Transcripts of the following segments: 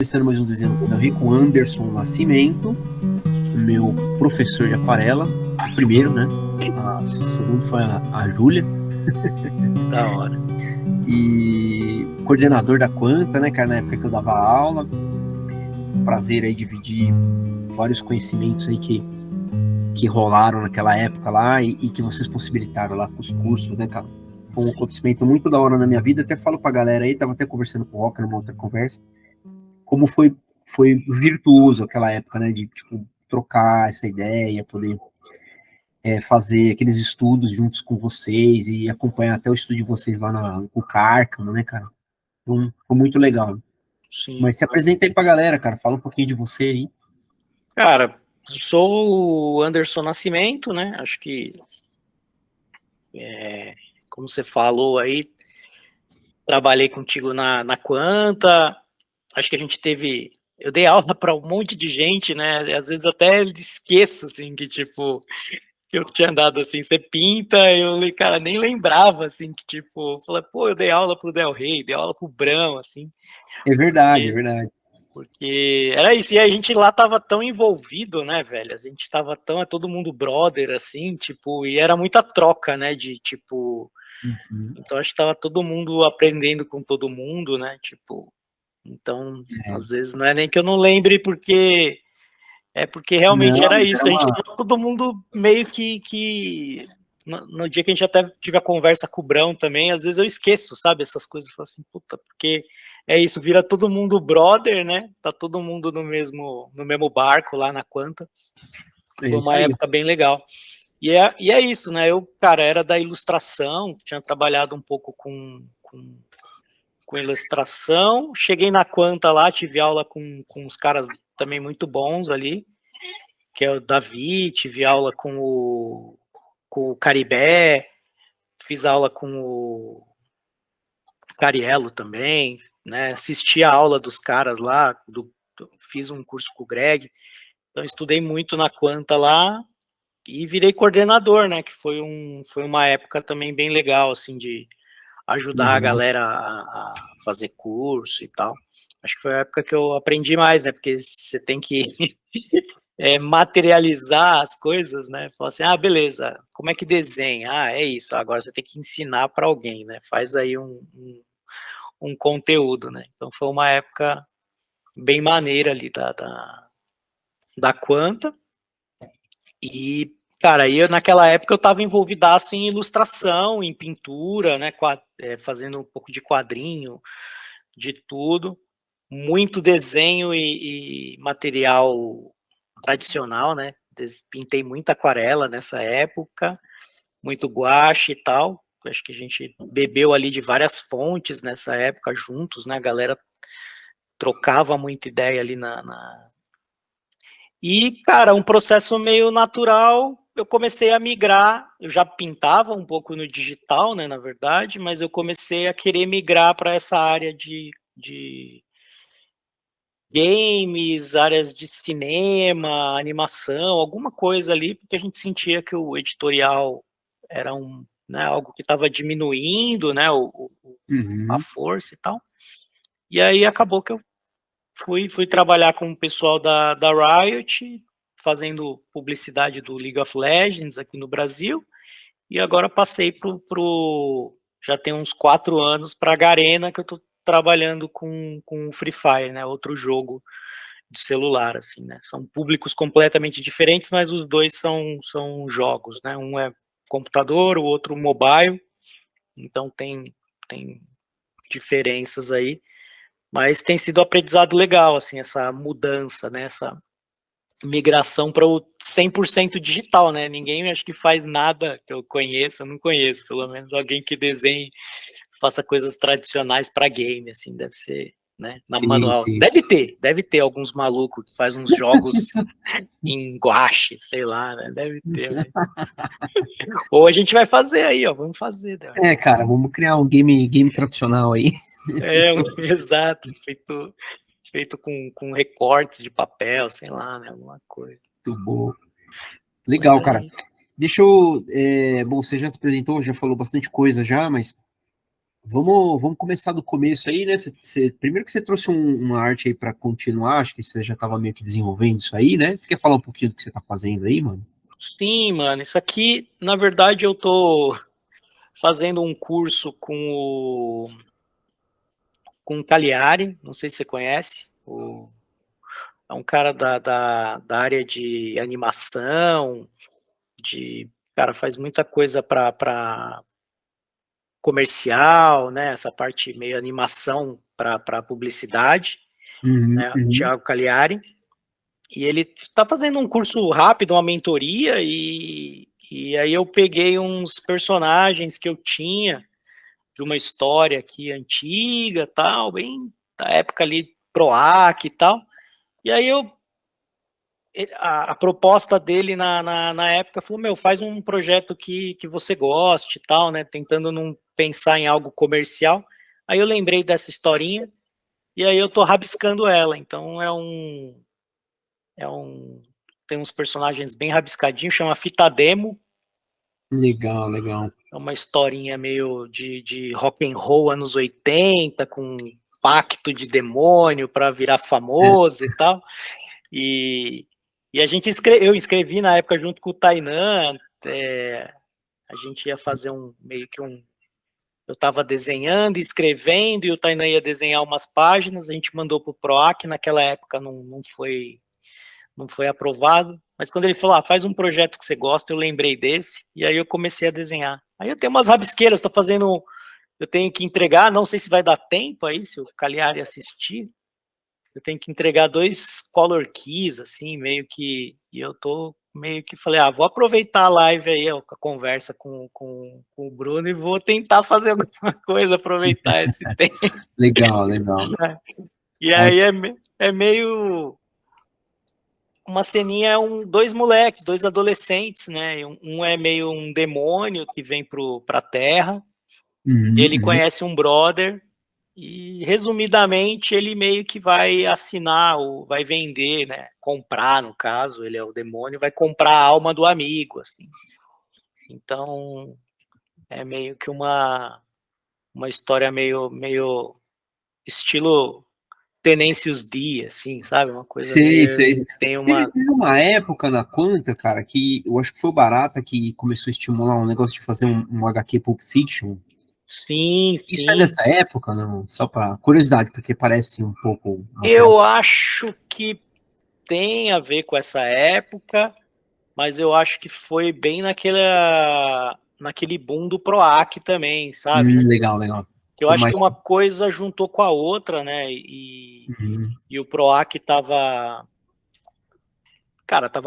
Começando mais um desenho do Del Rey com Anderson Nascimento, meu professor de aquarela, o primeiro, né? O segundo foi a Júlia. Da hora. E coordenador da Quanta, né, cara, na época que eu dava aula. Prazer aí dividir vários conhecimentos aí que rolaram naquela época lá e que vocês possibilitaram lá com os cursos, né, cara? Foi um acontecimento muito da hora na minha vida. Até falo pra galera aí, tava até conversando com o Rocker numa outra conversa, como foi virtuoso aquela época, né, de, tipo, trocar essa ideia, poder fazer aqueles estudos juntos com vocês e acompanhar até o estudo de vocês lá no Cárcamo, né, cara? Foi muito legal. Sim. Mas se apresenta aí pra galera, cara, fala um pouquinho de você aí. Cara, sou o Anderson Nascimento, né? Acho que, como você falou aí, trabalhei contigo na Quanta. Acho que a gente teve. Eu dei aula para um monte de gente, né? Às vezes eu até esqueço, assim, que tipo, que eu tinha dado assim, você pinta, eu, cara, nem lembrava, assim, que tipo, eu falei, pô, eu dei aula pro Del Rey, dei aula pro Brão, assim. É verdade, é verdade. Porque era isso, e a gente lá tava tão envolvido, né, velho? A gente tava tão, todo mundo brother, assim, tipo, e era muita troca, né, de, tipo... Uhum. Então, acho que tava todo mundo aprendendo com todo mundo, né, tipo... Então, É. às vezes, não é nem que eu não lembre, porque... É porque realmente Não, era mas era isso, a gente uma... tava todo mundo meio que no dia que a gente até tive a conversa com o Brão também, às vezes eu esqueço, sabe, essas coisas, eu falo assim, puta, porque é isso, vira todo mundo brother, né, tá todo mundo no mesmo barco lá na Quanta, É foi isso uma aí. época bem legal. E é isso, né, eu, cara, era da ilustração, tinha trabalhado um pouco com ilustração, cheguei na Quanta lá, tive aula com os caras também muito bons ali, que é o Davi, tive aula com o Caribé, fiz aula com o Cariello também, né? Assisti a aula dos caras lá, fiz um curso com o Greg, então estudei muito na Quanta lá e virei coordenador, né? Que foi uma época também bem legal, assim, de ajudar a Uhum. galera a fazer curso e tal. Acho que foi a época que eu aprendi mais, né? Porque você tem que materializar as coisas, né? Falar assim, ah, beleza, como é que desenha? Ah, é isso, agora você tem que ensinar para alguém, né? Faz aí um conteúdo, né? Então foi uma época bem maneira ali da Quanta. E, cara, aí naquela época eu estava envolvidaço em ilustração, em pintura, né? Fazendo um pouco de quadrinho, de tudo. Muito desenho e material tradicional, né? Pintei muita aquarela nessa época, muito guache e tal. Acho que a gente bebeu ali de várias fontes nessa época juntos, né? A galera trocava muita ideia ali E, cara, um processo meio natural, eu comecei a migrar, eu já pintava um pouco no digital, né, na verdade, mas eu comecei a querer migrar para essa área de games, áreas de cinema, animação, alguma coisa ali, porque a gente sentia que o editorial era né, algo que estava diminuindo, né, a Uhum. força e tal. E aí acabou que eu fui trabalhar com o pessoal da Riot, fazendo publicidade do League of Legends aqui no Brasil, e agora passei já tem uns 4 anos para a Garena, que eu estou trabalhando com o Free Fire, né, outro jogo de celular, assim, né? São públicos completamente diferentes, mas os dois são jogos, né? Um é computador, o outro mobile, então tem diferenças aí, mas tem sido um aprendizado legal, assim, essa mudança, né? Essa migração para o 100% digital, né? Ninguém acho que faz nada que eu conheça, eu não conheço, pelo menos alguém que desenhe, faça coisas tradicionais para game, assim, deve ser, né, na Sim, manual. sim. Deve ter alguns malucos que faz uns jogos em guache, sei lá, né? Deve ter, né? Ou a gente vai fazer aí, ó, vamos fazer, né? É, cara, vamos criar um game tradicional aí. Exato, feito com recortes de papel, sei lá, né? Alguma coisa. Muito bom. Mas Legal, é cara. isso. Deixa eu. Bom, você já se apresentou, já falou bastante coisa já, mas Vamos começar do começo aí, né? Primeiro que você trouxe uma arte aí para continuar, acho que você já estava meio que desenvolvendo isso aí, né? Você quer falar um pouquinho do que você tá fazendo aí, mano? Sim, mano, isso aqui, na verdade, eu tô fazendo um curso com o Cagliari, não sei se você conhece, é um cara da área de animação, cara, faz muita coisa para comercial, né, essa parte meio animação para publicidade, Uhum, né, o uhum. Thiago Cagliari, e ele está fazendo um curso rápido, uma mentoria, e aí eu peguei uns personagens que eu tinha de uma história aqui antiga, tal, bem da época ali Proac e tal. E aí a proposta dele na época falou, meu, faz um projeto que você goste e tal, né? Tentando não pensar em algo comercial. Aí eu lembrei dessa historinha e aí eu tô rabiscando ela. Então tem uns personagens bem rabiscadinhos, chama Fita Demo. Legal, legal. É uma historinha meio de rock and roll anos 80, com pacto de demônio para virar É, famoso e tal. E, e eu escrevi na época junto com o Tainan, a gente ia fazer meio que eu estava desenhando e escrevendo, e o Tainan ia desenhar umas páginas, a gente mandou para o PROAC, naquela época não foi aprovado, mas quando ele falou, faz um projeto que você gosta, eu lembrei desse, e aí eu comecei a desenhar. Aí eu tenho umas rabisqueiras, estou fazendo, eu tenho que entregar, não sei se vai dar tempo aí, se o Cagliari assistir, eu tenho que entregar 2 color keys, assim, meio que, e eu tô meio que falei, vou aproveitar a live aí, a conversa com o Bruno e vou tentar fazer alguma coisa, aproveitar esse tempo. legal, legal. E aí é meio uma ceninha, dois moleques, dois adolescentes, né? Um é meio um demônio que vem pra Terra, Uhum, ele uhum. conhece um brother e, resumidamente, ele meio que vai assinar, vai vender, né? Comprar, no caso, ele é o demônio, vai comprar a alma do amigo, assim. Então, é meio que uma história meio estilo Tenacious D, assim, sabe? Uma coisa Sei, meio sei. que tem uma... Teve uma época na Quanta, cara, que eu acho que foi o Barata que começou a estimular um negócio de fazer um HQ Pulp Fiction. Sim, Isso é sim. dessa época, não? Só para curiosidade, porque parece um pouco material. Eu acho que tem a ver com essa época, mas eu acho que foi bem naquele boom do PROAC também, sabe? Legal, legal. Eu Foi acho mais. que uma coisa juntou com a outra, né? Uhum, E o PROAC tava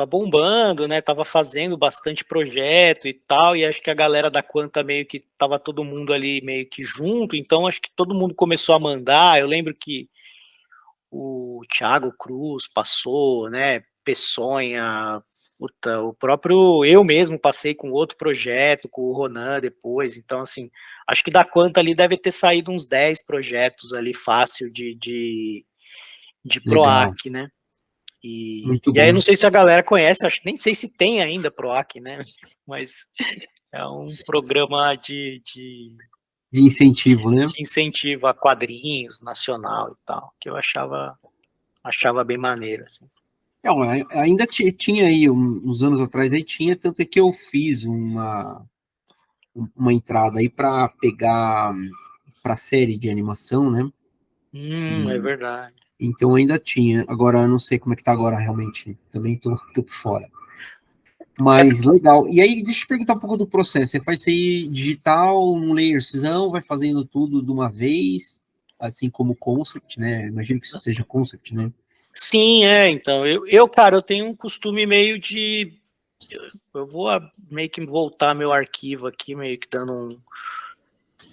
bombando, né? Tava fazendo bastante projeto e tal, e acho que a galera da Quanta meio que tava todo mundo ali meio que junto, então acho que todo mundo começou a mandar. Eu lembro que o Thiago Cruz passou, né? Peçonha, puta, o próprio eu mesmo passei com outro projeto, com o Ronan depois. Então, assim, acho que da Quanta ali deve ter saído uns 10 projetos ali fácil de legal. PROAC, né? Muito E aí, bom. não sei se a galera conhece, acho que nem sei se tem ainda PROAC, né? Mas é um programa De incentivo, né? de incentivo a quadrinhos nacional e tal, que eu achava bem maneiro, assim. É, ainda tinha aí, uns anos atrás aí tinha, tanto é que eu fiz uma entrada aí para pegar para série de animação, né? É E verdade. então ainda tinha. Agora eu não sei como é que tá agora realmente. Também tô por fora. É, Mas legal. E aí, deixa eu te perguntar um pouco do processo. Você faz isso aí digital, um layerzão, vai fazendo tudo de uma vez, assim como concept, né? Imagino que isso seja concept, né? sim, então, cara, eu tenho um costume meio de, eu vou meio que voltar meu arquivo aqui, meio que dando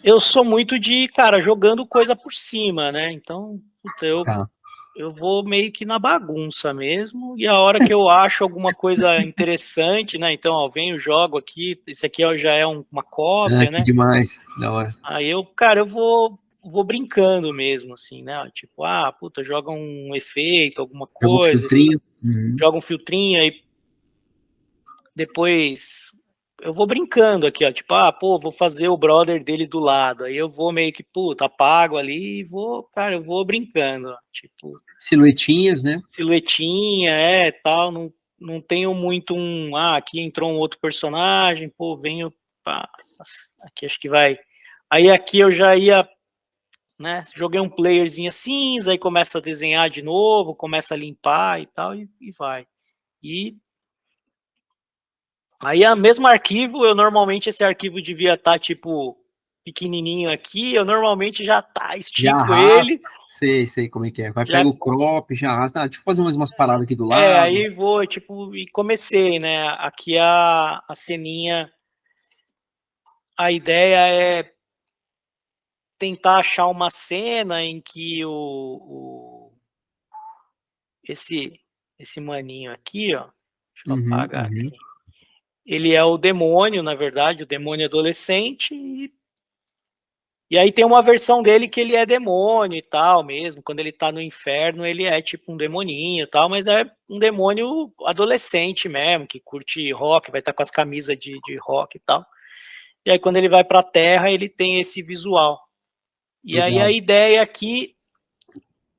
eu sou muito de, cara, jogando coisa por cima, né, então, puta, Tá. eu vou meio que na bagunça mesmo, e a hora que eu acho alguma coisa interessante, né, então, ó, venho, jogo aqui, esse aqui ó, já é uma Ah, cópia, que né, demais. Da hora. aí cara, eu vou brincando mesmo, assim, né, tipo, puta, joga um efeito, alguma Joga um coisa, filtrinho. Uhum. joga um filtrinho, aí depois eu vou brincando aqui, ó, tipo, pô, vou fazer o brother dele do lado, aí eu vou meio que, puta, apago ali e vou, cara, eu vou brincando, ó, tipo... Silhuetinhas, né? Silhuetinha, tal, não tenho muito aqui entrou um outro personagem, pô, venho, pá, aqui acho que vai... Aí aqui eu já ia, né, joguei um playerzinho cinza, aí começa a desenhar de novo, começa a limpar e tal, e vai. E aí, o mesmo arquivo, eu normalmente, esse arquivo devia estar, tipo, pequenininho aqui, eu normalmente já Já estico arrasta, ele, sei como é que é. Vai, já, pega o crop, já arrasta. Deixa eu fazer umas paradas aqui do lado. aí vou, tipo, e comecei, né, aqui a ceninha, a ideia é tentar achar uma cena em que esse maninho aqui, ó, deixa eu apagar Uhum. aqui, ele é o demônio, na verdade, o demônio adolescente, e aí tem uma versão dele que ele é demônio e tal mesmo, quando ele tá no inferno ele é tipo um demoninho e tal, mas é um demônio adolescente mesmo, que curte rock, vai estar com as camisas de rock e tal. E aí quando ele vai pra Terra ele tem esse visual. E aí a Legal. ideia aqui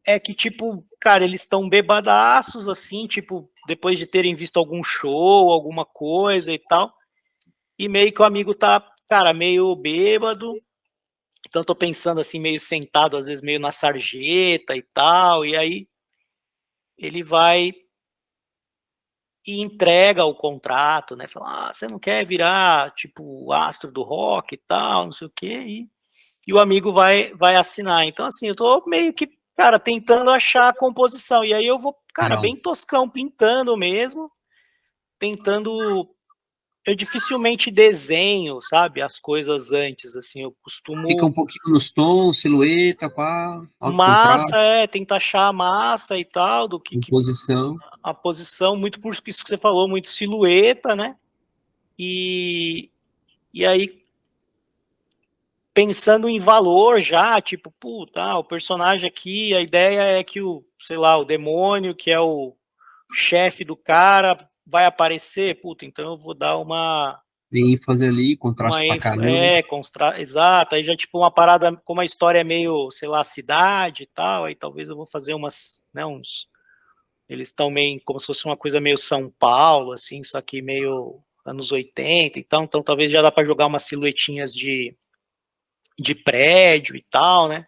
é que, tipo, cara, eles estão bebadaços, assim, tipo, depois de terem visto algum show, alguma coisa e tal, e meio que o amigo tá, cara, meio bêbado. Então tô pensando assim, meio sentado, às vezes meio na sarjeta e tal, e aí ele vai e entrega o contrato, né? Fala, você não quer virar tipo astro do rock e tal, não sei o quê, e o amigo vai assinar. Então, assim, eu tô meio que, cara, tentando achar a composição. E aí eu vou, cara, Legal. bem toscão, pintando mesmo, tentando. Eu dificilmente desenho, sabe, as coisas antes, assim, eu Fica um costumo. pouquinho nos tons, silhueta, pá, alto Massa, contraste, tentar achar a massa e tal, do que composição. a posição, muito por isso que você falou, muito silhueta, né? E, e aí, pensando em valor já, tipo, puta, o personagem aqui, a ideia é que o, sei lá, o demônio, que é o chefe do cara, vai aparecer, puta, então eu vou dar Tem ênfase ali, contraste pra caramba. exato, aí já tipo uma parada, como a história é meio, sei lá, cidade e tal, aí talvez eu vou fazer umas, né, eles estão meio como se fosse uma coisa meio São Paulo, assim, só que meio anos 80, então talvez já dá para jogar umas silhuetinhas de prédio e tal, né?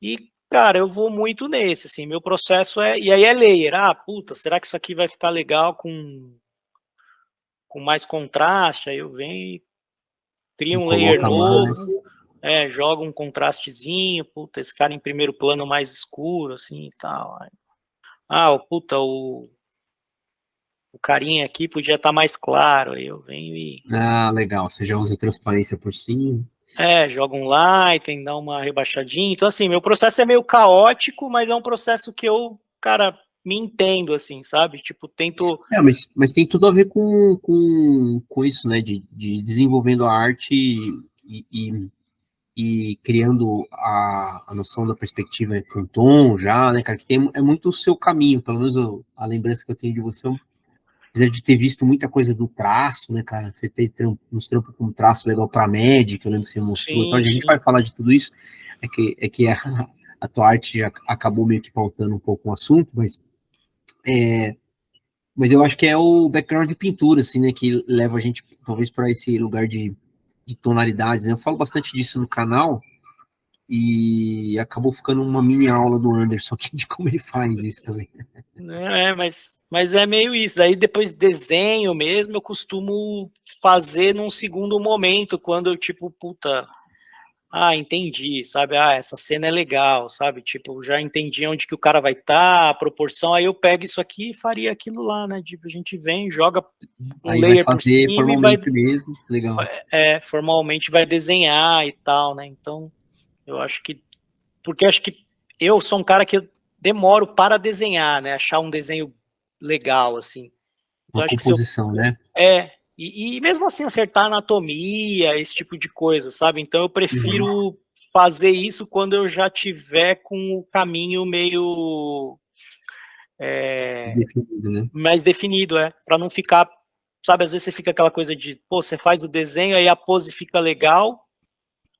E, cara, eu vou muito nesse, assim, meu processo é. E aí é layer. Puta, será que isso aqui vai ficar legal com mais contraste? Aí eu venho e crio E um layer coloca mais. novo, jogo um contrastezinho, puta, esse cara em primeiro plano mais escuro, assim e tal. Puta, o carinha aqui podia estar mais claro. Aí eu venho e. Ah, legal. Você já usa transparência por cima. Joga um lighting, dá uma rebaixadinha. Então, assim, meu processo é meio caótico, mas é um processo que eu, cara, me entendo, assim, sabe? Tipo, tento. Mas tem tudo a ver com isso, né? De desenvolvendo a arte e criando a noção da perspectiva com tom já, né, cara? Que tem, é muito o seu caminho, pelo menos a lembrança que eu tenho de você, apesar de ter visto muita coisa do traço, né, cara? Você tem uns trampos com traço legal para média, que eu lembro que você mostrou. Então, a Sim, gente sim. vai falar de tudo isso. É que a tua arte já acabou meio que pautando um pouco o assunto, mas eu acho que é o background de pintura, assim, né, que leva a gente talvez para esse lugar de tonalidades, né? Eu falo bastante disso no canal e acabou ficando uma mini aula do Anderson aqui de como ele faz isso também. Mas é meio isso. Aí depois desenho mesmo, eu costumo fazer num segundo momento, quando eu, tipo, puta, entendi, sabe? Essa cena é legal, sabe? Tipo, já entendi onde que o cara vai estar, a proporção, aí eu pego isso aqui e faria aquilo lá, né? Tipo, a gente vem, joga um Aí vai layer por fazer cima e formalmente mesmo, legal. formalmente vai desenhar e tal, né? Então, eu acho que, porque acho que eu sou um cara que eu demoro para desenhar, né? Achar um desenho legal, assim. Então, Uma acho que se eu composição, né? e mesmo assim acertar anatomia, esse tipo de coisa, sabe? Então eu Uhum. prefiro fazer isso quando eu já tiver com o caminho meio Definido, né? mais definido, para não ficar sabe, às vezes você fica aquela coisa de, pô, você faz o desenho, aí a pose fica legal,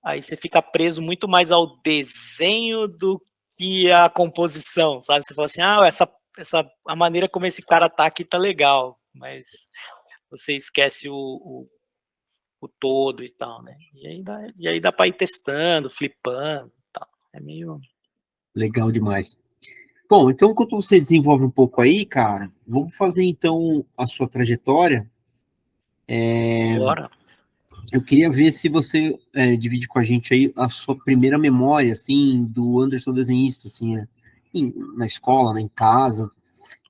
aí você fica preso muito mais ao desenho do que a composição, sabe? Você fala assim, a maneira como esse cara tá aqui tá legal, mas você esquece o todo e tal, né? E aí dá para ir testando, flipando e tal. É meio... Legal demais. Bom, então enquanto você desenvolve um pouco aí, cara, vamos fazer então a sua trajetória. Bora. Eu queria ver se você divide com a gente aí a sua primeira memória, assim, do Anderson desenhista, assim, na escola, né, em casa,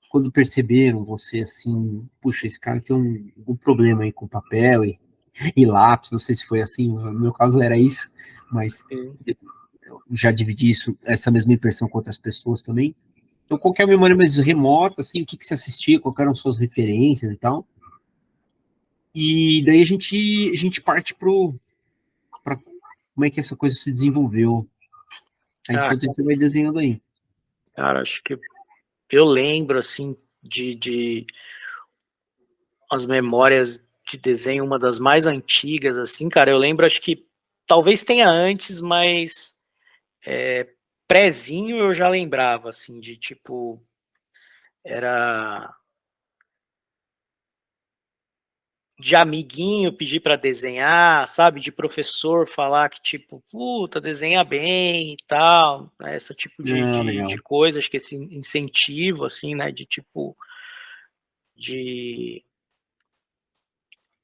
quando perceberam você, assim, puxa, esse cara tem algum problema aí com papel e lápis, não sei se foi assim, no meu caso era isso, mas eu já dividi essa mesma impressão com outras pessoas também. Então, qualquer memória mais remota, assim, o que você assistia, quais eram suas referências e tal. E daí a gente parte para como é que essa coisa se desenvolveu. Aí, enquanto isso, você vai desenhando aí. Cara, acho que eu lembro, assim, de as memórias de desenho, uma das mais antigas, assim, cara, eu lembro, acho que talvez tenha antes, mas prézinho eu já lembrava, assim, de tipo, era de amiguinho pedir para desenhar, sabe, de professor falar que tipo, puta, desenha bem e tal, né? Esse tipo Ah, de legal. coisa, acho que esse incentivo, assim, né, de tipo, de,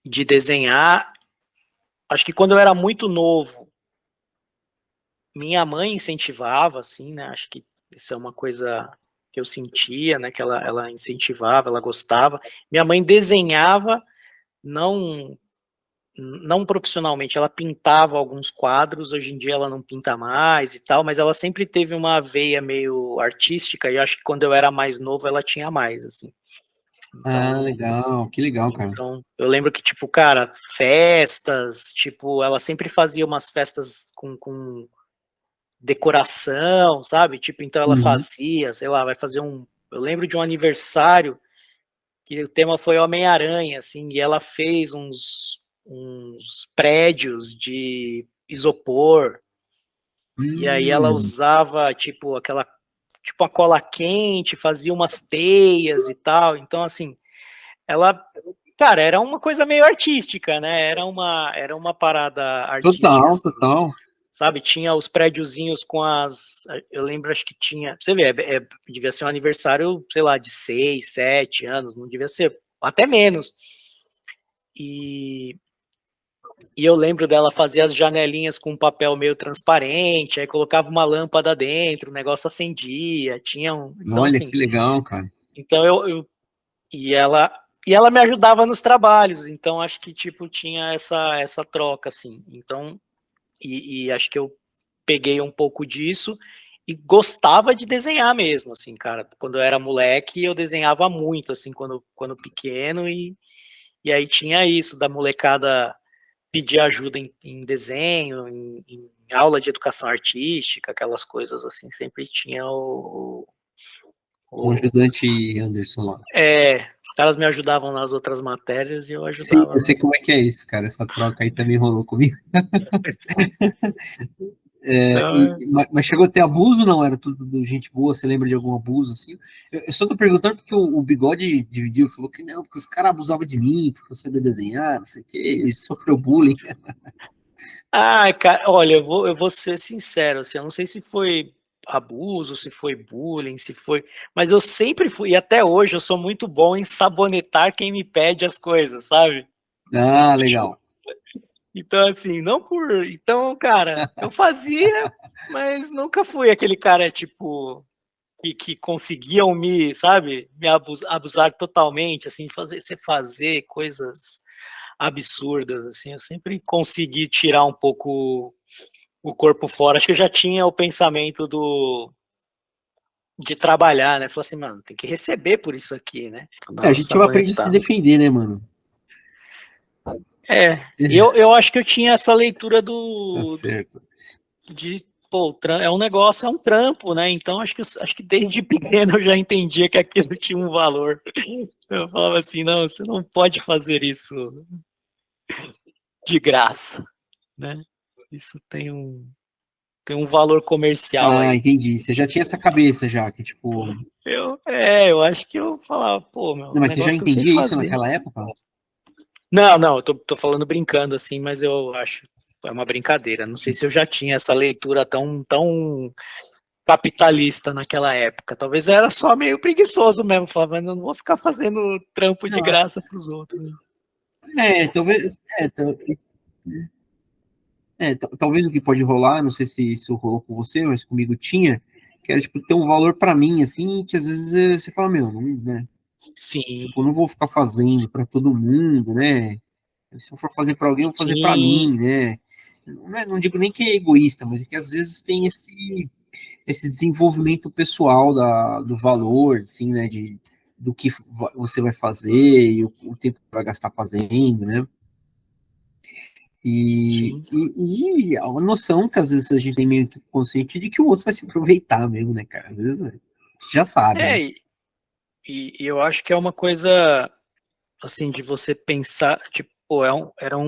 de desenhar. Acho que quando eu era muito novo, minha mãe incentivava, assim, né, acho que isso é uma coisa que eu sentia, né, que ela incentivava, ela gostava. Minha mãe desenhava, não profissionalmente, ela pintava alguns quadros, hoje em dia ela não pinta mais e tal, mas ela sempre teve uma veia meio artística, e acho que quando eu era mais novo ela tinha mais, assim. Ah, Então, legal. Que legal, cara. eu lembro que, tipo, cara, festas, tipo, ela sempre fazia umas festas com decoração, sabe? Tipo, então ela Uhum. fazia, sei lá, vai fazer eu lembro de um aniversário que o tema foi Homem-Aranha, assim, e ela fez uns prédios de isopor, e aí ela Hum. usava, tipo, tipo, a cola quente, fazia umas teias e tal, então, assim, ela, cara, era uma coisa meio artística, né, era uma parada artística, Total, assim, total. sabe, tinha os prédiozinhos eu lembro, acho que tinha, você vê, devia ser um aniversário, sei lá, de 6, 7 anos, não devia ser, até menos, e eu lembro dela fazer as janelinhas com um papel meio transparente, aí colocava uma lâmpada dentro, o negócio acendia, então Olha assim, que legal, cara. então e ela me ajudava nos trabalhos, então acho que tipo tinha essa troca assim. Então, e acho que eu peguei um pouco disso e gostava de desenhar mesmo, assim, cara. Quando eu era moleque, eu desenhava muito, assim, quando pequeno, e aí tinha isso da molecada pedir ajuda em desenho, em aula de educação artística, aquelas coisas assim, sempre tinha O o- ajudante Anderson lá. os caras me ajudavam nas outras matérias e eu Sim, ajudava eu sei como é que é isso, cara. Essa troca aí também rolou comigo. então, Mas chegou a ter abuso, não? Era tudo gente boa? Você lembra de algum abuso assim? Eu só tô perguntando porque o Bigode dividiu, falou que não, porque os caras abusavam de mim, porque eu sabia desenhar, não sei o quê, ele sofreu bullying. cara, olha, eu vou ser sincero, assim, eu não sei se foi abuso, se foi bullying, se foi, mas eu sempre fui, e até hoje eu sou muito bom em sabonetar quem me pede as coisas, sabe? Ah, legal. Então, assim, não por. Então, cara, eu fazia, mas nunca fui aquele cara, tipo, que conseguiam sabe, me abusar totalmente, assim, fazer coisas absurdas, assim. Eu sempre consegui tirar um pouco o corpo fora. Acho que eu já tinha o pensamento de trabalhar, né? Falei assim, mano, tem que receber por isso aqui, né? Eu A dava gente aprende a se sabonetada. defender, né, mano? Eu acho que eu tinha essa leitura Tá certo. de pô, é um negócio, é um trampo, né? Então acho que desde pequeno eu já entendia que aquilo tinha um valor. Eu falava assim, não, você não pode fazer isso de graça, né? Isso tem um valor comercial Ah, aí. entendi. Você já tinha essa cabeça já, que tipo. Eu acho que eu falava, pô, meu, Não, um mas você já negócio que eu sei entendia isso fazer. naquela época? Não, eu tô falando brincando assim, mas eu acho é uma brincadeira. Não sei se eu já tinha essa leitura tão capitalista naquela época. Talvez eu era só meio preguiçoso mesmo, falava, eu não vou ficar fazendo trampo de Não, graça para os outros. talvez. Talvez o que pode rolar, não sei se isso rolou com você, mas comigo tinha, que era tipo ter um valor pra mim, assim, que às vezes você fala, meu, não, né? Sim, Tipo, não vou ficar fazendo pra todo mundo, né? Se eu for fazer pra alguém, eu vou fazer pra sim, mim, né? Não digo nem que é egoísta, mas é que às vezes tem esse desenvolvimento pessoal do valor, assim, né? Do que você vai fazer e o tempo que vai gastar fazendo, né? sim. E a noção que às vezes a gente tem meio que consciente de que o outro vai se aproveitar mesmo, né, cara? Às vezes a gente já sabe, É, né? e eu acho que é uma coisa assim de você pensar, tipo, pô, era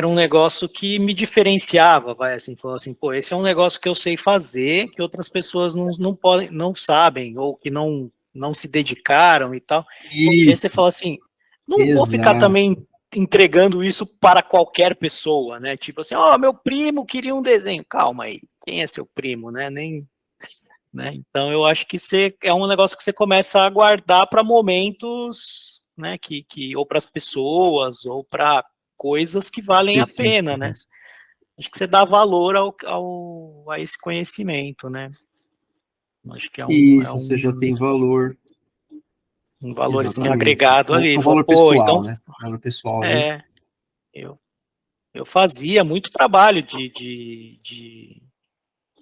um negócio que me diferenciava, vai assim, falou assim, pô, esse é um negócio que eu sei fazer, que outras pessoas não podem, não sabem, ou que não se dedicaram e tal. E aí você Isso, fala assim, não vou ficar exato. também entregando isso para qualquer pessoa, né? Tipo assim, ó, meu primo queria um desenho. Calma aí, quem é seu primo, né? Nem, né? Então eu acho que você é um negócio que você começa a guardar para momentos, né? Que ou para as pessoas ou para coisas que valem a pena, Específicos, né? né? Acho que você dá valor a esse conhecimento, né? Acho que Isso, você já tem valor, um valor assim, exatamente. agregado ali. É um Fala, valor pô, então pessoal, né? Valor pessoal, né? é, eu, eu fazia muito trabalho de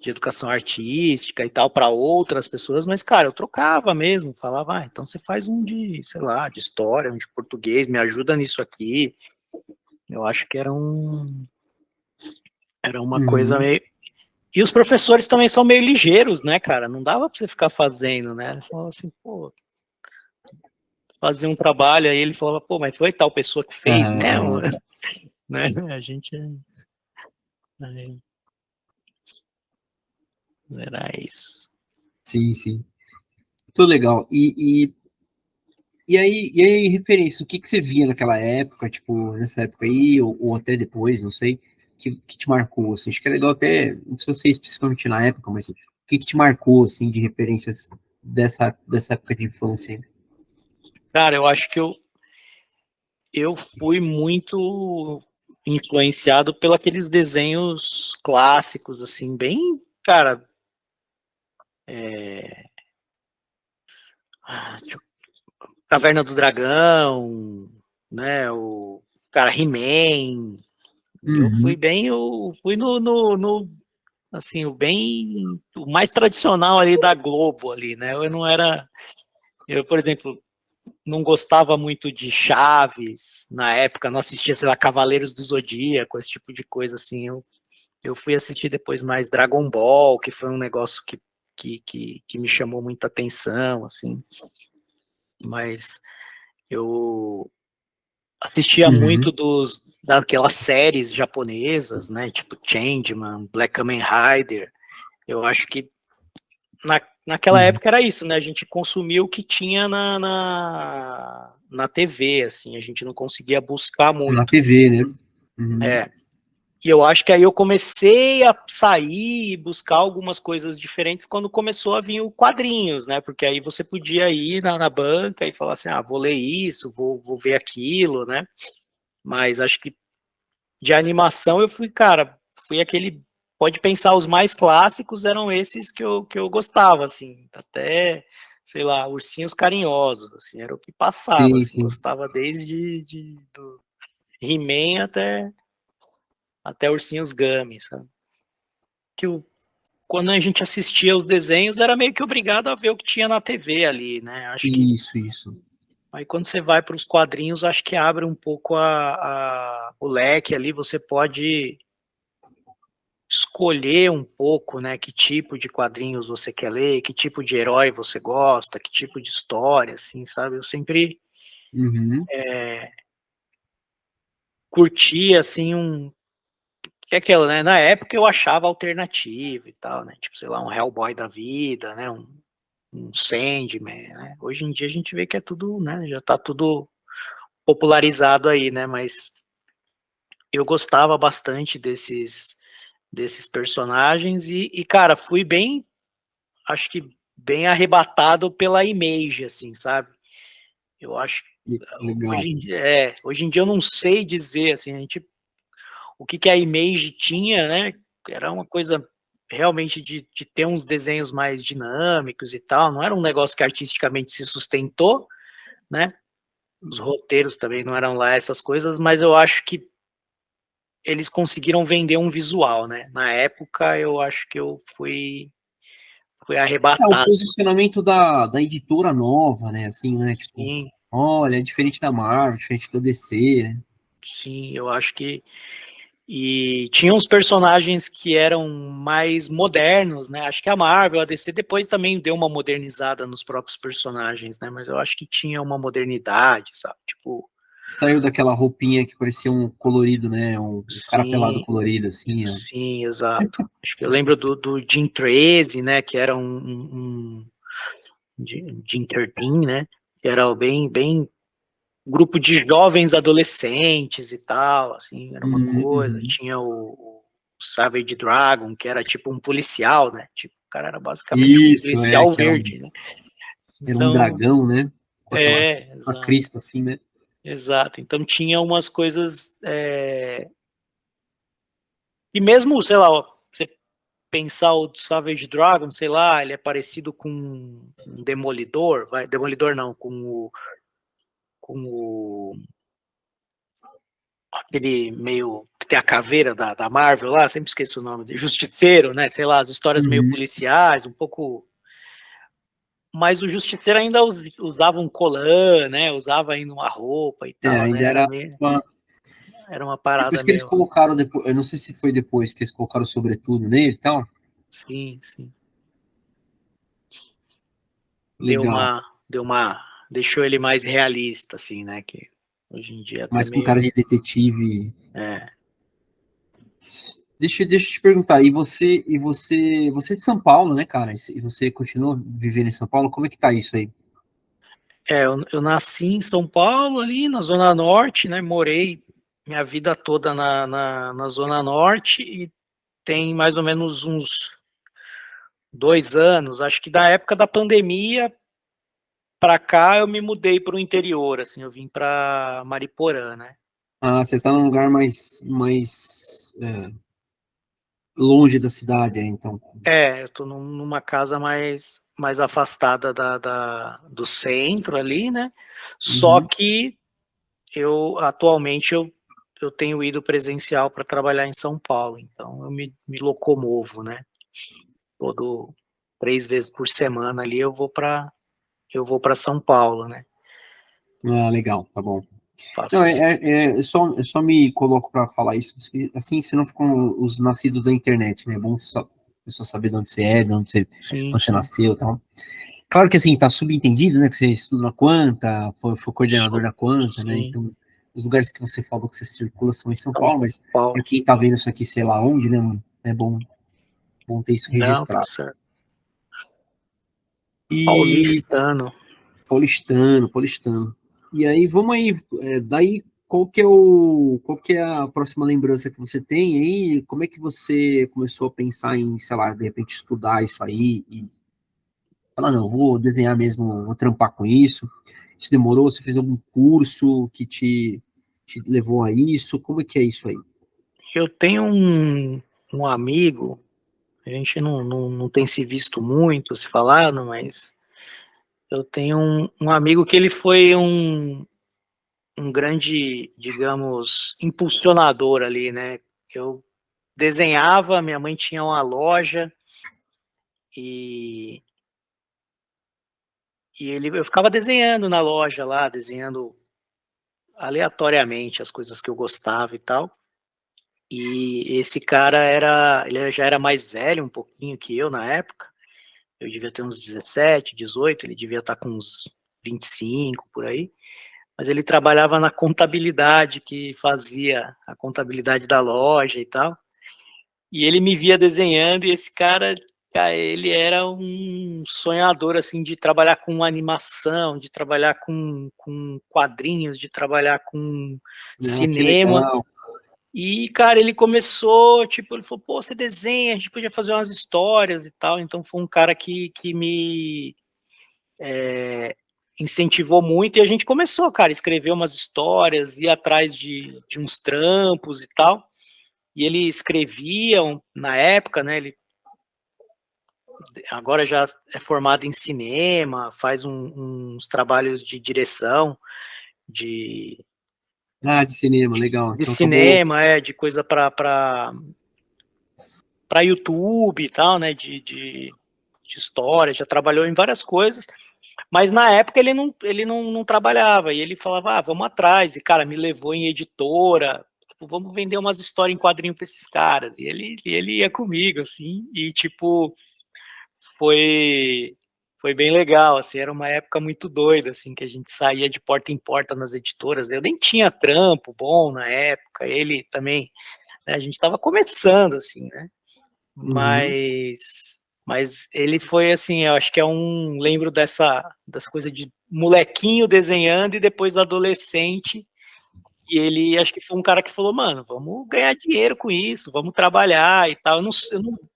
educação artística e tal para outras pessoas, mas, cara, eu trocava mesmo, falava, então você faz um de, sei lá, de história, um de português, me ajuda nisso aqui. Eu acho que era uma coisa Uhum. meio. E os professores também são meio ligeiros, né, cara? Não dava para você ficar fazendo, né? Falava assim, pô, fazia um trabalho, aí ele falava, pô, mas foi tal pessoa que fez Aham, mesmo, aham. né? A gente era isso. Sim, sim. Muito legal. E aí, referência, o que que você via naquela época, tipo, nessa época aí, ou até depois, não sei, que te marcou, assim, acho que é legal até, não precisa ser especificamente na época, mas o que que te marcou, assim, de referências dessa época de infância? Cara, eu acho que eu fui muito influenciado pelos aqueles desenhos clássicos, assim, bem, cara, é, tipo, Caverna do Dragão, né, o cara He-Man, eu fui Uhum. bem, eu fui assim, o mais tradicional ali da Globo ali, né, eu não era, eu, por exemplo, não gostava muito de Chaves na época, não assistia, sei lá, Cavaleiros do Zodíaco, esse tipo de coisa, assim, eu fui assistir depois mais Dragon Ball, que foi um negócio que me chamou muita atenção, assim, mas eu assistia Uhum. muito daquelas séries japonesas, né, tipo Changeman, Black Kamen Rider, eu acho que naquela Uhum. época era isso, né, a gente consumia o que tinha na TV, assim, a gente não conseguia buscar Na muito. TV, né? Uhum. É, e eu acho que aí eu comecei a sair e buscar algumas coisas diferentes quando começou a vir o quadrinhos, né? Porque aí você podia ir na banca e falar assim, vou ler isso, vou ver aquilo, né? Mas acho que de animação eu fui, cara, fui aquele. Pode pensar, os mais clássicos eram esses que eu gostava, assim, até, sei lá, Ursinhos Carinhosos, assim, era o que passava, Sim, assim, sim. gostava desde do He-Man até Ursinhos Gummy, sabe? Que quando a gente assistia os desenhos, era meio que obrigado a ver o que tinha na TV ali, né? Acho que Isso, isso. aí quando você vai para os quadrinhos, acho que abre um pouco o leque ali, você pode escolher um pouco, né, que tipo de quadrinhos você quer ler, que tipo de herói você gosta, que tipo de história, assim, sabe? Eu sempre Uhum. curti, assim, que é aquilo, né? Na época eu achava alternativo e tal, né? Tipo, sei lá, um Hellboy da vida, né? Um Sandman, né? Hoje em dia a gente vê que é tudo, né? Já tá tudo popularizado aí, né? Mas eu gostava bastante desses personagens cara, fui bem, acho que bem arrebatado pela Image, assim, sabe? Eu acho Legal. hoje em dia eu não sei dizer, assim, o que a Image tinha, né? Era uma coisa realmente de ter uns desenhos mais dinâmicos e tal, não era um negócio que artisticamente se sustentou, né? Os roteiros também não eram lá essas coisas, mas eu acho que eles conseguiram vender um visual, né? Na época eu acho que eu fui É o arrebatado. posicionamento da editora nova, né? Assim, né? Tipo, Sim, olha, é diferente da Marvel, diferente da DC, né? sim, eu acho que e tinha uns personagens que eram mais modernos, né? Acho que a Marvel, a DC depois também deu uma modernizada nos próprios personagens, né? Mas eu acho que tinha uma modernidade, sabe? Tipo, Saiu daquela roupinha que parecia um colorido, né? Um cara pelado sim, colorido, assim, ó. sim, exato. Acho que eu lembro do Jim 13, né? Que era Jim 13, né? Que era bem grupo de jovens adolescentes e tal, assim, era uma coisa. Uhum. Tinha o Savage Dragon, que era tipo um policial, né? Tipo, o cara era basicamente um Isso, policial que verde, né? era um Então, dragão, né? Com aquela uma exato, crista, assim, né? exato. Então tinha umas coisas. E mesmo, sei lá, ó, você pensar o Savage Dragon, sei lá, ele é parecido com um Demolidor, vai, Demolidor não, com o aquele meio que tem a caveira da Marvel lá, sempre esqueço o nome, de Justiceiro, né? Sei lá, as histórias meio Uhum. policiais, um pouco. Mas o Justiceiro ainda usava um colã, né? Usava ainda uma roupa e tal, né? Ainda era uma. Era uma Depois parada que eles meio. colocaram, depois, eu não sei se foi depois que eles colocaram o sobretudo nele e tal. Sim, sim. Deu Legal. uma. Deu uma. Deixou ele mais realista, assim, né? Que hoje em dia tá Mas com meio. cara de detetive. É, Deixa eu te perguntar, você é de São Paulo, né, cara? E você continua vivendo em São Paulo? Como é que tá isso aí? eu nasci em São Paulo, ali na Zona Norte, né? Morei minha vida toda na Zona Norte e tem mais ou menos uns 2 anos, acho que da época da pandemia para cá eu me mudei para o interior, assim, eu vim para Mariporã, né? Ah, você tá num lugar mais longe da cidade, então. Eu tô numa casa mais afastada do centro ali, né? Só Uhum. que eu atualmente eu tenho ido presencial para trabalhar em São Paulo, então eu me locomovo, né? Todo 3 vezes por semana ali eu vou para São Paulo, né? Ah, legal, tá bom. Não, Faço isso. eu só me coloco para falar isso, assim, senão ficam os nascidos da internet, né? É bom a pessoa saber de onde você é, Sim, onde você sim, nasceu e tal. Claro que, assim, tá subentendido, né? Que você estuda na Quanta, foi coordenador da Quanta, né? sim. Então, os lugares que você falou que você circula são em São São Paulo, mas Paulo. para quem tá vendo isso aqui, sei lá onde, né, mano? É bom ter isso Não, tá registrado. certo. E Paulistano. paulistano. E aí, vamos aí, daí, qual que é a próxima lembrança que você tem aí? Como é que você começou a pensar em, sei lá, de repente estudar isso aí e falar, não, vou desenhar mesmo, vou trampar com isso? Isso demorou? Você fez algum curso que te levou a isso? Como é que é isso aí? Eu tenho um amigo, a gente não tem se visto muito, se falado, mas eu tenho um amigo que ele foi um grande, digamos, impulsionador ali, né? Eu desenhava, minha mãe tinha uma loja e, eu ficava desenhando na loja lá, desenhando aleatoriamente as coisas que eu gostava e tal. E esse cara ele já era mais velho um pouquinho que eu na época. Eu devia ter uns 17, 18, ele devia estar com uns 25 por aí. Mas ele trabalhava na contabilidade, que fazia a contabilidade da loja e tal. E ele me via desenhando, e esse cara, ele era um sonhador, assim, de trabalhar com animação, de trabalhar com quadrinhos, de trabalhar com Ah, que cinema. legal. E, cara, ele começou, tipo, ele falou, pô, você desenha, a gente podia fazer umas histórias e tal. Então foi um cara que me incentivou muito, e a gente começou, cara, a escrever umas histórias, ir atrás de uns trampos e tal. E ele escrevia na época, né? Ele agora já é formado em cinema, faz uns trabalhos de direção, de, Ah, de cinema, legal. de Então acabou. cinema, de coisa para YouTube e tal, né? De história, já trabalhou em várias coisas. Mas na época ele não trabalhava, e ele falava, vamos atrás, e cara, me levou em editora, tipo, vamos vender umas histórias em quadrinho para esses caras, e ele ia comigo, assim, e tipo, foi, foi bem legal, assim, era uma época muito doida, assim, que a gente saía de porta em porta nas editoras, eu nem tinha trampo bom na época, ele também, né, a gente estava começando, assim, né, Uhum. mas ele foi assim, eu acho que lembro das coisas de molequinho desenhando e depois adolescente, e ele acho que foi um cara que falou, mano, vamos ganhar dinheiro com isso, vamos trabalhar e tal.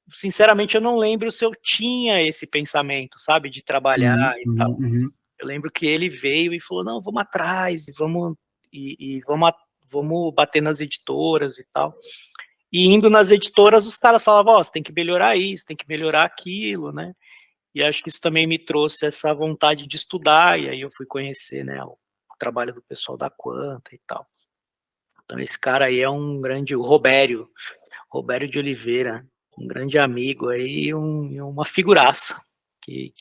Sinceramente, eu não lembro se eu tinha esse pensamento, sabe, de trabalhar Uhum, e uhum, tal. uhum. Eu lembro que ele veio e falou, não, vamos atrás, vamos bater nas editoras e tal. E indo nas editoras, os caras falavam, ó, você tem que melhorar isso, tem que melhorar aquilo, né? E acho que isso também me trouxe essa vontade de estudar, e aí eu fui conhecer, né, o trabalho do pessoal da Quanta e tal. Então esse cara aí é um grande, o Robério de Oliveira, um grande amigo aí e uma figuraça.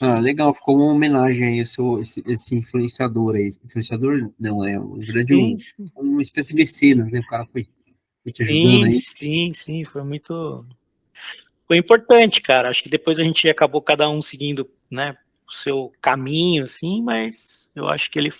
Ah, legal, ficou uma homenagem aí ao seu, esse influenciador aí. Influenciador não, é um grande, Sim, uma espécie de mecenas, né? O cara foi te ajudando sim, aí. sim, sim, foi importante, cara. Acho que depois a gente acabou cada um seguindo, né, o seu caminho, assim, mas eu acho que ele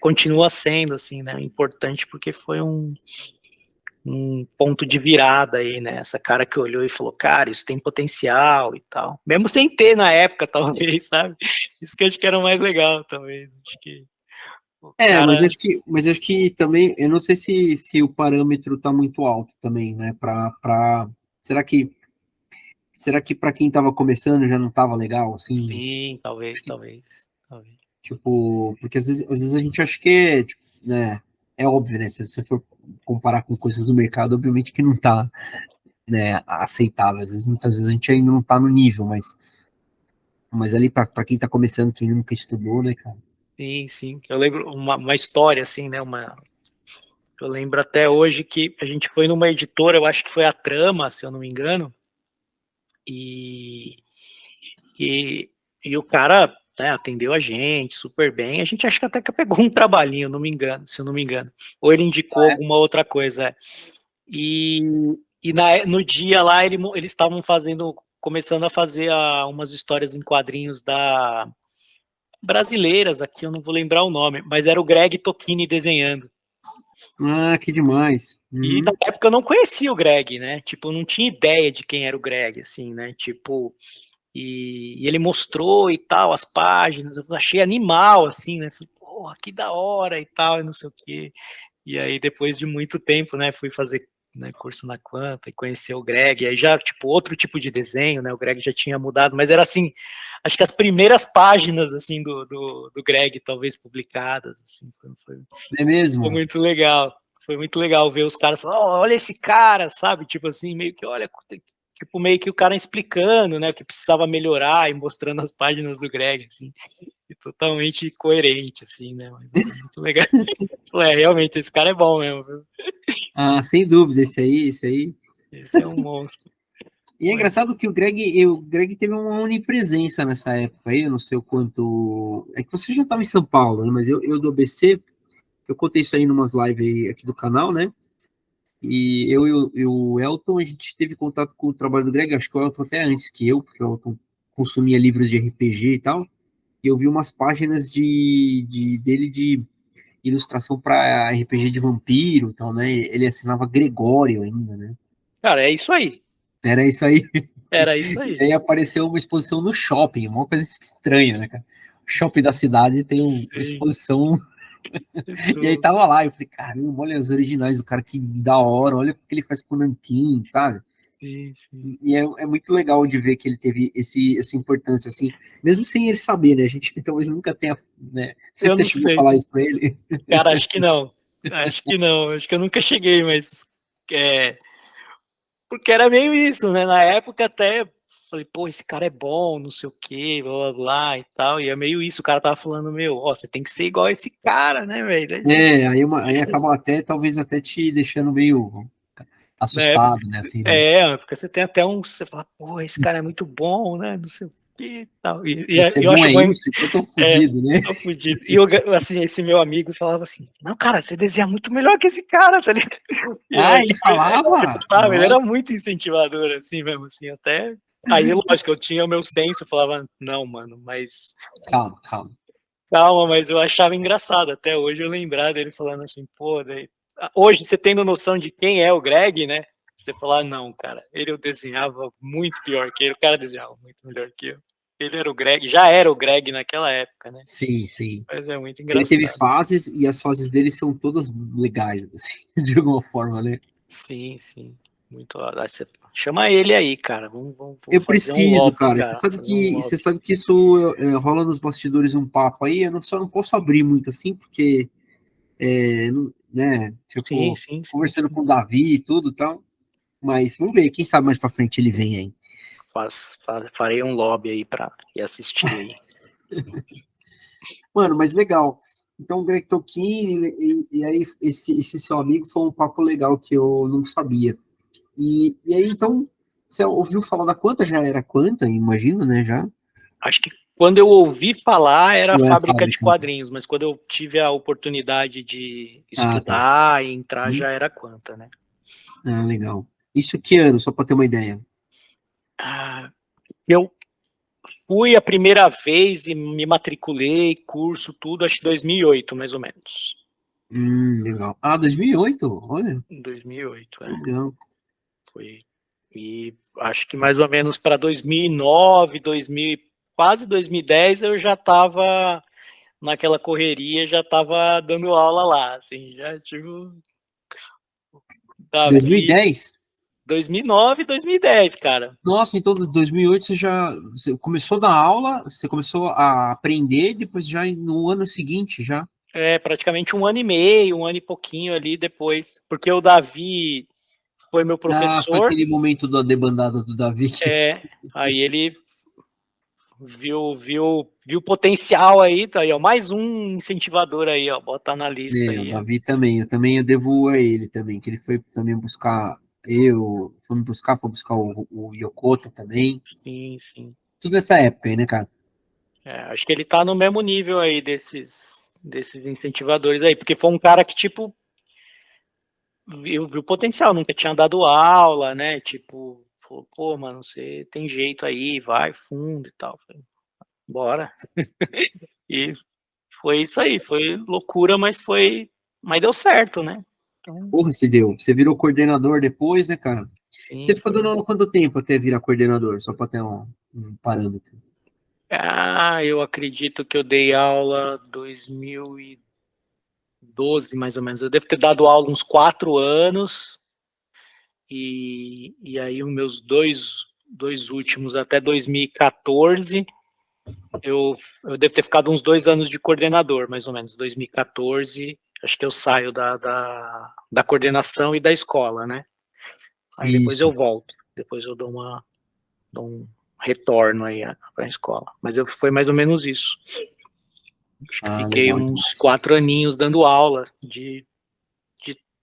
continua sendo, assim, né, importante porque foi um ponto de virada aí, né, essa cara que olhou e falou, cara, isso tem potencial e tal. Mesmo sem ter na época, talvez, sabe? Isso que eu acho que era o mais legal, talvez. Acho que o É, cara, mas acho que também, eu não sei se o parâmetro tá muito alto também, né? Será será que para quem tava começando já não tava legal, assim? sim, talvez. Tipo, porque às vezes a gente acha que é, tipo, né? É óbvio, né? Se você for comparar com coisas do mercado, obviamente que não tá, né, aceitável. Muitas vezes a gente ainda não tá no nível, mas ali para quem tá começando, quem nunca estudou, né, cara? Sim, sim. Eu lembro uma história, assim, né, eu lembro até hoje que a gente foi numa editora, eu acho que foi a Trama, se eu não me engano, e, e, e o cara, né, atendeu a gente super bem. A gente acho que até que pegou um trabalhinho, não me engano, se eu não me engano. Ou ele indicou alguma outra coisa. E, no dia lá eles estavam começando a fazer umas histórias em quadrinhos brasileiras aqui, eu não vou lembrar o nome, mas era o Greg Tocchini desenhando. Ah, que demais. E na Uhum. época eu não conhecia o Greg, né? Tipo, eu não tinha ideia de quem era o Greg, assim, né? Tipo, e ele mostrou e tal, as páginas, eu achei animal, assim, né? Falei, porra, que da hora e tal, e não sei o quê. E aí, depois de muito tempo, né, fui fazer, né, curso na Quanta e conhecer o Greg, e aí já, tipo, outro tipo de desenho, né? O Greg já tinha mudado, mas era assim, acho que as primeiras páginas, assim, do Greg, talvez publicadas, assim, É foi mesmo? muito legal. Foi muito legal ver os caras falando, oh, olha esse cara, sabe? Tipo assim, meio que, olha, tipo, meio que o cara explicando, né, o que precisava melhorar e mostrando as páginas do Greg, assim, e totalmente coerente, assim, né? Mas foi muito legal. Ué, realmente, esse cara é bom mesmo, viu? Ah, sem dúvida, esse aí. Esse é um monstro. E é Mas engraçado que o Greg teve uma onipresença nessa época aí, eu não sei o quanto. É que você já estava em São Paulo, né? Mas eu do ABC, eu contei isso aí em umas lives aí aqui do canal, né? E eu e o Elton, a gente teve contato com o trabalho do Greg, acho que o Elton até antes que eu, porque o Elton consumia livros de RPG e tal, e eu vi umas páginas dele de ilustração para RPG de vampiro e tal, né? Ele assinava Gregório ainda, né? Cara, é isso aí. Era isso aí. Era isso E aí. aí apareceu uma exposição no shopping, uma coisa estranha, né, cara? O shopping da cidade tem uma Sim. exposição. E aí tava lá, eu falei, caramba, olha os originais do cara, que da hora, olha o que ele faz com o Nankin, sabe? Sim, sim. E é muito legal de ver que ele teve essa importância, assim, mesmo sem ele saber, né? A gente talvez nunca tenha, né? Não sei se Eu você não chegou a sei. falar isso pra ele. Cara, acho que não. Acho que não. Acho que eu nunca cheguei, mas porque era meio isso, né? Na época até falei, pô, esse cara é bom, não sei o quê, blá blá blá e tal. E é meio isso, o cara tava falando, meu, ó, você tem que ser igual a esse cara, né, velho? Aí você, Aí acaba até, talvez até te deixando meio né, assustado, né? Assim, né? porque você tem até um. Você fala, pô, esse cara é muito bom, né? Não sei o quê e tal. Ser E eu bom acho é bom. isso, então eu tô É, fudido, né? tô fudido. E eu, assim, esse meu amigo falava assim: não, cara, você desenha muito melhor que esse cara, tá ligado? E Ah, aí, ele ele falava? falava, ele Nossa, era muito incentivador, assim mesmo, assim, até. Aí, lógico, eu tinha o meu senso, eu falava, não, mano, mas calma, calma. calma, mas eu achava engraçado, até hoje eu lembrar dele falando assim, pô, daí. Hoje, você tendo noção de quem é o Greg, né? Você falar, não, cara, ele eu desenhava muito pior que ele, o cara desenhava muito melhor que eu. Ele era o Greg, já era o Greg naquela época, né? Sim, sim. Mas é muito Ele teve engraçado. fases e as fases dele são todas legais, assim, de alguma forma, né? Sim, sim. Muito. Você chama ele aí, cara. Eu Vamos fazer um preciso, lobby, cara. cara. Fazer um Você lobby. sabe que isso rola nos bastidores um papo aí. Só não posso abrir muito assim, porque, né? Sim, Tipo, sim, sim, conversando sim. com o Davi e tudo, e tal. Mas vamos ver. Quem sabe mais pra frente ele vem aí. Farei um lobby aí pra ir assistir aí. Mano, mas legal. Então, o Greg Tolkien e aí esse seu amigo foi um papo legal que eu não sabia. E aí, então, você ouviu falar da Quanta? Já era Quanta, imagino, né? Já? Acho que quando eu ouvi falar era a Não é a fábrica de fábrica, né? quadrinhos, mas quando eu tive a oportunidade de Ah, tá. estudar e entrar Hum? já era Quanta, né? Ah, legal. Isso que ano, só para ter uma ideia? Ah, eu fui a primeira vez e me matriculei, curso, tudo, acho que 2008, mais ou menos. Legal. Ah, 2008? Olha, Em 2008, é. legal. Foi. E acho que mais ou menos para 2009, 2000, quase 2010 eu já estava naquela correria, já estava dando aula lá, assim, já tive Davi 2010? 2009, 2010, cara. Nossa, então 2008 você começou a dar aula, você começou a aprender, depois já no ano seguinte já. É praticamente um ano e meio, um ano e pouquinho ali depois, porque o Davi foi meu Ah, foi professor, aquele momento da debandada do Davi. aí ele viu potencial aí, tá aí, ó, mais um incentivador aí, ó, botar na lista O aí, ó. Davi também, eu devo a ele também, que ele foi também buscar, foi buscar o Yokota também. Sim, sim. Tudo essa época aí, né, cara? Acho que ele tá no mesmo nível aí desses incentivadores aí, porque foi um cara que, tipo, viu potencial, nunca tinha dado aula, né? Tipo, falou, pô, mano, você tem jeito aí, vai fundo e tal. Falei, bora. E foi isso aí, foi loucura, mas deu certo, né? Então, Porra, se deu. Você virou coordenador depois, né, cara? Você sim, ficou dando foi. aula quanto tempo até virar coordenador? Só para ter um parâmetro. Eu acredito que eu dei aula 2012, mais ou menos. Eu devo ter dado aula uns 4 anos, e aí os meus dois últimos, até 2014, eu devo ter ficado uns 2 anos de coordenador, mais ou menos. 2014, acho que eu saio da coordenação e da escola, né? Aí depois eu Isso. volto. Depois eu dou um retorno aí para a escola. Mas foi mais ou menos isso. Acho que Ah, fiquei legal uns demais. 4 aninhos dando aula de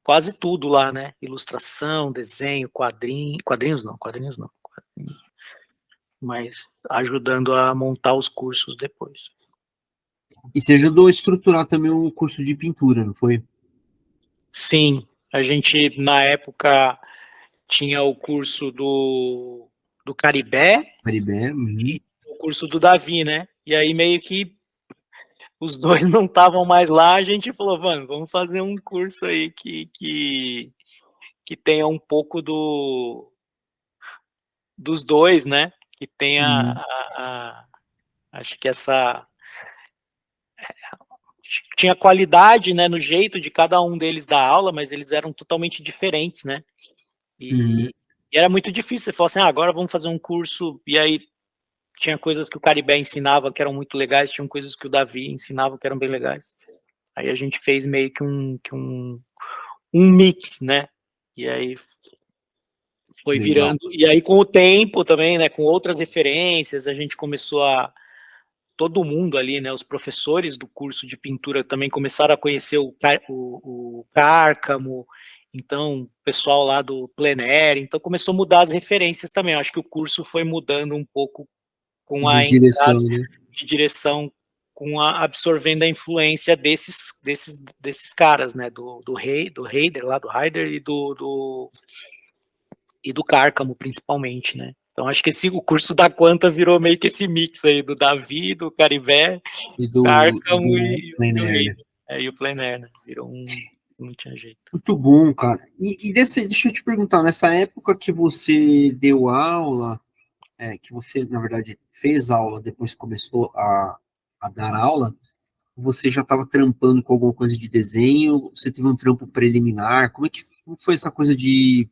quase tudo lá, né? Ilustração, desenho, quadrinhos não, mas ajudando a montar os cursos depois. E você ajudou a estruturar também o curso de pintura, não foi? Sim, A gente, na época, tinha o curso do Caribé Caribé, uhum, e o curso do Davi, né? E aí meio que os dois não estavam mais lá, a gente falou, mano, vamos fazer um curso aí que tenha um pouco dos dois, né? Que tenha uhum, acho que essa tinha qualidade, né, no jeito de cada um deles dar aula, mas eles eram totalmente diferentes, né? uhum, E era muito difícil. Você falar assim, agora vamos fazer um curso, e aí tinha coisas que o Caribé ensinava que eram muito legais, tinham coisas que o Davi ensinava que eram bem legais. Aí a gente fez meio que um mix, né? E aí foi legal. virando. E aí, com o tempo também, né? Com outras referências, a gente começou a. Todo mundo ali, né? Os professores do curso de pintura também começaram a conhecer o Cárcamo, então, o pessoal lá do plein air, então começou a mudar as referências também. Eu acho que o curso foi mudando um pouco com De a entrada direção, né? de direção, absorvendo a influência desses caras, né? Do Heider, lá do Heider, e do Cárcamo, principalmente, né? Então, acho que o curso da Quanta virou meio que esse mix aí do Davi, do Caribé, E Cárcamo do e plein o air, né? Heider. E o plein air, né? Virou não tinha jeito. Muito bom, cara. Deixa eu te perguntar, nessa época que você deu aula, que você, na verdade, fez aula, depois começou a dar aula, você já estava trampando com alguma coisa de desenho? Você teve um trampo preliminar? Como foi essa coisa de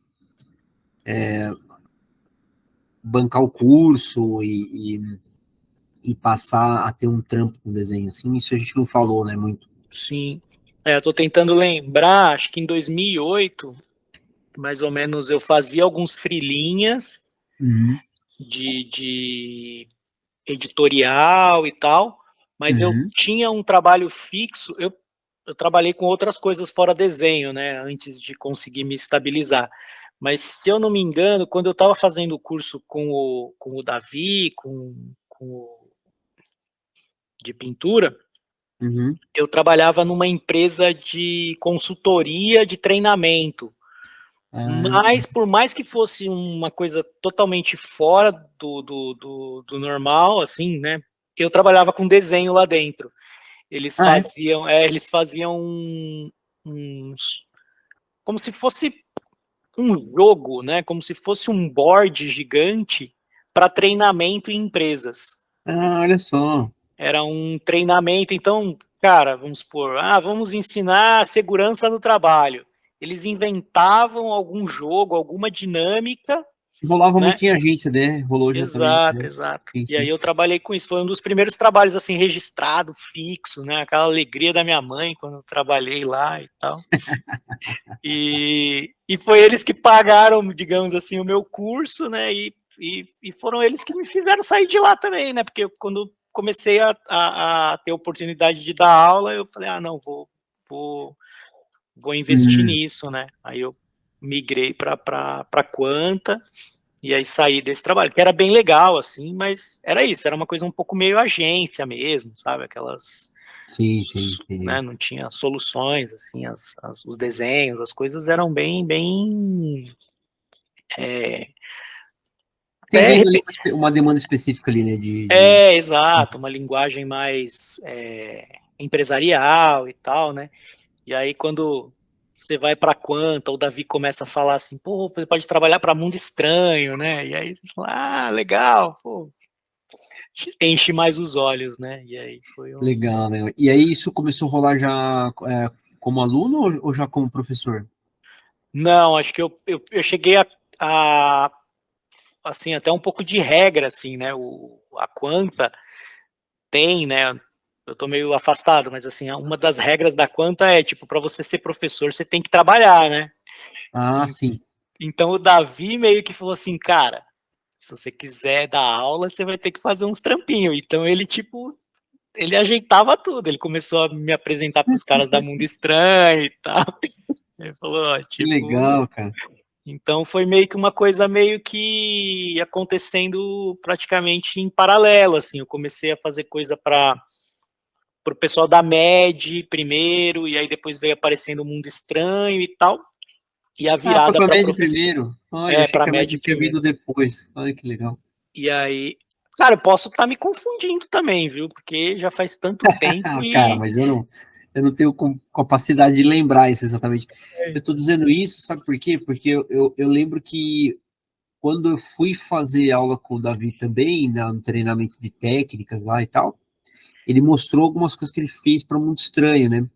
bancar o curso e passar a ter um trampo com desenho? Assim, isso a gente não falou, né, muito. Sim. Eu tô tentando lembrar, acho que em 2008, mais ou menos, eu fazia alguns freelinhas Uhum, de editorial e tal, mas eu uhum, tinha um trabalho fixo, eu trabalhei com outras coisas fora desenho, né, antes de conseguir me estabilizar. Mas, se eu não me engano, quando eu estava fazendo o curso com o Davi, de pintura, uhum. eu trabalhava numa empresa de consultoria de treinamento. Ah, Mas, por mais que fosse uma coisa totalmente fora do normal, assim, né? Eu trabalhava com desenho lá dentro. é? Eles faziam uns, como se fosse um jogo, né? Como se fosse um board gigante para treinamento em empresas. Ah, olha só. Era um treinamento, então, cara, vamos supor, vamos ensinar segurança no trabalho. Eles inventavam algum jogo, alguma dinâmica, Rolava né? muito em agência, né? Rolou já também, Exato, né? exato. Sim, E aí sim. eu trabalhei com isso. Foi um dos primeiros trabalhos assim registrado, fixo, né? Aquela alegria da minha mãe quando eu trabalhei lá e tal. E foi eles que pagaram, digamos assim, o meu curso, né? E foram eles que me fizeram sair de lá também, né? Porque quando comecei a ter oportunidade de dar aula, eu falei, não, vou, vou investir Hum, nisso, né? Aí eu migrei para Quanta e aí saí desse trabalho, que era bem legal, assim, mas era isso, era uma coisa um pouco meio agência mesmo, sabe? Aquelas, sim, sim, né, sim. não tinha soluções, assim, os desenhos, as coisas eram bem, é, até, Atendendo ali uma demanda específica ali, né? exato, uma linguagem mais empresarial e tal, né? E aí quando você vai para Quanta, o Davi começa a falar assim, pô, você pode trabalhar para Mundo Estranho, né? E aí você fala, legal, pô, enche mais os olhos, né? E aí foi um. Legal, né? E aí isso começou a rolar já como aluno ou já como professor? Não, acho que eu cheguei assim, até um pouco de regra, assim, né? A Quanta tem, né? Eu tô meio afastado, mas assim, uma das regras da Quanta é, tipo, para você ser professor, você tem que trabalhar, né? Ah, E- sim. Então o Davi meio que falou assim, cara, se você quiser dar aula, você vai ter que fazer uns trampinhos. Então ele, tipo, ele ajeitava tudo. Ele começou a me apresentar para os caras da Mundo Estranho e tal. Ele falou, ó, Que tipo, legal, cara. então foi meio que uma coisa meio que acontecendo praticamente em paralelo, assim. Eu comecei a fazer coisa para o pessoal da MED primeiro, e aí depois veio aparecendo o Mundo Estranho e tal. e a Ah, foi virada pra para MED professor. primeiro? Olha, achei Para que a MED média tinha primeiro. vindo depois. Olha que legal. E aí, cara, eu posso estar me confundindo também, viu? Porque já faz tanto tempo Cara, e. mas eu não tenho capacidade de lembrar isso exatamente. Eu tô dizendo isso, sabe por quê? Porque eu lembro que quando eu fui fazer aula com o Davi também, no treinamento de técnicas lá e tal, ele mostrou algumas coisas que ele fez para Mundo Estranho, né?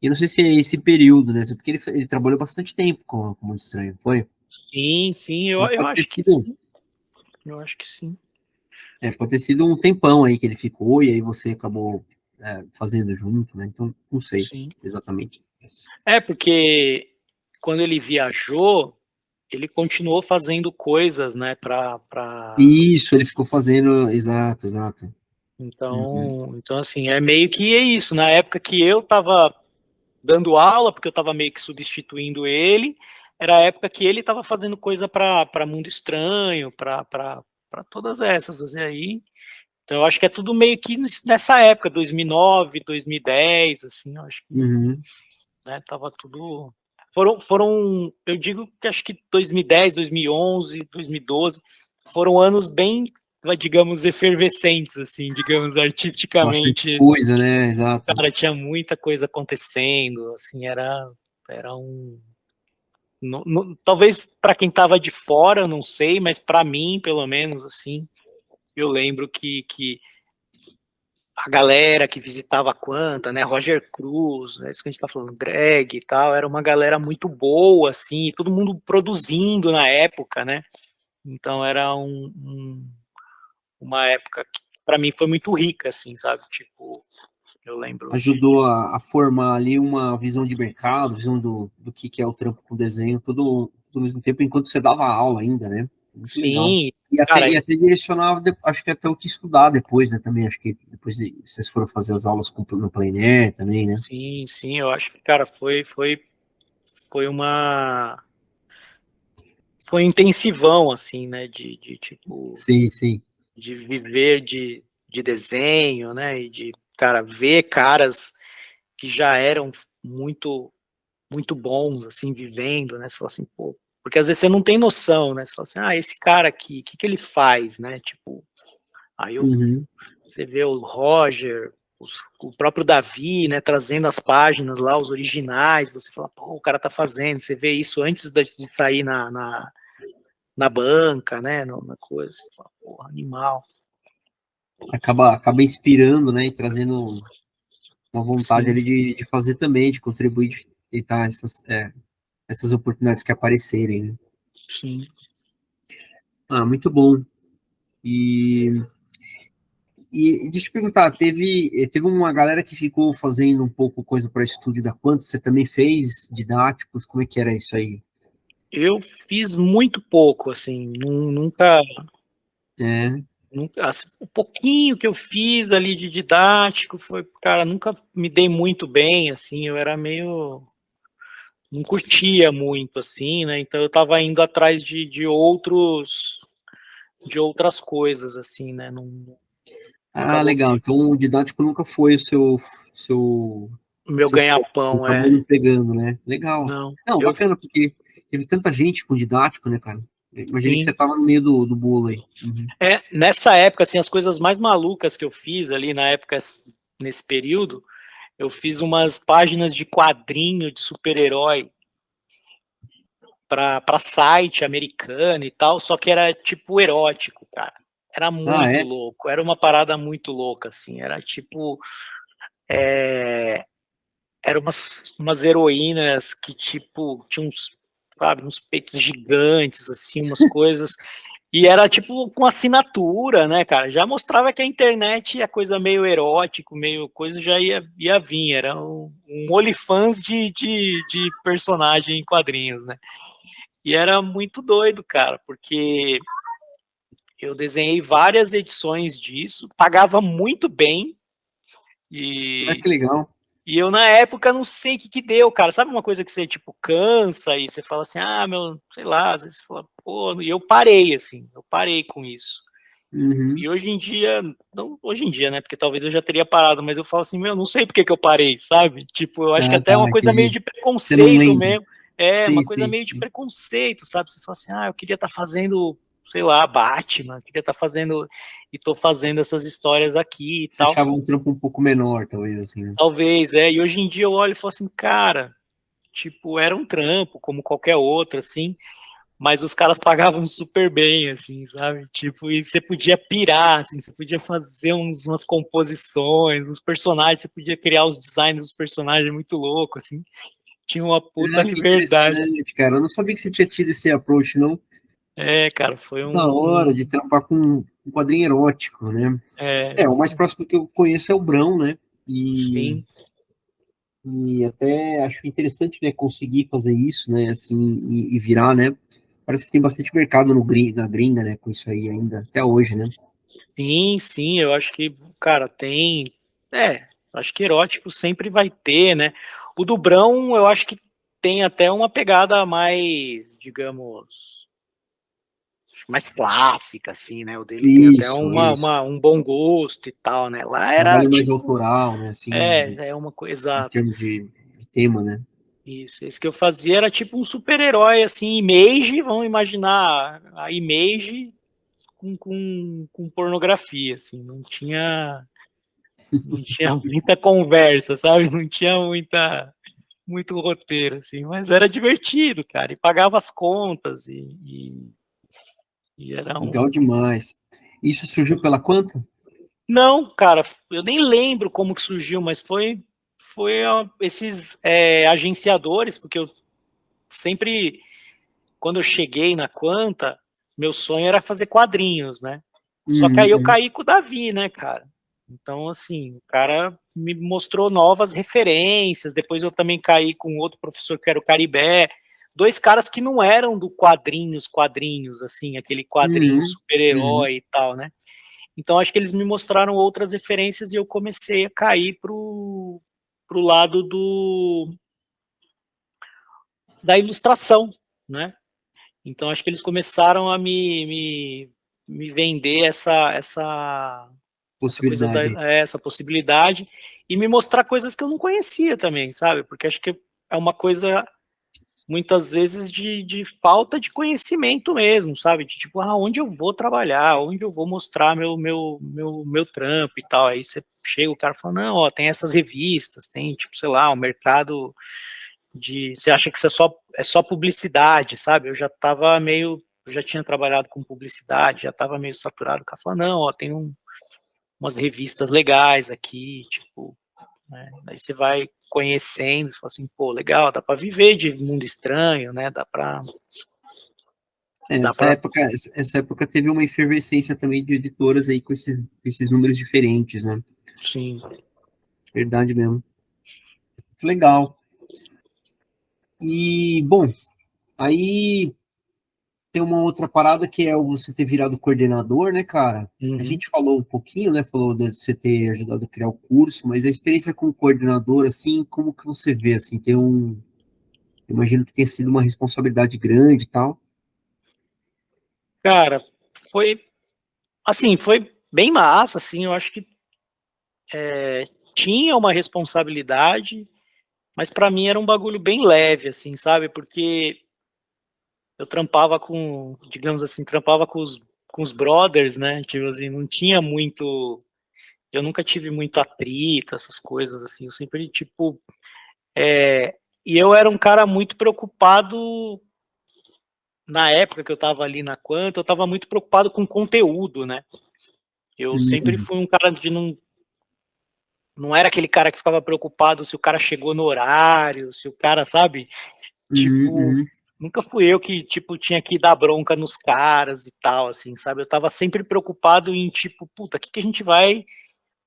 E eu não sei se é esse período, né? Porque ele trabalhou bastante tempo com Mundo Estranho, foi? Sim, sim, Então eu pode ter acho que sido, sim. Eu acho que sim. pode ter sido um tempão aí que ele ficou e aí você acabou fazendo junto, né? Então não sei Sim. exatamente. Porque quando ele viajou, ele continuou fazendo coisas, né, Isso, ele ficou fazendo, exato, exato. Uhum, então assim, é meio que é isso. Na época que eu estava dando aula, porque eu estava meio que substituindo ele, era a época que ele estava fazendo coisa para Mundo Estranho, para todas essas, assim, aí. Então eu acho que é tudo meio que nessa época, 2009, 2010, assim, eu acho que, uhum. né, tava tudo. Eu digo que acho que 2010, 2011, 2012 foram anos bem, digamos, efervescentes, assim, digamos, Bastante artisticamente. coisa, né? Exato. Cara, tinha muita coisa acontecendo, assim, era um. Talvez para quem tava de fora, não sei, mas para mim, pelo menos, assim, eu lembro que a galera que visitava a Quanta, né, Roger Cruz, né, isso que a gente tá falando, Greg e tal, era uma galera muito boa, assim, todo mundo produzindo na época, né, então era uma época que para mim foi muito rica, assim, sabe, tipo, eu lembro Ajudou a formar ali uma visão de mercado, visão do que é o trampo com desenho, tudo ao mesmo tempo, enquanto você dava aula ainda, né? Muito legal. sim, E até, cara, e até direcionava, acho que até o que estudar depois, né? Também, acho que depois vocês foram fazer as aulas no plein air também, né? sim, sim, eu acho que, cara, foi uma, foi um intensivão, assim, né, de tipo, Sim, sim. de viver de desenho, né, e de, cara, ver caras que já eram muito muito bons, assim, vivendo, né, você fala assim, pô, porque às vezes você não tem noção, né, você fala assim, ah, esse cara aqui, o que que ele faz, né, tipo, aí Uhum. você vê o Roger, o próprio Davi, né, trazendo as páginas lá, os originais, você fala, pô, o cara tá fazendo, você vê isso antes de sair na banca, né, na coisa, você fala, pô, animal, Acaba inspirando, né? E trazendo uma vontade sim, ali de fazer também, de contribuir, de tentar essas oportunidades que aparecerem, né? sim. Ah, muito bom. E deixa eu te perguntar, teve uma galera que ficou fazendo um pouco coisa para estúdio da Quanto, você também fez didáticos, como é que era isso aí? Eu fiz muito pouco, assim, nunca, É, nunca, assim, o pouquinho que eu fiz ali de didático foi, cara, nunca me dei muito bem, assim, eu era meio, não curtia muito, assim, né, então eu tava indo atrás de outras coisas, assim, né, não, ah, acabou legal, que então o didático nunca foi seu, o meu seu foco, ganha-pão acabou não pegando, né? Legal. não, Não, bacana, porque teve tanta gente com didático, né, cara? Eu imaginei que você sim, tava no meio do bolo aí. Uhum. nessa época, assim, as coisas mais malucas que eu fiz ali na época, nesse período, eu fiz umas páginas de quadrinho de super-herói para site americano e tal, só que era tipo erótico, cara. Era Ah, muito é? louco, era uma parada muito louca, assim. Era tipo. É, eram umas heroínas que, tipo, tinham uns, sabe, uns peitos gigantes, assim, umas coisas. E era tipo com assinatura, né, cara? Já mostrava que a internet é coisa meio erótico, meio coisa já ia vir. Era um OnlyFans de personagem em quadrinhos, né? E era muito doido, cara, porque eu desenhei várias edições disso, pagava muito bem Ah, e, que legal. e eu na época não sei o que que deu, cara. Sabe uma coisa que você tipo cansa e você fala assim, ah, meu, sei lá, às vezes você fala, pô, e eu parei assim, eu parei com isso. Uhum. E hoje em dia, não hoje em dia, né? Porque talvez eu já teria parado, mas eu falo assim, meu, não sei por que que eu parei, sabe? Tipo, eu acho que Ah, até é tá, uma coisa meio entendi. de Você não preconceito lembra. mesmo. Sim, uma coisa sim. meio de preconceito, sabe? Você fala assim, eu queria estar fazendo, sei lá, Batman, queria estar fazendo, e tô fazendo essas histórias aqui e Você tal. achava um trampo um pouco menor, talvez, assim, né? Talvez, e hoje em dia eu olho e falo assim, cara, tipo, era um trampo, como qualquer outro, assim, mas os caras pagavam super bem, assim, sabe? Tipo, e você podia pirar, assim, você podia fazer umas composições, uns personagens, você podia criar os designs dos personagens muito louco, assim, tinha uma puta Ah, que liberdade. interessante, cara. Eu não sabia que você tinha tido esse approach, não. Cara, foi Da hora de trampar com um quadrinho erótico, né? é, O mais próximo que eu conheço é o Brão, né? E, sim, e até acho interessante, né, conseguir fazer isso, né, assim, e virar, né? Parece que tem bastante mercado no, na gringa, né, com isso aí ainda, até hoje, né? sim, eu acho que, cara, acho que erótico sempre vai ter, né? O do Brão, eu acho que tem até uma pegada mais, digamos, mais clássica, assim, né? O dele tem até Isso. um bom gosto e tal, né? Lá era Trabalho mais tipo, autoral, né, assim, é uma coisa, em exato. termos de tema, né? Isso, esse que eu fazia era tipo um super-herói, assim, Image, vamos imaginar a Image com pornografia, assim, não tinha muita conversa, sabe? Não tinha muito roteiro, assim, mas era divertido, cara, e pagava as contas, e era Legal um... demais. Isso surgiu pela Quanto? Não, cara, eu nem lembro como que surgiu, mas foi esses agenciadores, porque eu sempre, quando eu cheguei na Quanta, meu sonho era fazer quadrinhos, né? Só que aí eu Uhum. caí com o Davi, né, cara? Então, assim, o cara me mostrou novas referências. Depois eu também caí com outro professor que era o Caribé. Dois caras que não eram do quadrinhos, assim, aquele quadrinho Uhum. Uhum. super-herói e tal, né? Então, acho que eles me mostraram outras referências e eu comecei a cair pro lado da ilustração, né? Então, acho que eles começaram a me vender essa coisa Possibilidade. essa possibilidade e me mostrar coisas que eu não conhecia também, sabe? Porque acho que é uma coisa muitas vezes de falta de conhecimento mesmo, sabe? De tipo, onde eu vou trabalhar, onde eu vou mostrar meu trampo e tal. Aí você chega, o cara fala, não, ó, tem essas revistas, tem, tipo, sei lá, um mercado você acha que isso é só publicidade, sabe? Eu já tinha trabalhado com publicidade, já estava meio saturado. O cara falou, não, ó, tem umas revistas legais aqui, tipo, né? Aí você vai conhecendo, você fala assim, pô, legal, dá para viver de mundo estranho, né? Dá Essa para, época, essa época teve uma efervescência também de editoras aí com esses números diferentes, né? sim. Verdade mesmo. Muito legal. E, bom, aí tem uma outra parada que é você ter virado coordenador, né, cara? A Uhum. gente falou um pouquinho, né? Falou de você ter ajudado a criar o curso, mas a experiência como coordenador, assim, como que você vê, assim, eu imagino que tenha sido uma responsabilidade grande e tal. Cara, foi, assim, foi bem massa, assim, eu acho que tinha uma responsabilidade, mas para mim era um bagulho bem leve, assim, sabe? Porque eu trampava digamos assim, trampava com os brothers, né? Tipo assim, não tinha muito. Eu nunca tive muito atrito, essas coisas, assim. Eu sempre, tipo. E eu era um cara muito preocupado. Na época que eu tava ali na Quanta, eu tava muito preocupado com conteúdo, né? Eu sempre Uhum, fui um cara de não. Não era aquele cara que ficava preocupado se o cara chegou no horário, se o cara, sabe? uhum, Tipo, uhum. nunca fui eu que, tipo, tinha que dar bronca nos caras e tal, assim, sabe? Eu tava sempre preocupado em, tipo, puta, o que que a gente vai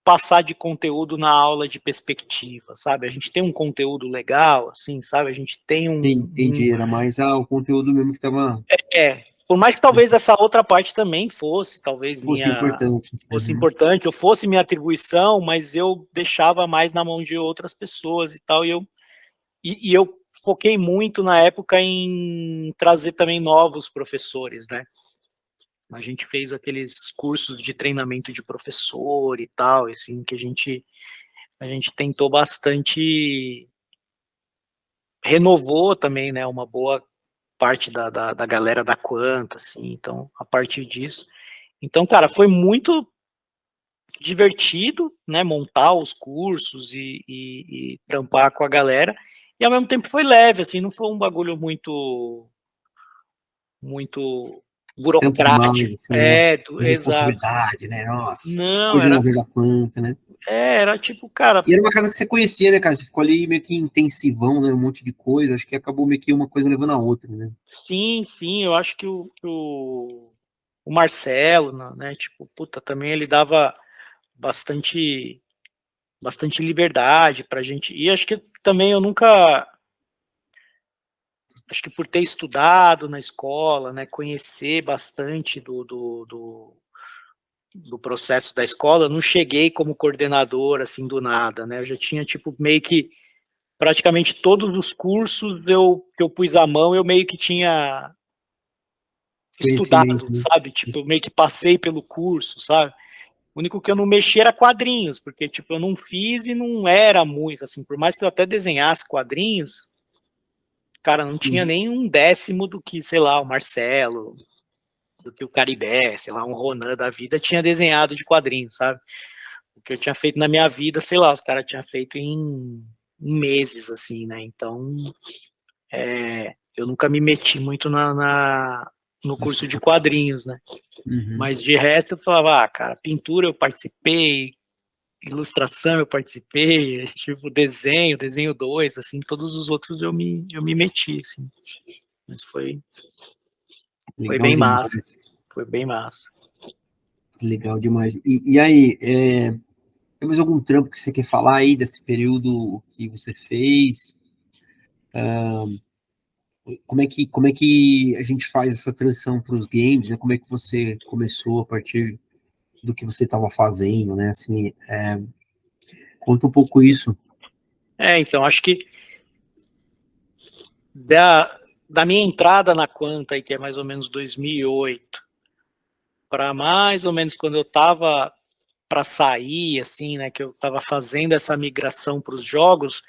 passar de conteúdo na aula de perspectiva, sabe? A gente tem um conteúdo legal, assim, sabe? A gente tem Entendi, era mais o conteúdo mesmo que tava, por mais que talvez essa outra parte também fosse, talvez fosse importante. fosse Uhum. importante, ou fosse minha atribuição, mas eu deixava mais na mão de outras pessoas e tal, e eu foquei muito na época em trazer também novos professores, né? A gente fez aqueles cursos de treinamento de professor e tal, assim, que a gente tentou bastante renovou também, né, uma boa parte da galera da Quanta, assim, então, a partir disso. Então, cara, foi muito divertido, né, montar os cursos e trampar com a galera, e ao mesmo tempo foi leve, assim, não foi um bagulho muito Trampo demais, burocrático. assim, né? Exato. Responsabilidade, né? Nossa, Não, coordenador da planta, né? era tipo, cara, E era uma casa que você conhecia, né, cara? Você ficou ali meio que intensivão, né? Um monte de coisa. Acho que acabou meio que uma coisa levando a outra, né? sim, eu acho que o Marcelo, né, tipo, puta, também ele dava bastante liberdade pra gente, e acho que também eu nunca, acho que por ter estudado na escola, né, conhecer bastante do processo da escola, eu não cheguei como coordenador, assim, do nada, né, eu já tinha, tipo, meio que praticamente todos os cursos que eu pus a mão, eu meio que tinha Conhecimento, estudado, né? sabe, tipo, eu meio que passei pelo curso, sabe. O único que eu não mexi era quadrinhos, porque, tipo, eu não fiz e não era muito, assim, por mais que eu até desenhasse quadrinhos, cara, não tinha Uhum. nem um décimo do que, sei lá, o Marcelo, do que o Caribé, sei lá, um Ronan da vida tinha desenhado de quadrinhos, sabe? O que eu tinha feito na minha vida, sei lá, os caras tinham feito em meses, assim, né? Então, eu nunca me meti muito no curso de quadrinhos, né? Uhum. Mas de resto eu falava, cara, pintura eu participei, ilustração eu participei, tipo, desenho 2, assim, todos os outros eu me meti, assim. Mas foi Legal bem massa, demais. foi bem massa. Legal demais. E aí, tem mais algum trampo que você quer falar aí desse período que você fez? Como é que a gente faz essa transição para os games, né? Como é que você começou a partir do que você estava fazendo, né? Assim, conta um pouco isso. Então, acho que da minha entrada na Quanta, aí, que é mais ou menos 2008, para mais ou menos quando eu estava para sair, assim, né, que eu estava fazendo essa migração para os jogos,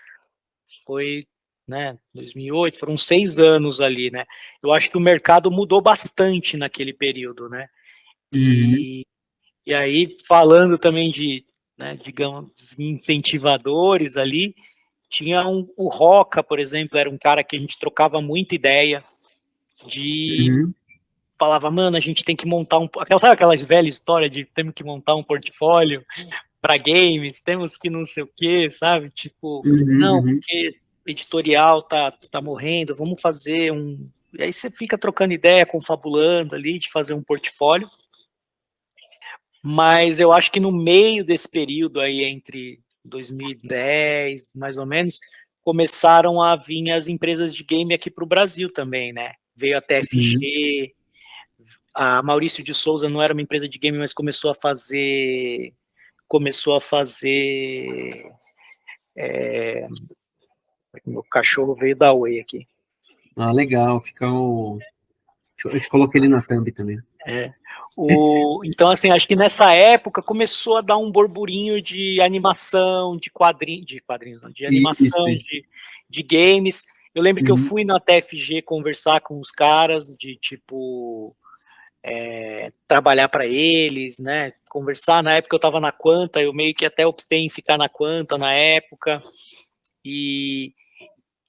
foi, né, 2008, foram 6 anos ali, né? Eu acho que o mercado mudou bastante naquele período, né? Uhum, E aí, falando também de, né, digamos, incentivadores ali, tinha o Roca, por exemplo, era um cara que a gente trocava muita ideia, de uhum, falava, mano, a gente tem que montar sabe aquela velha história de temos que montar um portfólio para games, temos que não sei o quê, sabe? Tipo, uhum, não, uhum. porque editorial tá morrendo, vamos fazer um. E aí você fica trocando ideia, confabulando ali de fazer um portfólio. Mas eu acho que no meio desse período aí, entre 2010, mais ou menos, começaram a vir as empresas de game aqui para o Brasil também, né? Veio a Uhum. TFG, a Maurício de Souza não era uma empresa de game, mas começou a fazer. Meu cachorro veio da Oi aqui. Ah, legal. Eu te coloquei ele na thumb também. É. Então, assim, acho que nessa época começou a dar um burburinho de animação, de quadrinhos, não, de Isso, animação, isso. de games. Eu lembro que eu Uhum, fui na TFG conversar com os caras, de tipo, trabalhar para eles, né? Conversar. Na época eu estava na Quanta, eu meio que até optei em ficar na Quanta na época. E,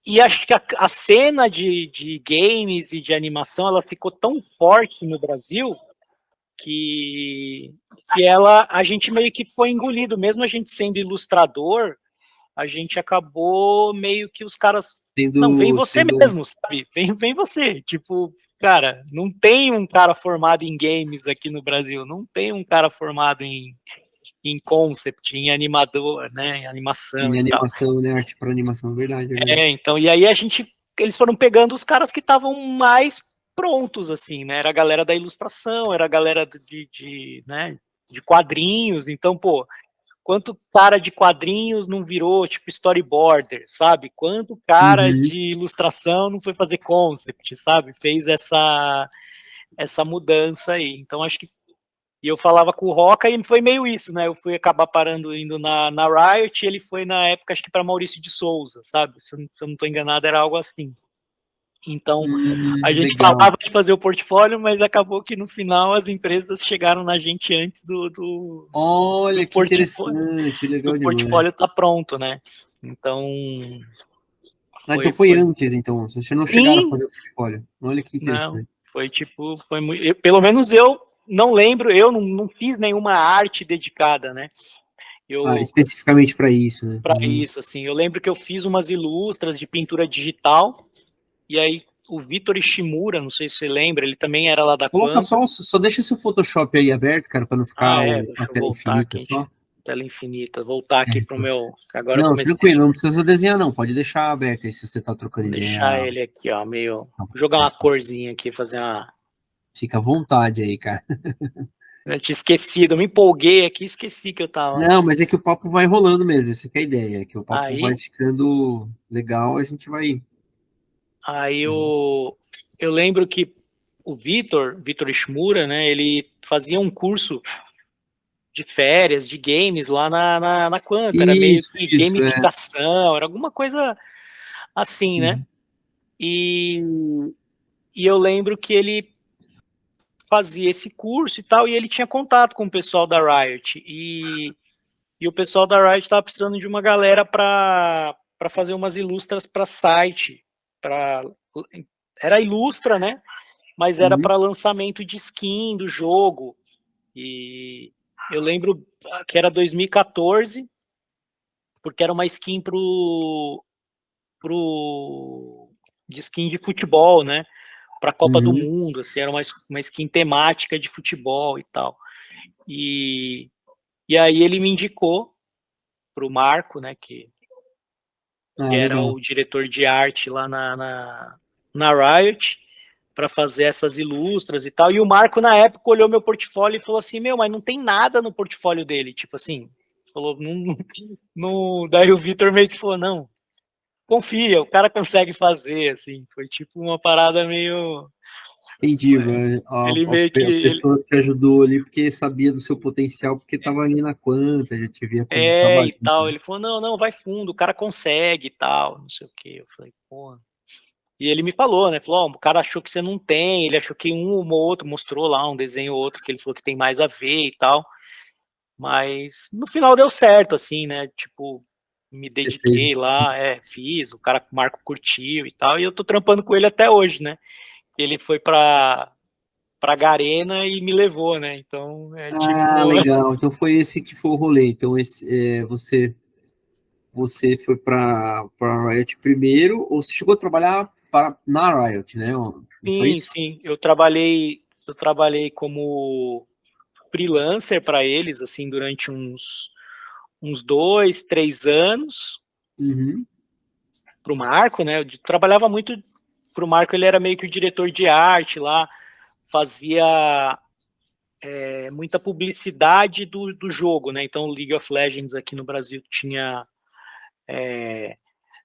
e acho que a cena de games e de animação ela ficou tão forte no Brasil que a gente meio que foi engolido, mesmo a gente sendo ilustrador, a gente acabou meio que os caras, não, vem Sendo, você sendo, mesmo, sabe? Vem você. Tipo, cara, não tem um cara formado em games aqui no Brasil, não tem um cara formado em concept, em animador, né, em animação em e tal. animação, né? Arte para animação, é verdade. Então, e aí eles foram pegando os caras que estavam mais prontos, assim, né? Era a galera da ilustração, era a galera né, de quadrinhos. Então, pô, quanto cara de quadrinhos não virou, tipo, storyboarder, sabe? Quanto cara Uhum. de ilustração não foi fazer concept, sabe? Fez essa mudança aí. Então, acho que E eu falava com o Roca e foi meio isso, né? Eu fui acabar indo na Riot, e ele foi na época, acho que para Maurício de Souza, sabe? Se eu não estou enganado, era algo assim. Então, a gente Legal. falava de fazer o portfólio, mas acabou que no final as empresas chegaram na gente antes do Olha que portfólio. interessante, Do legal demais. portfólio tá pronto, né? Então, Ah, então foi foi. antes, então. Vocês não chegaram a Sim, fazer o portfólio. Olha que não, interessante. foi tipo, foi muito. Pelo menos eu não lembro, eu não fiz nenhuma arte dedicada, né? Ah, Eu, especificamente para isso, né? para isso, assim, eu lembro que eu fiz umas ilustras de pintura digital, e aí o Vitor Ishimura, não sei se você lembra, ele também era lá da Coloca Quanta. só deixa seu Photoshop aí aberto, cara, para não Ah, ficar a deixa eu tela voltar infinita aqui, só. tela infinita, voltar aqui pro Só. meu, que agora eu Não, comecei tranquilo, não precisa desenhar, não. Pode deixar aberto aí se você tá trocando a ideia. deixar ele aqui, ó, meio, jogar uma corzinha aqui, fazer uma. Fica à vontade aí, cara. Eu tinha esquecido, eu me empolguei aqui, esqueci que eu tava. Não, mas é que o papo vai rolando mesmo, essa que é a ideia. É que o papo vai Aí, ficando legal, a gente vai. aí eu lembro que o Vitor Ishimura, né, ele fazia um curso de férias, de games lá na Quanta, era meio que Isso, é. gamificação, era alguma coisa assim, né? Uhum. E, e eu lembro que ele fazia esse curso e tal, e ele tinha contato com o pessoal da Riot, e o pessoal da Riot estava precisando de uma galera para fazer umas ilustras para site, para era ilustra, né? Mas era Uhum. para lançamento de skin do jogo. E eu lembro que era 2014, porque era uma skin pro de skin de futebol, né? Para a Copa do Uhum. Mundo, assim, era uma skin temática de futebol e tal. E, e aí ele me indicou pro Marco, né? Que Ah, era legal. o diretor de arte lá na Riot, para fazer essas ilustras e tal. E o Marco, na época, olhou meu portfólio e falou assim: Meu, mas não tem nada no portfólio dele. Tipo assim, falou, não. Daí o Vitor meio que falou: Não, confia, o cara consegue fazer. Assim, foi tipo uma parada meio. Entendi, velho. Ele meio que. A pessoa que ajudou ali porque sabia do seu potencial, porque estava ali na Quanta, já te via E trabalhando, tal. né? Ele falou: Não, vai fundo, o cara consegue e tal, não sei o que. Eu falei: Porra. E ele me falou, né? Falou, o cara achou que você não tem, ele achou que um ou outro mostrou lá um desenho ou outro que ele falou que tem mais a ver e tal. Mas no final deu certo, assim, né? Tipo, me Você dediquei fez. lá, fiz, o cara o Marco curtiu e tal, e eu tô trampando com ele até hoje, né? Ele foi pra Garena e me levou, né? Então é Ah, tipo. legal. Então foi esse que foi o rolê. Então você foi para Riot primeiro, ou você chegou a trabalhar na Riot, né? Não foi Sim, isso? sim. Eu trabalhei como freelancer para eles, assim, durante uns 2, 3 anos. Uhum. Pro Marco, né? Eu trabalhava muito pro Marco, ele era meio que o diretor de arte lá, fazia muita publicidade do jogo, né? Então, o League of Legends aqui no Brasil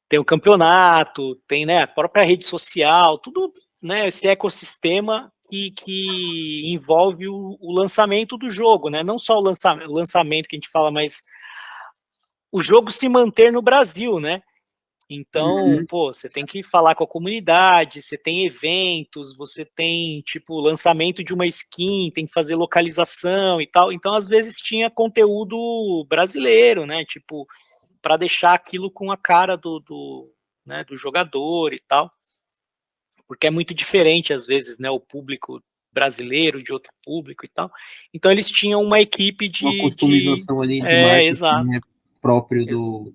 tem o campeonato, tem, né, a própria rede social, tudo, né? Esse ecossistema que envolve o lançamento do jogo, né? Não só o lançamento que a gente fala, mas o jogo se manter no Brasil, né? Então, Uhum. pô, você tem que falar com a comunidade, você tem eventos, você tem, tipo, lançamento de uma skin, tem que fazer localização e tal. Então, às vezes, tinha conteúdo brasileiro, né? Tipo, para deixar aquilo com a cara né, do jogador e tal. Porque é muito diferente, às vezes, né? O público brasileiro de outro público e tal. Então, eles tinham uma equipe Uma de. customização ali de É, marketing, exato. né, próprio do.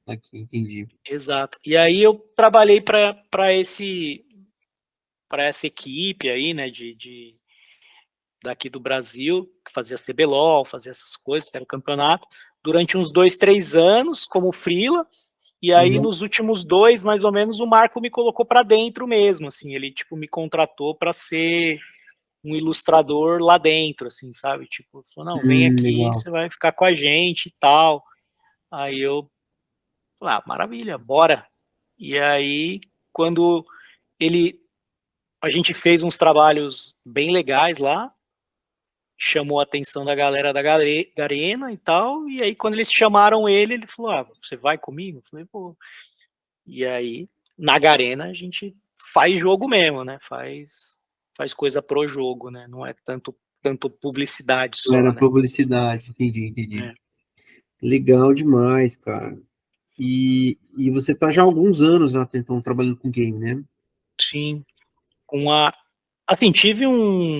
Aqui, entendi. Exato. E aí eu trabalhei para essa equipe aí, né, daqui do Brasil, que fazia CBLOL, fazia essas coisas, que era o campeonato, durante uns 2, 3 anos como freela, e aí Uhum. nos últimos dois, mais ou menos, o Marco me colocou para dentro mesmo, assim, ele, tipo, me contratou para ser um ilustrador lá dentro, assim, sabe, tipo, falou, não, vem aqui, Legal. você vai ficar com a gente e tal, aí eu falei, ah, maravilha, bora, e aí, quando ele a gente fez uns trabalhos bem legais lá, chamou a atenção da galera da Garena e tal, e aí quando eles chamaram ele, ele falou, ah, você vai comigo? Eu falei, pô. E aí, na Garena, a gente faz jogo mesmo, né? Faz coisa pro jogo, né? Não é tanto publicidade Não só, era né? publicidade, entendi. É, Legal demais, cara. E você tá já há alguns anos, né, então, trabalhando com game, né? sim, com a assim, tive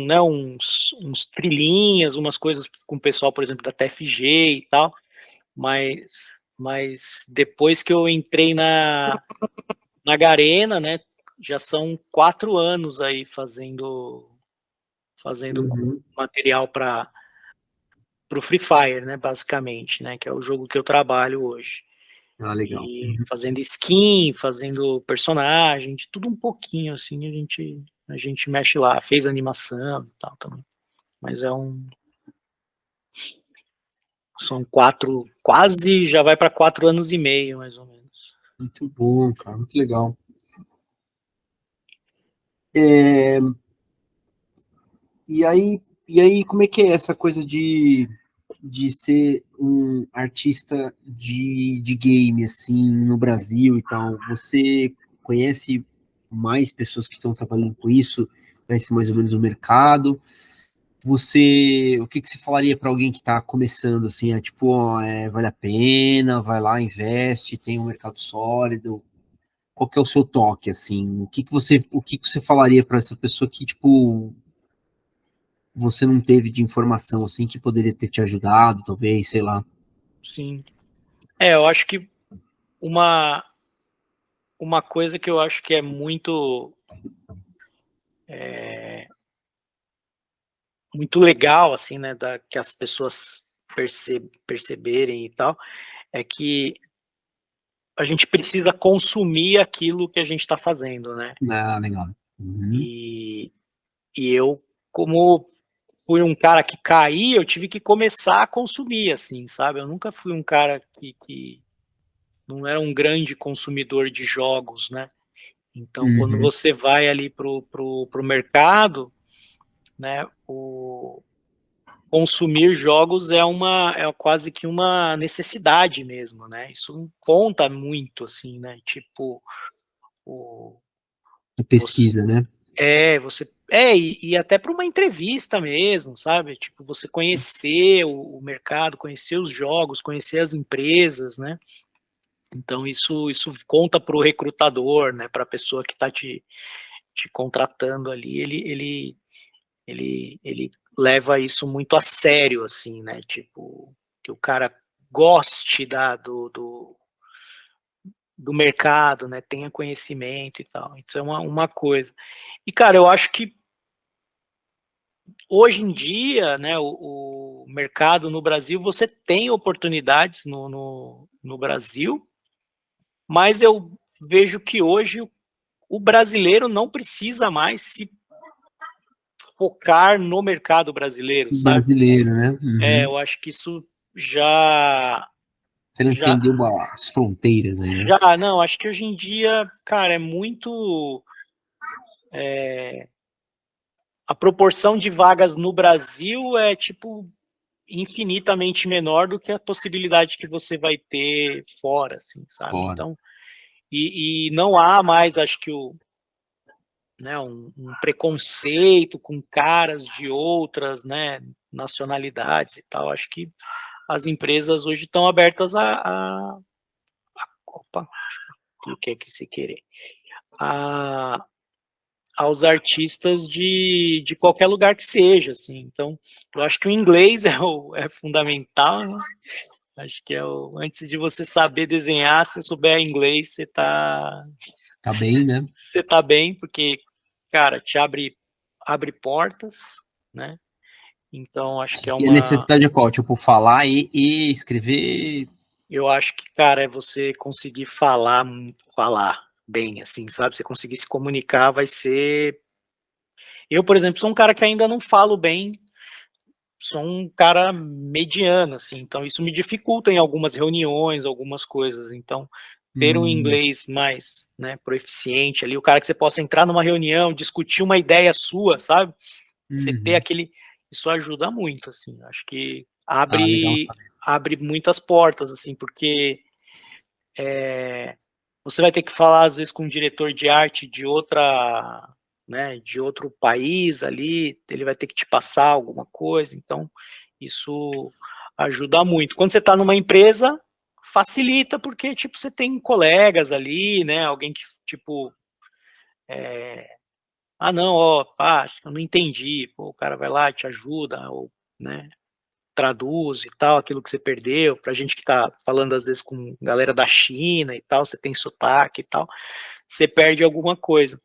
né, uns trilhinhas, umas coisas com o pessoal, por exemplo, da TFG e tal, mas depois que eu entrei na Garena, né, já são 4 anos aí fazendo Uhum. material para o Free Fire, né, basicamente, né, que é o jogo que eu trabalho hoje. Ah, legal. E Uhum. fazendo skin, fazendo personagem, de tudo um pouquinho, assim, a gente mexe lá, fez animação e tal também. Mas são 4, quase, já vai para 4 anos e meio, mais ou menos. Muito bom, cara, muito legal. É, e aí, como é que é essa coisa de ser um artista de game, assim, no Brasil e tal? Você conhece mais pessoas que estão trabalhando com isso? Conhece mais ou menos o mercado? O que que você falaria para alguém que está começando, assim, tipo, ó, vale a pena, vai lá, investe, tem um mercado sólido? Qual que é o seu toque, assim? O que que você falaria para essa pessoa que, tipo, você não teve de informação, assim, que poderia ter te ajudado, talvez, sei lá. Sim. Eu acho que uma, uma coisa que eu acho que é muito legal, assim, né, que as pessoas perceberem e tal, é que a gente precisa consumir aquilo que a gente está fazendo, né? Ah, legal. Uhum. E, eu, como fui um cara que caí, eu tive que começar a consumir, assim, sabe? Eu nunca fui um cara que não era um grande consumidor de jogos, né? Então, quando Uhum. você vai ali pro mercado, né, consumir jogos é quase que uma necessidade mesmo, né? Isso conta muito, assim, né? Tipo, o, A você, pesquisa, né? e até para uma entrevista mesmo, sabe? Tipo, você conhecer o mercado, conhecer os jogos, conhecer as empresas, né? Então isso conta para o recrutador, né? Para a pessoa que está te contratando ali, ele leva isso muito a sério, assim, né? Tipo, que o cara goste do mercado, né? Tenha conhecimento e tal. Isso é uma coisa. E, cara, eu acho que hoje em dia, né, o mercado no Brasil, você tem oportunidades no Brasil, mas eu vejo que hoje o brasileiro não precisa mais se focar no mercado brasileiro, sabe? Brasileiro, né? Uhum. Eu acho que isso já, já, Transcendeu as fronteiras aí, né? não, acho que hoje em dia, cara, é muito, a proporção de vagas no Brasil é tipo infinitamente menor do que a possibilidade que você vai ter fora, assim, sabe? Fora. Então, não há mais, acho que né, um preconceito com caras de outras, né, nacionalidades e tal. Acho que as empresas hoje estão abertas opa, cliquei aqui sem querer, a, aos artistas de qualquer lugar que seja, assim. Então, eu acho que o inglês é fundamental, né? Acho que antes de você saber desenhar, se souber inglês, Tá bem, né? você tá bem, porque, cara, te abre portas, né? Então, acho que E a necessidade é qual? Tipo, falar e escrever. eu acho que, cara, é você conseguir falar bem, assim, sabe? Você conseguir se comunicar vai ser. Eu, por exemplo, sou um cara que ainda não falo bem, sou um cara mediano, assim, então isso me dificulta em algumas reuniões, algumas coisas. Então, ter um Hum, inglês mais, né, proeficiente ali, o cara que você possa entrar numa reunião, discutir uma ideia sua, sabe? Você ter uhum. aquele isso ajuda muito, assim, acho que Legal abre muitas portas, assim, porque você vai ter que falar, às vezes, com um diretor de arte de outra, né, de outro país ali, ele vai ter que te passar alguma coisa, então isso ajuda muito. Quando você está numa empresa, facilita, porque, tipo, você tem colegas ali, né, alguém que, tipo, "Ah, não, ó, acho que eu não entendi", pô, o cara vai lá e te ajuda, ou, né, traduz e tal, aquilo que você perdeu. Pra gente que tá falando às vezes com galera da China e tal, você tem sotaque e tal, você perde alguma coisa.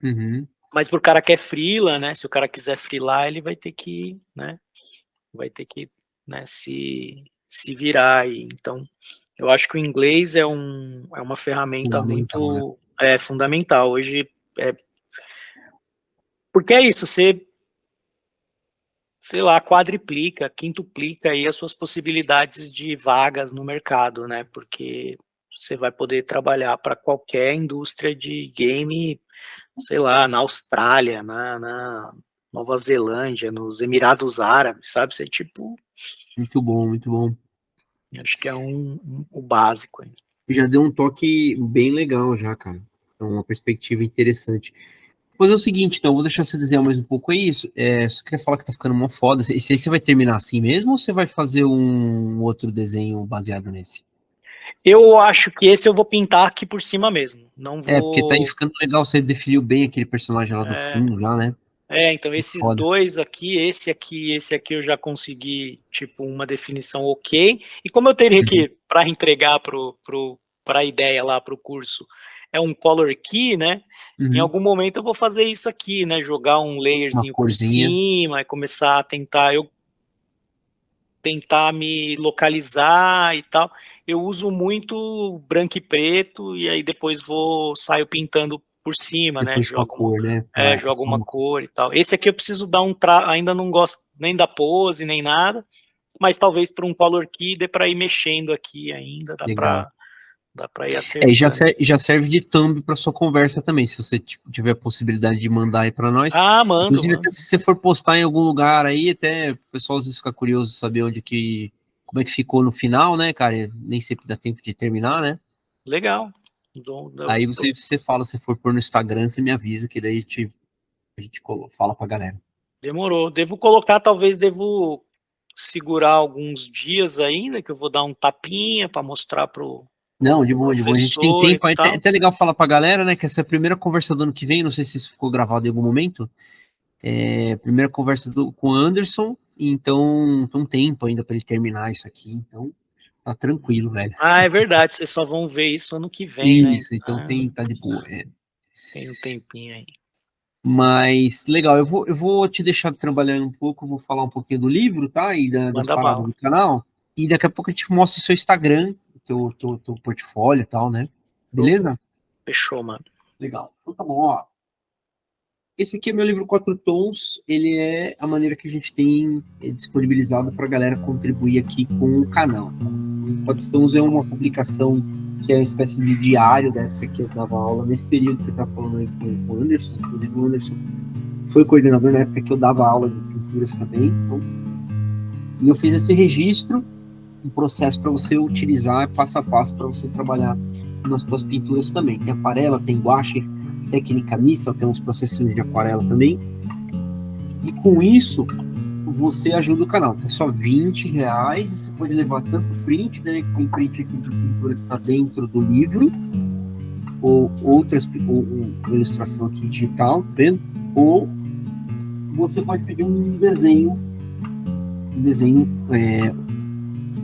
Uhum. Mas para o cara que é freela, né, se o cara quiser freelar, ele vai ter que, né, vai ter que, né, se virar aí. Então, eu acho que o inglês é uma ferramenta Fundamental, né? muito fundamental. Hoje, porque é isso, você, sei lá, quadriplica, quintuplica aí as suas possibilidades de vagas no mercado, né, porque você vai poder trabalhar para qualquer indústria de game, sei lá, na Austrália, na Nova Zelândia, nos Emirados Árabes, sabe, você, tipo, Muito bom, muito bom. acho que é o básico aí. Já deu um toque bem legal já, cara. É uma perspectiva interessante. Vou fazer o seguinte, então, vou deixar você desenhar mais um pouco aí. Você quer falar que tá ficando uma foda. Esse aí você vai terminar assim mesmo ou você vai fazer um outro desenho baseado nesse? Eu acho que esse eu vou pintar aqui por cima mesmo, não Porque tá aí vou ficando legal, você definiu bem aquele personagem lá do é, fundo já, né? então esses Foda. dois aqui, esse aqui eu já consegui, tipo, uma definição ok, e como eu teria Uhum. que, para entregar para a ideia lá, para o curso, é um color key, né, em Uhum. algum momento eu vou fazer isso aqui, né, jogar um Uma layerzinho por corzinha. cima e começar a tentar me localizar e tal. Eu uso muito branco e preto, e aí depois saio pintando por cima, né, Depois com a cor, né? jogo uma cor e tal. Esse aqui eu preciso dar ainda não gosto nem da pose, nem nada, mas talvez por um color key dê para ir mexendo aqui ainda, Legal. dá para ir E já, acertando. já serve de thumb para sua conversa também, se você tiver a possibilidade de mandar aí para nós. Ah, mando, Inclusive, até mando. se você for postar em algum lugar aí, até o pessoal às vezes fica curioso de saber como é que ficou no final, né, cara? Nem sempre dá tempo de terminar, né? Legal. Aí você fala, se for pôr no Instagram, você me avisa, que daí a gente fala pra galera. Demorou. Devo colocar, talvez devo segurar alguns dias ainda, que eu vou dar um tapinha para mostrar pro Não, de boa, de boa. A gente tem professor e tempo. É tal. até legal falar pra galera, né, que essa é a primeira conversa do ano que vem, não sei se isso ficou gravado em algum momento. Primeira conversa com o Anderson, então tem um tempo ainda para ele terminar isso aqui, então tá tranquilo, velho. Ah, é verdade, vocês só vão ver isso ano que vem, né? Isso, então tá de boa. Tem um tempinho aí. Mas legal, eu vou te deixar trabalhando um pouco, vou falar um pouquinho do livro, tá? E das Manda paradas bala. do canal. E daqui a pouco a gente mostra o seu Instagram, teu portfólio e tal, né? Ô, Beleza? fechou, mano. Legal. Então tá bom, ó. Esse aqui é meu livro Quatro Tons, ele é a maneira que a gente tem disponibilizado para a galera contribuir aqui com o canal. Quatro Tons é uma publicação que é uma espécie de diário da época que eu dava aula, nesse período que eu estava falando aí com o Anderson, inclusive o Anderson foi coordenador na época que eu dava aula de pinturas também, então, e eu fiz esse registro, um processo para você utilizar passo a passo para você trabalhar nas suas pinturas também. Tem aquarela, tem guache, técnica mista, tem uns processos de aquarela também. E com isso, você ajuda o canal. É só R$20 e você pode levar tanto print, né? Tem print aqui de pintura que está dentro do livro, ou ou ilustração aqui digital, tá vendo? Ou você pode pedir um desenho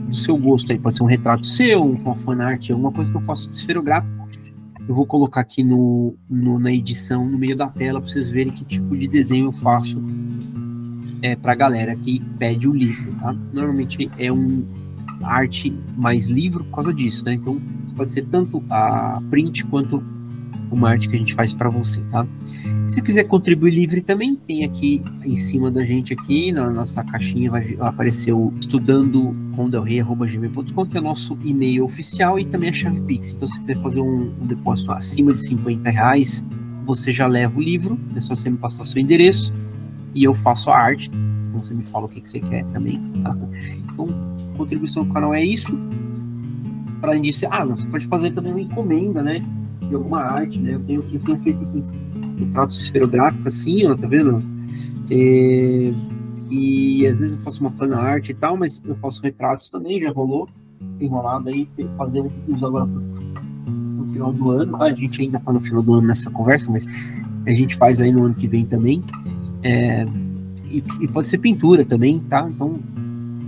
do seu gosto aí. Pode ser um retrato seu, uma fanart, alguma coisa que eu faço de esferográfico. Eu vou colocar aqui na edição, no meio da tela, para vocês verem que tipo de desenho eu faço para a galera que pede o livro, tá? Normalmente é arte mais livro por causa disso, né? Então, pode ser tanto a print quanto uma arte que a gente faz para você, tá? Se quiser contribuir livre também, tem aqui em cima da gente aqui, na nossa caixinha vai aparecer o estudandocomdelrey@gmail.com, que é o nosso e-mail oficial, e também a chave Pix. Então, se quiser fazer um depósito acima de R$50, você já leva o livro, é só você me passar o seu endereço e eu faço a arte. então você me fala o que você quer também, tá? Então, contribuição do canal é isso. Para dizer, não, você pode fazer também uma encomenda, né? De alguma arte, né? Eu tenho feito esses retratos esferográficos assim, ó, tá vendo? E às vezes eu faço uma fan art e tal, mas eu faço retratos também, já rolou, enrolado aí, fazer uns agora no final do ano, tá? A gente ainda tá no final do ano nessa conversa, mas a gente faz aí no ano que vem também. E pode ser pintura também, tá? Então,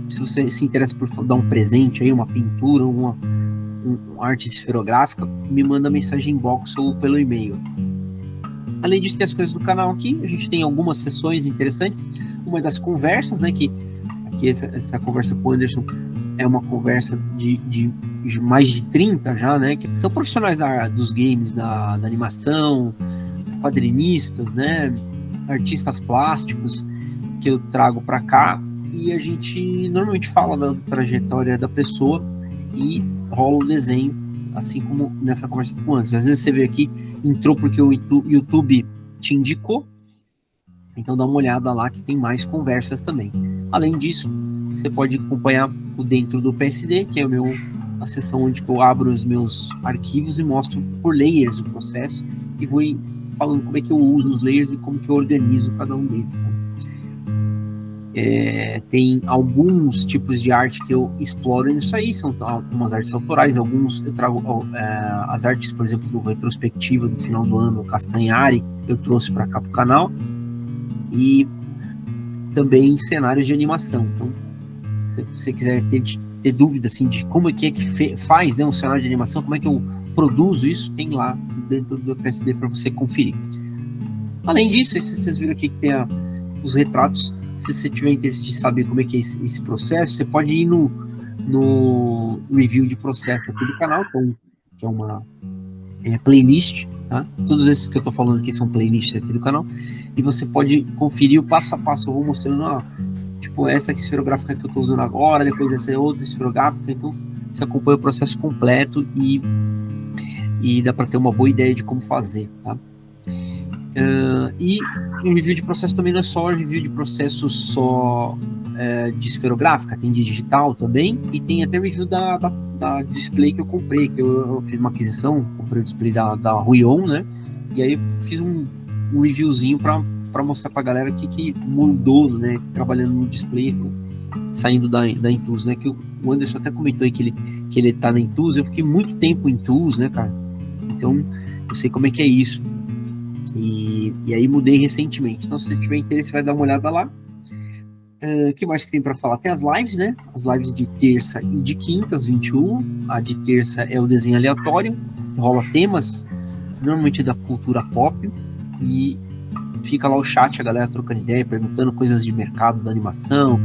se você se interessa por dar um presente aí, uma pintura, uma arte esferográfica, me manda mensagem inbox ou pelo e-mail. Além disso, tem as coisas do canal aqui, a gente tem algumas sessões interessantes, uma das conversas, né, que aqui essa conversa com o Anderson é uma conversa de mais de 30 já, né, que são profissionais dos games, da animação, quadrinistas, né, artistas plásticos, que eu trago para cá, e a gente normalmente fala da trajetória da pessoa e rola o desenho, assim como nessa conversa com antes. Às vezes você vê aqui, entrou porque o YouTube te indicou, então dá uma olhada lá que tem mais conversas também. Além disso, você pode acompanhar o dentro do PSD, que é a seção onde eu abro os meus arquivos e mostro por layers o processo e vou falando como é que eu uso os layers e como que eu organizo cada um deles. Né? Tem alguns tipos de arte que eu exploro nisso aí, são algumas artes autorais, alguns eu trago as artes, por exemplo, do retrospectiva do final do ano, Castanhari, eu trouxe para cá pro canal, e também cenários de animação. Então, se você quiser ter dúvida assim, de como é que faz, né, um cenário de animação, como é que eu produzo isso, tem lá dentro do PSD para você conferir. Além disso, vocês viram aqui que tem os retratos. Se você tiver interesse de saber como é que é esse processo, você pode ir no review de processo aqui do canal, que é uma playlist, tá? Todos esses que eu tô falando aqui são playlists aqui do canal, e você pode conferir o passo a passo. Eu vou mostrando, tipo, essa esferográfica que eu tô usando agora, depois essa outra esferográfica, então você acompanha o processo completo e dá para ter uma boa ideia de como fazer, tá? E o review de processo também não é só review de processo de esferográfica, tem de digital também, e tem até review da display que eu comprei, que eu fiz uma aquisição, comprei o display da Ruion, né? E aí fiz um reviewzinho para mostrar pra galera que mudou, né? Trabalhando no display, saindo da Intuos, né? Que o Anderson até comentou aí que ele tá na Intuos, eu fiquei muito tempo em Intuos, né, cara? Então, eu sei como é que é isso. E aí mudei recentemente. Então, se você tiver interesse, vai dar uma olhada lá. O que mais que tem para falar? Tem as lives, né? As lives de terça e de quinta, às 21. A de terça é o desenho aleatório, que rola temas, normalmente da cultura pop. E fica lá o chat, a galera trocando ideia, perguntando coisas de mercado, da animação,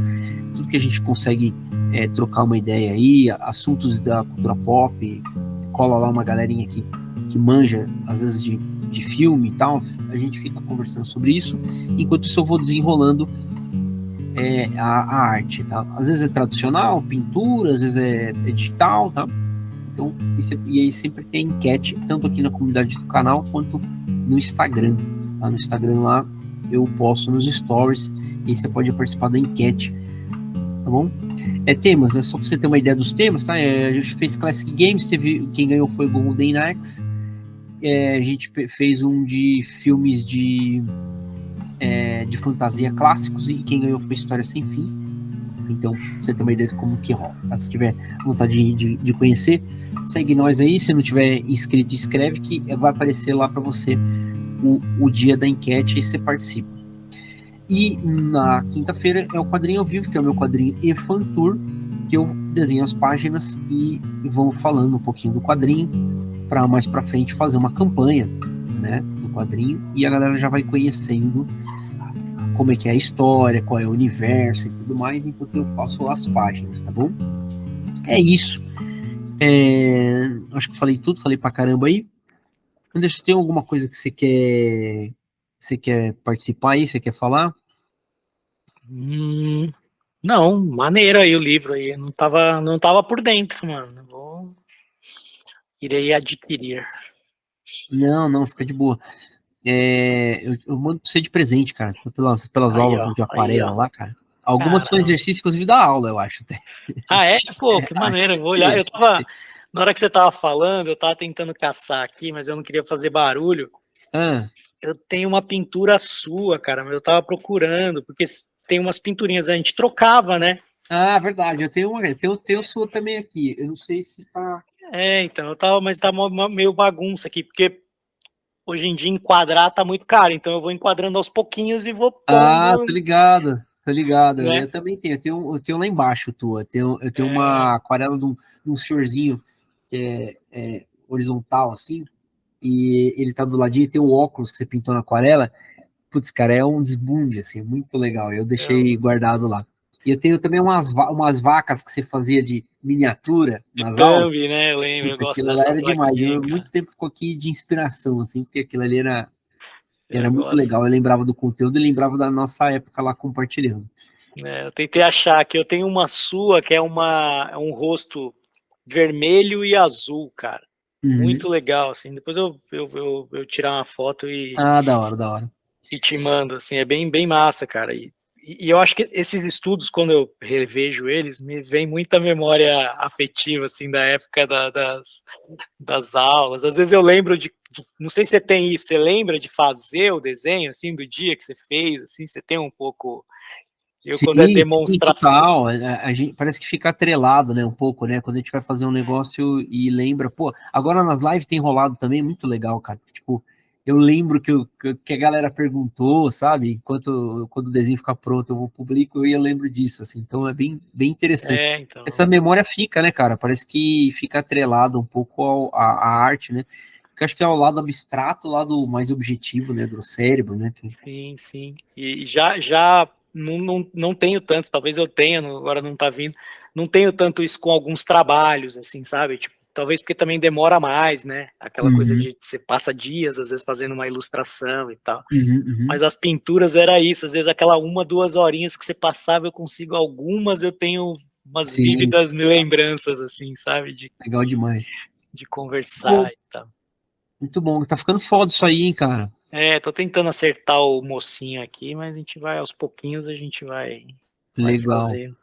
tudo que a gente consegue trocar uma ideia aí, assuntos da cultura pop. Cola lá uma galerinha que manja, às vezes, de filme e tal, a gente fica conversando sobre isso, enquanto isso eu vou desenrolando a arte, tá? Às vezes é tradicional, pintura, às vezes é digital, tá? Então, e aí sempre tem enquete, tanto aqui na comunidade do canal, quanto no Instagram, tá? No Instagram lá, eu posto nos stories, e você pode participar da enquete, tá bom? Temas, só pra você ter uma ideia dos temas, tá? A gente fez Classic Games, quem ganhou foi o Golden Axe. A gente fez um de filmes de fantasia clássicos, e quem ganhou foi História Sem Fim. Então, você tem uma ideia de como que rola. Tá? Se tiver vontade de conhecer, segue nós aí. Se não tiver inscrito, inscreve, que vai aparecer lá para você o dia da enquete e você participa. E na quinta-feira é o quadrinho ao vivo, que é o meu quadrinho eFantour, que eu desenho as páginas e vou falando um pouquinho do quadrinho, para mais para frente fazer uma campanha, né, do quadrinho, e a galera já vai conhecendo como é que é a história, qual é o universo e tudo mais, enquanto eu faço as páginas, tá bom? É isso. Acho que falei tudo, falei pra caramba aí. Anderson, tem alguma coisa que você quer participar aí, você quer falar? Não, maneiro aí o livro aí, não tava por dentro, mano. Irei adquirir. Não, fica de boa. Eu mando pra você de presente, cara, pelas Aí, aulas ó, de aquarela lá, cara. Algumas são Caramba. exercícios, inclusive, da aula, eu acho até. Ah, é? Pô, que Acho maneiro, eu vou olhar. que Na hora que você tava falando, eu tava tentando caçar aqui, mas eu não queria fazer barulho. Eu tenho uma pintura sua, cara, mas eu tava procurando, porque tem umas pinturinhas, a gente trocava, né? Ah, verdade. Eu tenho sua também aqui. Eu não sei se tá. Então, mas tá meio bagunça aqui, porque hoje em dia enquadrar tá muito caro, então eu vou enquadrando aos pouquinhos e vou Ah, pondo, tô ligado. Tô ligado. né? Eu também tenho. Eu tenho lá embaixo tua. Eu tenho uma aquarela de um senhorzinho que é horizontal, assim. E ele tá do ladinho e tem um óculos que você pintou na aquarela. Putz, cara, é um desbunde, assim, é muito legal. Eu deixei guardado lá. E eu tenho também umas vacas que você fazia de miniatura De nas aulas. thumb, né? Eu lembro, eu Puta, gosto aquilo lá dessas era demais. vaquinhas, Muito cara. tempo ficou aqui de inspiração, assim, porque aquilo ali era Eu muito gosto. legal. Eu lembrava do conteúdo e lembrava da nossa época lá compartilhando. Eu tentei achar que eu tenho uma sua que é um rosto vermelho e azul, cara. Uhum. Muito legal, assim. Depois eu tirar uma foto Ah, da hora, da hora. e te mando, assim. É bem, bem massa, cara. E eu acho que esses estudos, quando eu revejo eles, me vem muita memória afetiva, assim, da época das aulas. Às vezes eu lembro não sei se você tem isso, você lembra de fazer o desenho, assim, do dia que você fez, assim, você tem um pouco. Eu, quando é Sim, sim, demonstração. total. A gente parece que fica atrelado, né, um pouco, né? Quando a gente vai fazer um negócio e lembra, pô, agora nas lives tem rolado também, muito legal, cara. Tipo, eu lembro que a galera perguntou, sabe? Quando o desenho ficar pronto, eu vou publico e eu lembro disso, assim. Então é bem, bem interessante. Então. Essa memória fica, né, cara? Parece que fica atrelado um pouco à arte, né? Porque acho que é o lado abstrato, o lado mais objetivo, né, do cérebro, né? Sim, sim. E já não tenho tanto, talvez eu tenha, agora não tá vindo, não tenho tanto isso com alguns trabalhos, assim, sabe? Tipo, talvez porque também demora mais, né? Aquela coisa Uhum, de você passa dias, às vezes, fazendo uma ilustração e tal. uhum, uhum. Mas as pinturas era isso, às vezes aquela 1, 2 horinhas que você passava, eu consigo algumas, eu tenho umas Sim, vívidas lembranças, assim, sabe? legal demais. De conversar Bom, e tal. muito bom. Tá ficando foda isso aí, hein, cara. Tô tentando acertar o mocinho aqui, mas a gente vai aos pouquinhos, a gente vai Legal. fazendo.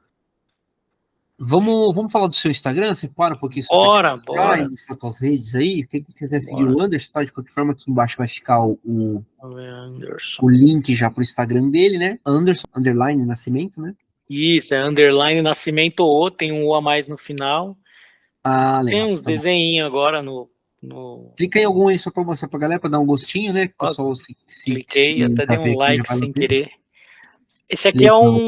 Vamos falar do seu Instagram? Você para um pouquinho só pra te Bora, mostrar e bora, mostrar suas redes aí. Quem quiser seguir bora. o Anderson, tá? De qualquer forma, aqui embaixo vai ficar Vamos ver, o Anderson. link já pro Instagram dele, né? Anderson, underline, Nascimento, né? Isso, é underline Nascimento O, tem um O a mais no final. Ah, Tem legal. uns Tá bom. desenhinhos agora no. Clica em algum aí só pra mostrar pra galera, pra dar um gostinho, né? Que o Ó, pessoal, se cliquei, até pra dei ver um aqui, já like vai lá sem ver. querer. Esse aqui é Legal.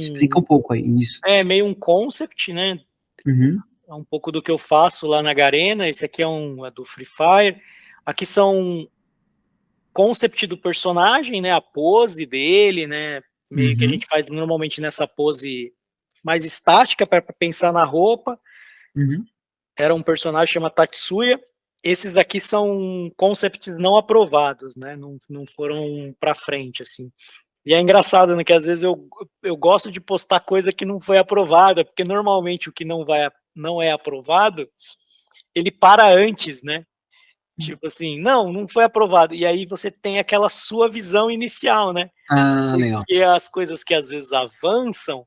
Explica um pouco aí, isso. meio um concept, né? Uhum, É um pouco do que eu faço lá na Garena. Esse aqui é do Free Fire. Aqui são concept do personagem, né? A pose dele, né? Meio que a uhum, gente faz normalmente nessa pose mais estática para pensar na roupa. uhum. Era um personagem chamado Tatsuya. Esses aqui são concepts não aprovados, né? Não foram para frente, assim. E é engraçado, né? Que às vezes eu gosto de postar coisa que não foi aprovada, porque normalmente o que não é aprovado, ele para antes, né? Tipo assim, não foi aprovado. E aí você tem aquela sua visão inicial, né? Ah, legal. Porque as coisas que às vezes avançam,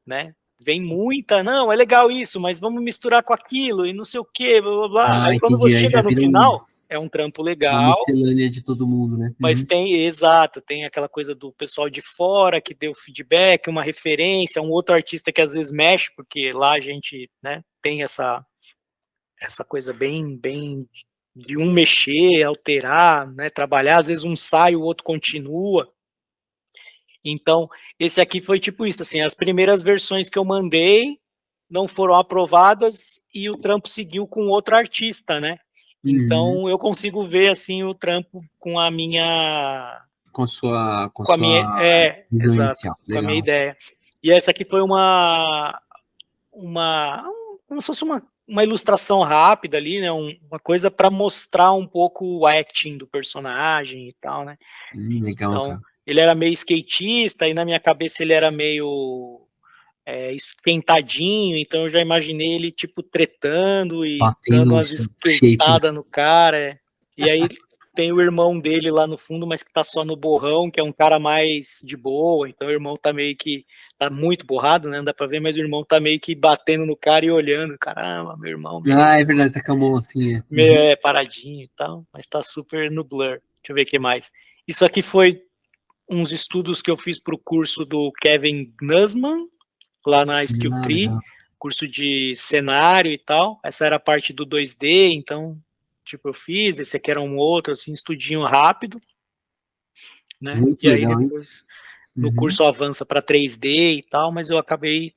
né? Vem muita, não, é legal isso, mas vamos misturar com aquilo e não sei o quê, blá blá blá. Ah, Aí quando entendi. você Aí já chega no vira final, é um trampo uma legal, miscelânea de todo mundo, né? mas Uhum. tem aquela coisa do pessoal de fora que deu feedback, uma referência, um outro artista que às vezes mexe, porque lá a gente, né, tem essa coisa bem de um mexer, alterar, né, trabalhar, às vezes um sai, o outro continua. Então, esse aqui foi tipo isso, assim, as primeiras versões que eu mandei não foram aprovadas e o trampo seguiu com outro artista, né? Uhum. Então, eu consigo ver, assim, o trampo com a minha Com sua, com com a minha sua visão exato, inicial. com a minha Legal. ideia. E essa aqui foi uma como se fosse uma ilustração rápida ali, né, uma coisa para mostrar um pouco o acting do personagem e tal, né. Legal, Então, cara. ele era meio skatista e na minha cabeça ele era meio, esquentadinho, então eu já imaginei ele, tipo, tretando e dando Batendo umas esse shape, né? skateada no cara, E aí tem o irmão dele lá no fundo, mas que tá só no borrão, que é um cara mais de boa, então o irmão tá meio que, tá muito borrado, né, não dá pra ver, mas o irmão tá meio que batendo no cara e olhando, caramba, meu irmão meio, Ah, é verdade, tá com a mão assim, é. meio paradinho e tal, mas tá super no blur. Deixa eu ver o que mais. Isso aqui foi uns estudos que eu fiz pro curso do Kevin Nussman, lá na Skill Ah, Tree, legal. curso de cenário e tal. Essa era a parte do 2D, então, tipo, eu fiz. Esse aqui era um outro, assim, estudinho rápido, né? Muito E aí legal, hein? depois no Uhum. curso avança para 3D e tal, mas eu acabei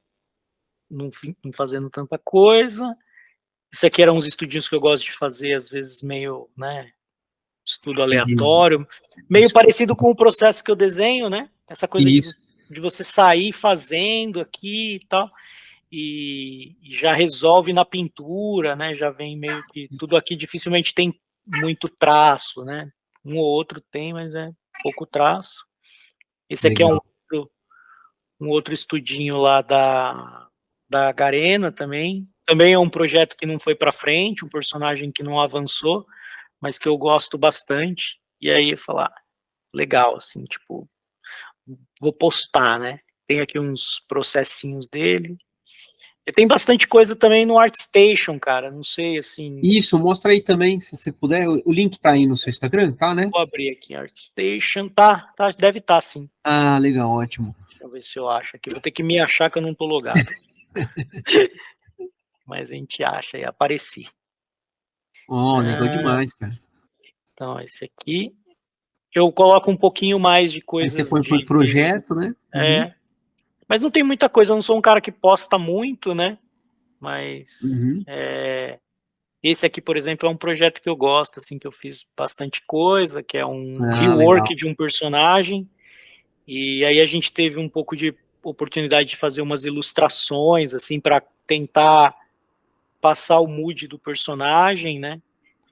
não fazendo tanta coisa. Isso aqui eram uns estudinhos que eu gosto de fazer, às vezes meio, né, estudo De- aleatório, meio parecido com o processo que eu desenho, né? Essa coisa Isso. de você sair fazendo aqui e tal. E já resolve na pintura, né? Já vem meio que tudo aqui dificilmente tem muito traço, né? Um ou outro tem, mas é pouco traço. Esse aqui é Legal. um outro estudinho lá da Garena também. Também é um projeto que não foi para frente, um personagem que não avançou, mas que eu gosto bastante. E aí eu falar, legal, assim, tipo, vou postar, né? Tem aqui uns processinhos dele. E tem bastante coisa também no ArtStation, cara. Não sei, assim. Isso, mostra aí também, se você puder. O link tá aí no seu Instagram, tá, né? Vou abrir aqui ArtStation. Tá, deve estar sim. Ah, legal, ótimo. Deixa eu ver se eu acho aqui. Vou ter que me achar que eu não tô logado. Mas a gente acha e apareci. Ó, legal Ah, demais, cara. então, esse aqui. Eu coloco um pouquinho mais de Aí você coisas põe por de. projeto, né? Uhum, É. Mas não tem muita coisa. Eu não sou um cara que posta muito, né? Mas. uhum. Esse aqui, por exemplo, é um projeto que eu gosto, assim, que eu fiz bastante coisa, que é um Ah, legal. rework de um personagem. E aí a gente teve um pouco de oportunidade de fazer umas ilustrações, assim, para tentar passar o mood do personagem, né?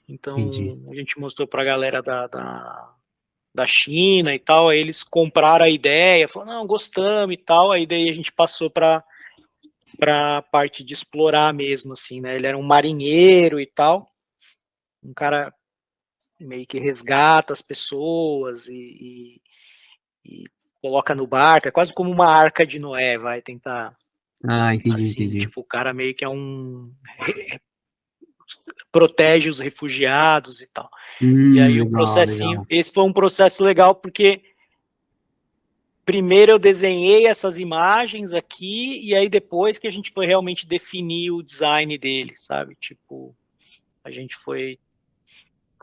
Entendi. Então a gente mostrou para a galera da China e tal, aí eles compraram a ideia, falaram, não, gostamos e tal, aí daí a gente passou para a parte de explorar mesmo, assim, né? Ele era um marinheiro e tal, um cara meio que resgata as pessoas e coloca no barco, é quase como uma arca de Noé, vai tentar, Ah, entendi, assim, entendi. tipo, o cara meio que é protege os refugiados e tal. E aí o Legal, processinho, legal. esse foi um processo legal, porque primeiro eu desenhei essas imagens aqui, e aí depois que a gente foi realmente definir o design dele, sabe? Tipo, a gente foi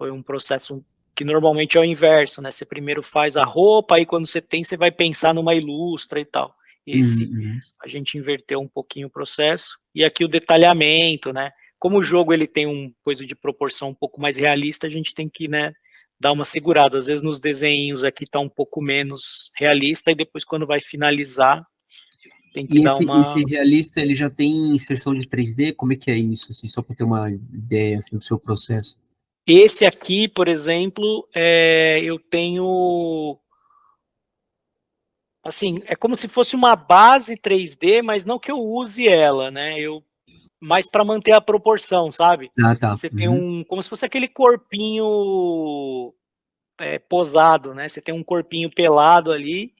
um processo que normalmente é o inverso, né? Você primeiro faz a roupa, aí quando você tem, você vai pensar numa ilustra e tal. Esse, Uhum. a gente inverteu um pouquinho o processo. E aqui o detalhamento, né? Como o jogo ele tem um coisa de proporção um pouco mais realista, a gente tem que, né, dar uma segurada. Às vezes nos desenhos aqui tá um pouco menos realista, e depois quando vai finalizar, tem que E dar esse uma... realista, ele já tem inserção de 3D? Como é que é isso, assim, só para ter uma ideia, assim, do seu processo? Esse aqui, por exemplo, eu tenho assim, é como se fosse uma base 3D, mas não que eu use ela, né? Eu mais para manter a proporção, sabe? Ah, tá. Você tem Uhum. um, como se fosse aquele corpinho posado, né? Você tem um corpinho pelado ali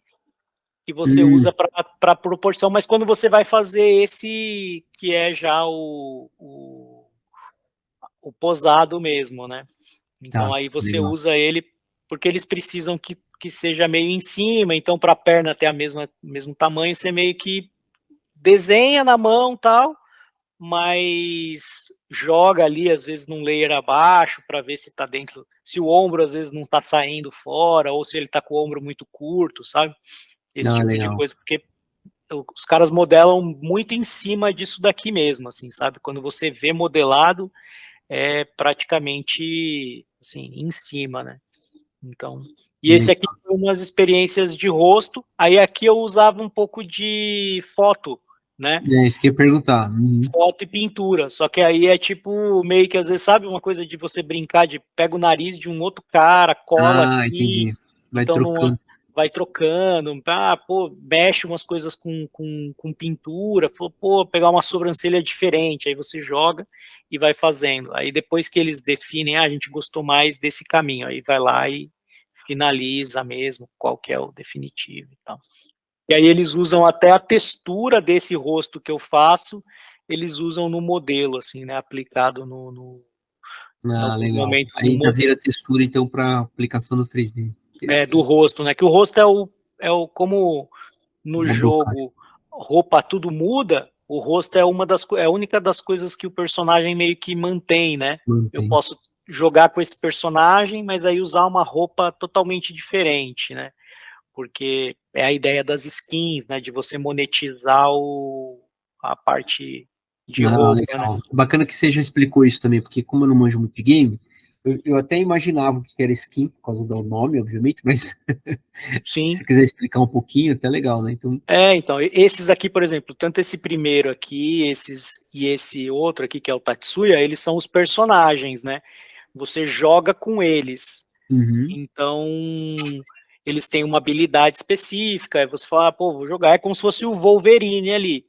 que você Hum, usa para proporção, mas quando você vai fazer esse que é já o posado mesmo, né? Então tá, aí você legal. usa ele porque eles precisam que seja meio em cima, então para a perna ter a mesmo tamanho, você meio que desenha na mão tal, mas joga ali às vezes num layer abaixo para ver se está dentro, se o ombro às vezes não está saindo fora ou se ele está com o ombro muito curto, sabe? Esse Ah, tipo de legal. coisa, porque os caras modelam muito em cima disso daqui mesmo, assim, sabe? Quando você vê modelado, é praticamente assim, em cima, né? Então, e esse aqui Legal. foi umas experiências de rosto. Aí aqui eu usava um pouco de foto, né? É isso que eu ia perguntar. Uhum. Foto e pintura. Só que aí é tipo meio que às vezes sabe uma coisa de você brincar de pega o nariz de um outro cara, cola Ah, aqui. entendi. Vai Então não é, trocando. vai trocando, pô, mexe umas coisas com pintura, pô, pegar uma sobrancelha diferente, aí você joga e vai fazendo. Aí depois que eles definem, a gente gostou mais desse caminho, aí vai lá e finaliza mesmo qual que é o definitivo e tal. E aí eles usam até a textura desse rosto que eu faço, eles usam no modelo, assim, né, aplicado em alguns Legal. momentos no Aí já modelo. vira textura, então, para aplicação no 3D. Do Interessante. rosto, né? Que o rosto é o como no Mudou, cara. jogo roupa tudo muda, o rosto é é a única das coisas que o personagem meio que mantém, né? Eu Mantém. posso jogar com esse personagem, mas aí usar uma roupa totalmente diferente, né? Porque é a ideia das skins, né? De você monetizar a parte de roupa, né? Legal. Bacana que você já explicou isso também, porque como eu não manjo muito de game, eu até imaginava o que era skin, por causa do nome, obviamente, mas Sim. se quiser explicar um pouquinho, até legal, né? Então, Então, esses aqui, por exemplo, tanto esse primeiro aqui, e esse outro aqui, que é o Tatsuya, eles são os personagens, né? Você joga com eles. uhum, Então, eles têm uma habilidade específica, aí você fala, pô, vou jogar, é como se fosse o Wolverine ali,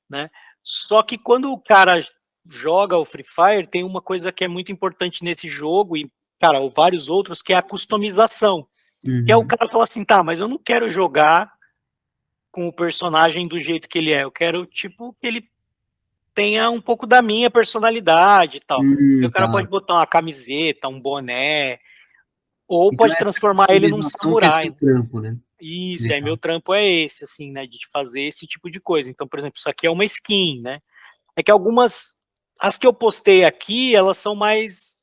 né? Só que quando o cara joga o Free Fire, tem uma coisa que é muito importante nesse jogo, e, cara, vários outros, que é a customização. Que é o uhum. cara falar assim, tá, mas eu não quero jogar com o personagem do jeito que ele é. Eu quero, tipo, que ele tenha um pouco da minha personalidade e tal. Aí o cara Tá. pode botar uma camiseta, um boné, ou Então, pode essa transformar ele num customização que é samurai. seu trampo, né? Isso, aí meu Legal. trampo é esse, assim, né, de fazer esse tipo de coisa. Então, por exemplo, isso aqui é uma skin, né? É que as que eu postei aqui, elas são mais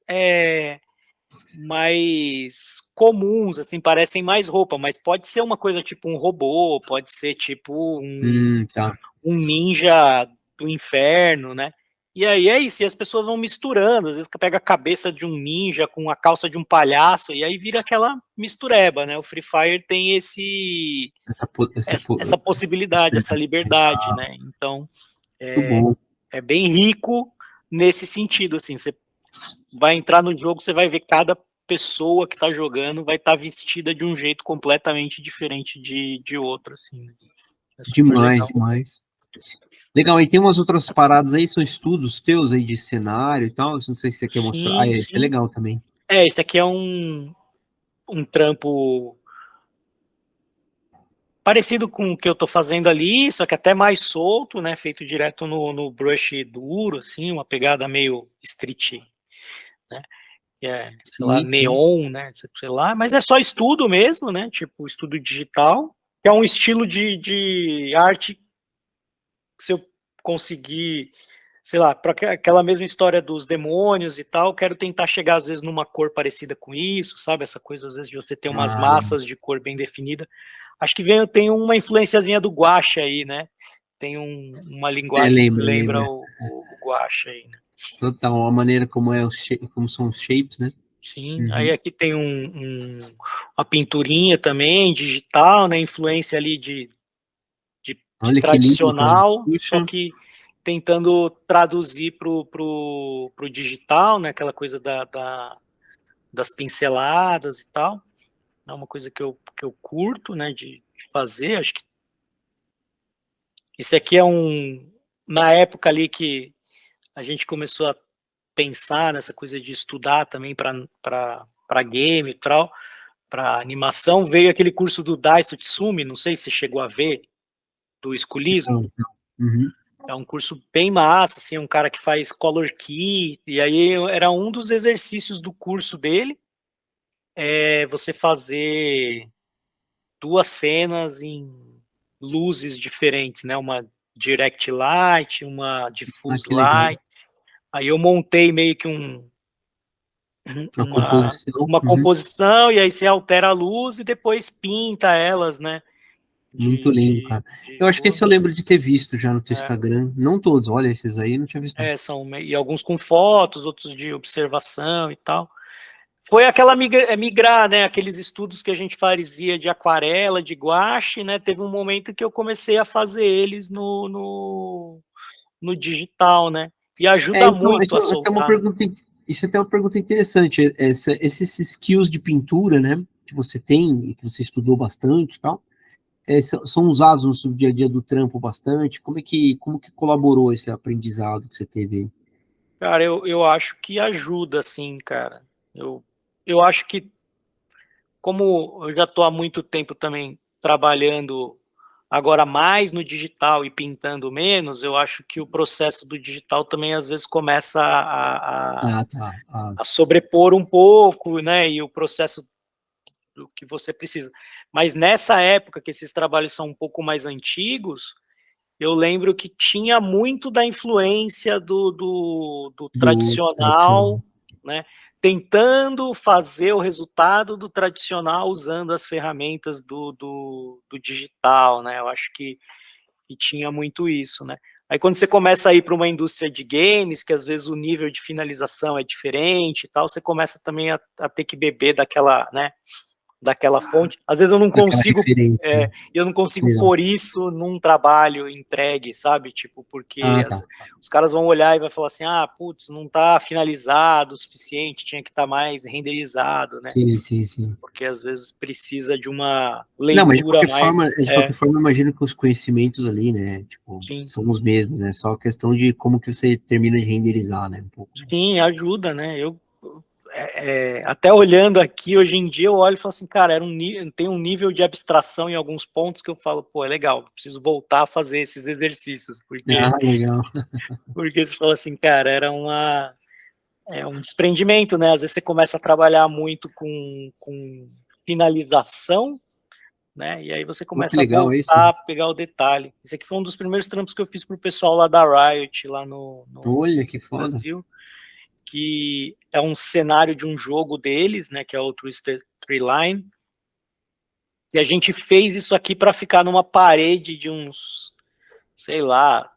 comuns, assim, parecem mais roupa, mas pode ser uma coisa tipo um robô, pode ser tipo Tá. um ninja do inferno, né? E aí é isso, e as pessoas vão misturando, às vezes pega a cabeça de um ninja com a calça de um palhaço, e aí vira aquela mistureba, né? O Free Fire tem essa possibilidade, essa liberdade, Legal. né? Então, Muito bom. é bem rico nesse sentido, assim, você vai entrar no jogo, você vai ver cada pessoa que tá jogando vai estar vestida de um jeito completamente diferente de outro, assim, né? É super Demais, legal. demais. Legal, e tem umas outras paradas aí, são estudos teus aí de cenário e tal. Não sei se você quer mostrar. Ah, Sim, esse é sim. legal também. Esse aqui é um trampo parecido com o que eu estou fazendo ali, só que até mais solto, né? Feito direto no brush duro, assim, uma pegada meio street, né? Que é, sei lá, Sim, sim. neon, né? Sei lá, mas é só estudo mesmo, né? Tipo, estudo digital, que é um estilo de arte que se eu conseguir, sei lá, para aquela mesma história dos demônios e tal, quero tentar chegar às vezes numa cor parecida com isso, sabe? Essa coisa às vezes de você ter umas Legal. massas de cor bem definida. Acho que tem uma influenciazinha do guache aí, né? Tem uma linguagem que Lembra, lembra lembra. o guache aí, né? Total, a maneira como como são os shapes, né? Sim, aí Uhum. aqui tem uma pinturinha também, digital, né? Influência ali de Olha que lindo, cara. tradicional, só Puxa, que tentando traduzir pro digital, né? Aquela coisa das pinceladas e tal. É uma coisa que eu curto, né? De fazer. Acho que esse aqui na época ali que a gente começou a pensar nessa coisa de estudar também para game e tal, para animação, veio aquele curso do Daiso Tsumi, não sei se você chegou a ver, do esculismo. não, não. Uhum. É um curso bem massa, assim, um cara que faz color key, e aí era um dos exercícios do curso dele, você fazer duas cenas em luzes diferentes, né? Uma direct light, uma Ah, diffuse que legal. light. Aí eu montei meio que A uma, composição. uma Uhum. composição, e aí você altera a luz e depois pinta elas, né? Muito lindo, cara. De Eu acho que cor. esse eu lembro de ter visto já no teu É, Instagram. Não todos, olha, esses aí eu não tinha visto, não. e alguns com fotos, outros de observação e tal. Foi aquela migrar, né? Aqueles estudos que a gente fazia de aquarela, de guache, né? Teve um momento que eu comecei a fazer eles no digital, né? E ajuda muito a Até uma soltar, né? pergunta, isso é até uma pergunta interessante. Esses skills de pintura, né? que você tem e que você estudou bastante e tal, são usados no seu dia a dia do trampo bastante? Como que colaborou esse aprendizado que você teve aí? Cara, eu acho que ajuda, sim, cara. Eu acho que, como eu já estou há muito tempo também trabalhando agora mais no digital e pintando menos, eu acho que o processo do digital também às vezes começa Ah, tá. Ah, a sobrepor um pouco, né? E o processo do que você precisa. Mas nessa época, que esses trabalhos são um pouco mais antigos, eu lembro que tinha muito da influência do do tradicional. tradicional, né? Tentando fazer o resultado do tradicional usando as ferramentas do digital, né? Eu acho que tinha muito isso, né? Aí quando você começa a ir para uma indústria de games, que às vezes o nível de finalização é diferente e tal, você começa também a ter que beber daquela, né, daquela fonte. Às vezes Daquela referência, né? eu não consigo Legal. pôr isso num trabalho entregue, sabe? Tipo, porque Ah, tá. os caras vão olhar e vai falar assim, ah, putz, não tá finalizado o suficiente, tinha que estar mais renderizado, né? Sim, sim, sim. Porque às vezes precisa de uma Não, mas leitura mais, de qualquer forma, eu imagino que os conhecimentos ali, né, tipo, sim, são os mesmos, né? Só a questão de como que você termina de renderizar, né, um pouco. sim, ajuda, né? Até olhando aqui, hoje em dia, eu olho e falo assim, cara, tem um nível de abstração em alguns pontos que eu falo, pô, é legal, preciso voltar a fazer esses exercícios, Ah, legal. porque você fala assim, cara, é um desprendimento, né? Às vezes você começa a trabalhar muito com finalização, né? E aí você Pô, que começa a legal isso. voltar a pegar o detalhe. Esse aqui foi um dos primeiros trampos que eu fiz pro pessoal lá da Riot, lá no Olha, que foda. Brasil, que é um cenário de um jogo deles, né? Que é o Twisted Tree Line. E a gente fez isso aqui para ficar numa parede de uns, sei lá,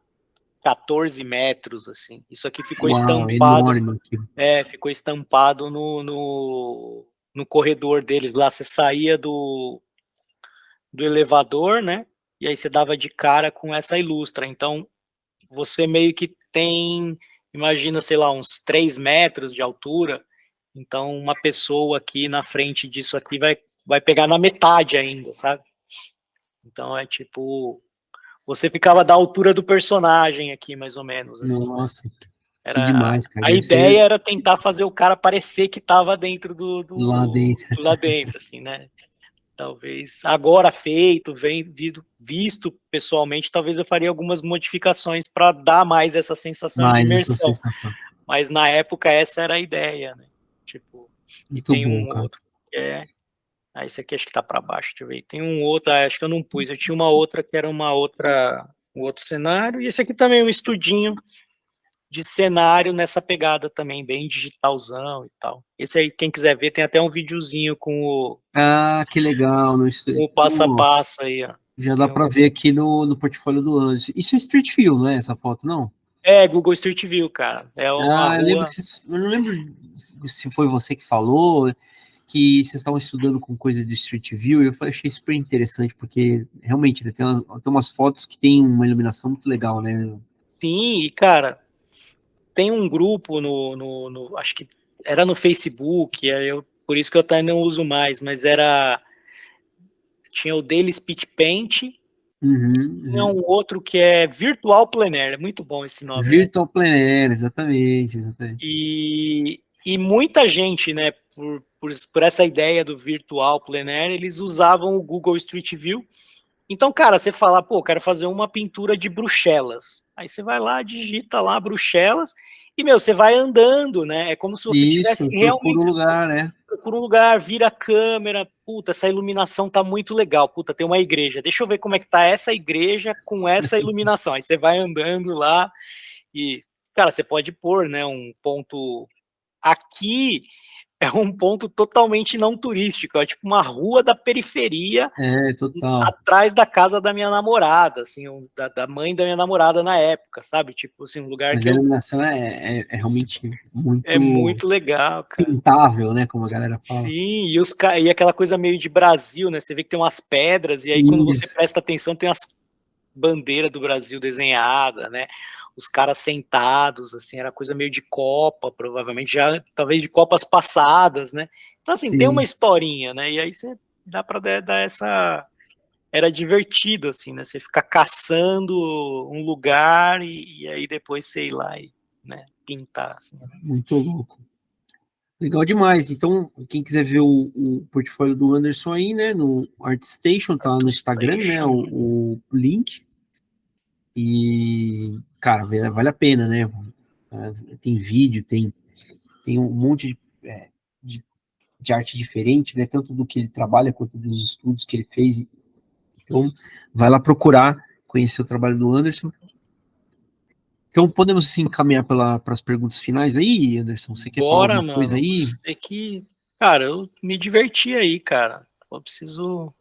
14 metros, assim. Isso aqui Uau, enorme aquilo. ficou estampado no corredor deles lá. Você saía do elevador, né? E aí você dava de cara com essa ilustra. Então, você meio que tem, imagina, sei lá, uns 3 metros de altura. Então, uma pessoa aqui na frente disso aqui vai pegar na metade ainda, sabe? Então, é tipo, você ficava da altura do personagem aqui, mais ou menos, assim, né? Nossa, que demais, cara. A Deve ser ideia era tentar fazer o cara parecer que estava dentro lá dentro. lá dentro, assim, né? Talvez agora feito, visto pessoalmente, talvez eu faria algumas modificações para dar mais essa sensação de Mais essa imersão. sensação. Mas na época essa era a ideia, né? Tipo, e Muito tem bom, um cara. outro que esse aqui acho que tá para baixo, deixa eu ver. Tem um outro, acho que eu não pus. Eu tinha uma outra que era um outro cenário, e esse aqui também é um estudinho de cenário nessa pegada também, bem digitalzão e tal. Esse aí, quem quiser ver, tem até um videozinho com Ah, que legal. o passo a Pô, passo aí, ó. já dá Tem pra ver aqui no portfólio do Anderson. Isso é Street View, não é essa foto, não? Google Street View, cara. É a Ah, rua. eu não lembro se foi você que falou que vocês estavam estudando com coisa de Street View, e achei super interessante, porque realmente, né, tem umas fotos que tem uma iluminação muito legal, né? Sim, e cara, tem um grupo acho que era no Facebook, por isso que eu até não uso mais, mas tinha o Daily Speech Paint, Uhum, tinha uhum. um outro que é Virtual Plein Air, é muito bom esse nome, né? Virtual Plein Air, exatamente, exatamente. E muita gente, né, por essa ideia do Virtual Plein Air, eles usavam o Google Street View. Então, cara, você fala, pô, quero fazer uma pintura de Bruxelas. Aí você vai lá, digita lá Bruxelas, e, meu, você vai andando, né? É como se você tivesse Isso, procura realmente, um você lugar, né? procura um lugar, vira a câmera, puta, essa iluminação tá muito legal, puta, tem uma igreja, deixa eu ver como é que tá essa igreja com essa iluminação. Aí você vai andando lá e, cara, você pode pôr, né, um ponto aqui é um ponto totalmente não turístico, é tipo uma rua da periferia É, total. atrás da casa da minha namorada, assim, da mãe da minha namorada na época, sabe? Tipo assim, um lugar Mas que a iluminação é realmente é muito muito legal, cara. pintável, né? Como a galera fala. Sim, e aquela coisa meio de Brasil, né? Você vê que tem umas pedras, e aí quando você Isso. presta atenção, tem as bandeiras do Brasil desenhada, né? Os caras sentados, assim, era coisa meio de Copa, provavelmente, já talvez de Copas passadas, né? Então, assim, Sim. tem uma historinha, né? E aí você dá pra dar essa... Era divertido, assim, né? Você ficar caçando um lugar e aí depois você ir lá e, né, pintar, assim. Muito louco. Legal demais. Então, quem quiser ver o portfólio do Anderson aí, né, no ArtStation, tá no Instagram, né, o link. E, cara, vale a pena, né? Tem vídeo, tem um monte de, de arte diferente, né? Tanto do que ele trabalha quanto dos estudos que ele fez. Então, vai lá procurar conhecer o trabalho do Anderson. Então, podemos sim encaminhar para as perguntas finais aí, Anderson? Você quer falar Bora, alguma coisa mano. aí? Você que... Cara, eu me diverti aí, cara. Eu preciso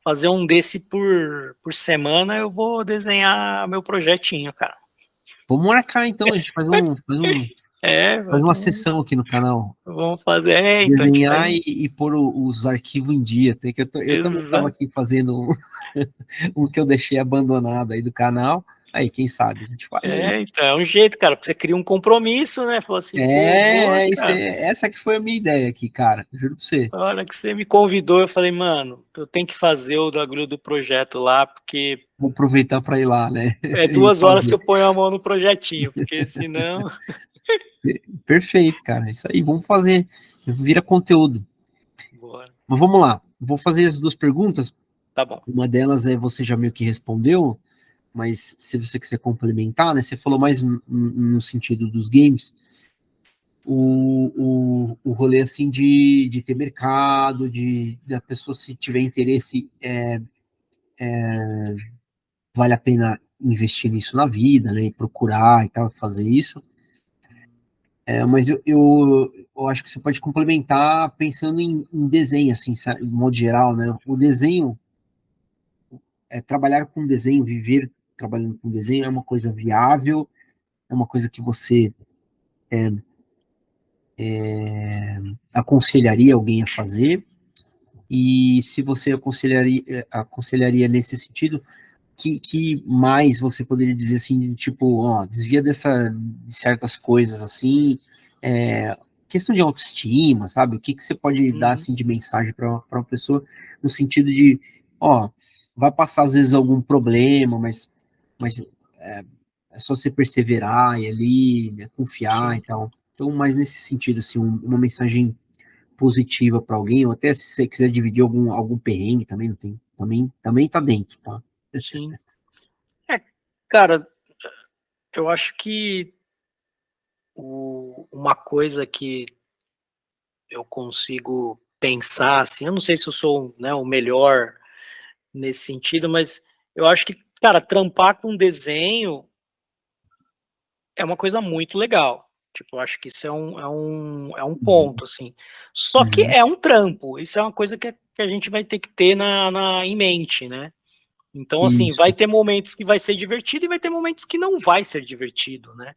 fazer um desse por semana, eu vou desenhar meu projetinho, cara. Vamos marcar então, a gente É, faz uma sessão aqui no canal. vamos fazer. É, então a gente faz Desenhar um... e pôr os arquivos em dia. Tem que eu também estava Exato. aqui fazendo um que eu deixei abandonado aí do canal. Aí, quem sabe, a gente faz aí. É, então, é um jeito, cara, porque você cria um compromisso, né? Falou assim, pô, cara. Essa que foi a minha ideia aqui, cara. Juro pra você. A hora que você me convidou, eu falei, mano, eu tenho que fazer o bagulho do projeto lá, porque Vou aproveitar para ir lá, né? é E 2 horas que fazer. eu ponho a mão no projetinho, porque senão... Perfeito, cara. Isso aí, vamos fazer. Vira conteúdo. Bora. Mas vamos lá. Vou fazer as duas perguntas. Tá bom. Uma delas é você já meio que respondeu, mas se você quiser complementar, né? Você falou mais no sentido dos games, o rolê assim de ter mercado, de da pessoa se tiver interesse, vale a pena investir nisso na vida, né? E procurar e tal, fazer isso. Mas eu acho que você pode complementar pensando em desenho, assim, em modo geral, né? O desenho, trabalhar com desenho, viver trabalhando com desenho é uma coisa viável, é uma coisa que você aconselharia alguém a fazer, e se você aconselharia nesse sentido, que mais você poderia dizer assim, tipo, ó, desvia de certas coisas assim, questão de autoestima, sabe? O que você pode dar Uhum. assim de mensagem para uma pessoa no sentido de, ó, vai passar às vezes algum problema, mas é só você perseverar e ali, né, confiar Sim, e tal. Então, mais nesse sentido, assim, uma mensagem positiva para alguém, ou até se você quiser dividir algum perrengue também, não tem, também tá dentro, tá? sim. É, cara, eu acho que uma coisa que eu consigo pensar, assim, eu não sei se eu sou, né, o melhor nesse sentido, mas eu acho que, cara, trampar com desenho é uma coisa muito legal. Tipo, eu acho que isso é um ponto, assim. Só que Uhum. é um trampo, isso é uma coisa que a gente vai ter que ter em mente, né? Então, assim, vai Isso, ter momentos que vai ser divertido e vai ter momentos que não vai ser divertido, né?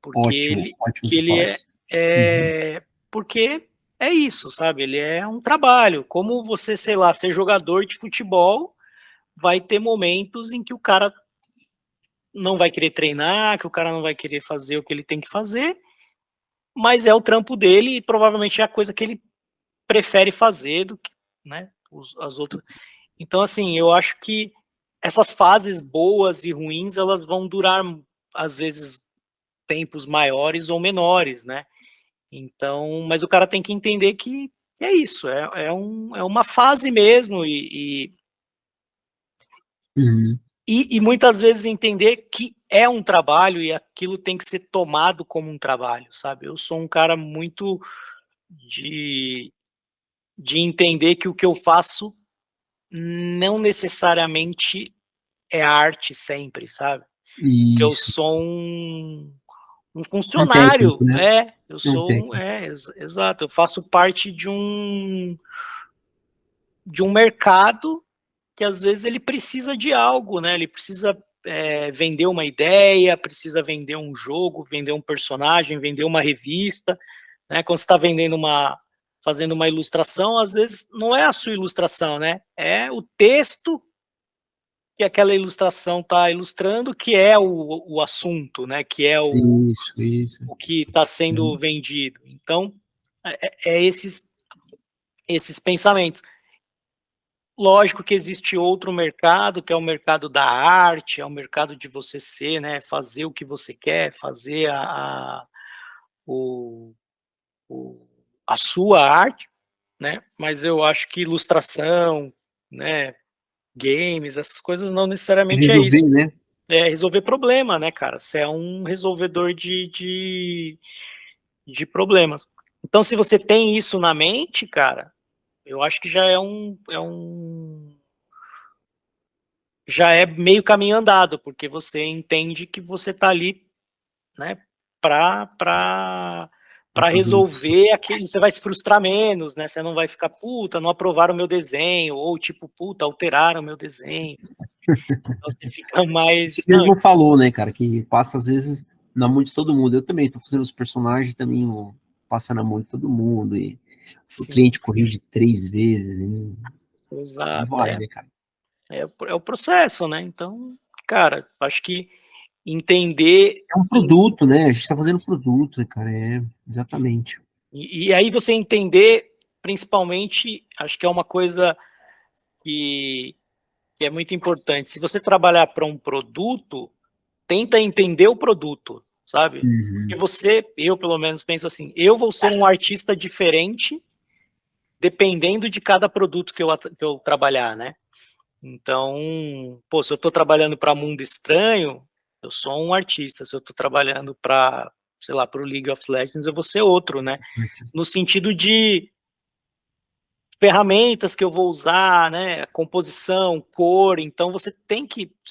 Porque ótimo, ele, ótimo que você ele falar é, isso. Uhum. é, porque é isso, sabe? Ele é um trabalho. Como você, sei lá, ser jogador de futebol, vai ter momentos em que o cara não vai querer treinar, que o cara não vai querer fazer o que ele tem que fazer, mas é o trampo dele e provavelmente é a coisa que ele prefere fazer do que, né, as outras. Então, assim, eu acho que essas fases boas e ruins, elas vão durar, às vezes, tempos maiores ou menores, né? Então, mas o cara tem que entender que é isso, é uma fase mesmo, Uhum. e muitas vezes entender que é um trabalho e aquilo tem que ser tomado como um trabalho, sabe? Eu sou um cara muito de, de entender que o que eu faço não necessariamente é arte sempre, sabe? Que eu Isso, sou um é um técnico, funcionário, né? eu É um sou técnico. exato, eu faço parte de um mercado que às vezes ele precisa de algo, né? Ele precisa vender uma ideia, precisa vender um jogo, vender um personagem, vender uma revista, né? Quando você está fazendo uma ilustração, às vezes não é a sua ilustração, né? É o texto que aquela ilustração está ilustrando, que é o assunto, né? Que é Isso, isso. o que está sendo Uhum. vendido. Então, é esses. esses pensamentos. Lógico que existe outro mercado, que é o mercado da arte, é o mercado de você ser, né, fazer o que você quer, fazer o, o, a sua arte, né, mas eu acho que ilustração, né, games, essas coisas não necessariamente é isso. Resolver, né? É resolver problema, né, cara? Você é um resolvedor de problemas. Então, se você tem isso na mente, cara, eu acho que já é meio caminho andado, porque você entende que você está ali, né, Pra para fazer isso. resolver aquilo, você vai se frustrar menos, né? Você não vai ficar, puta, não aprovaram o meu desenho, ou tipo, puta, alteraram o meu desenho. Então você fica Você mais, não, mesmo falou, né, cara, que passa às vezes na mão de todo mundo. Eu também tô fazendo os personagens também, passa na mão de todo mundo. E o sim, cliente corrige 3 vezes e exato, vai, né, cara? é o processo, né? Então, cara, acho que entender É um produto, né? A gente tá fazendo produto, né, cara? É, exatamente. e aí você entender, principalmente, acho que é uma coisa que é muito importante. Se você trabalhar para um produto, tenta entender o produto, sabe? Porque Uhum. eu pelo menos penso assim, eu vou ser um artista diferente dependendo de cada produto que eu trabalhar, né? Então, pô, se eu estou trabalhando para Mundo Estranho, eu sou um artista. Se eu estou trabalhando para, sei lá, para o League of Legends, eu vou ser outro, né? No sentido de ferramentas que eu vou usar, né, composição, cor, então você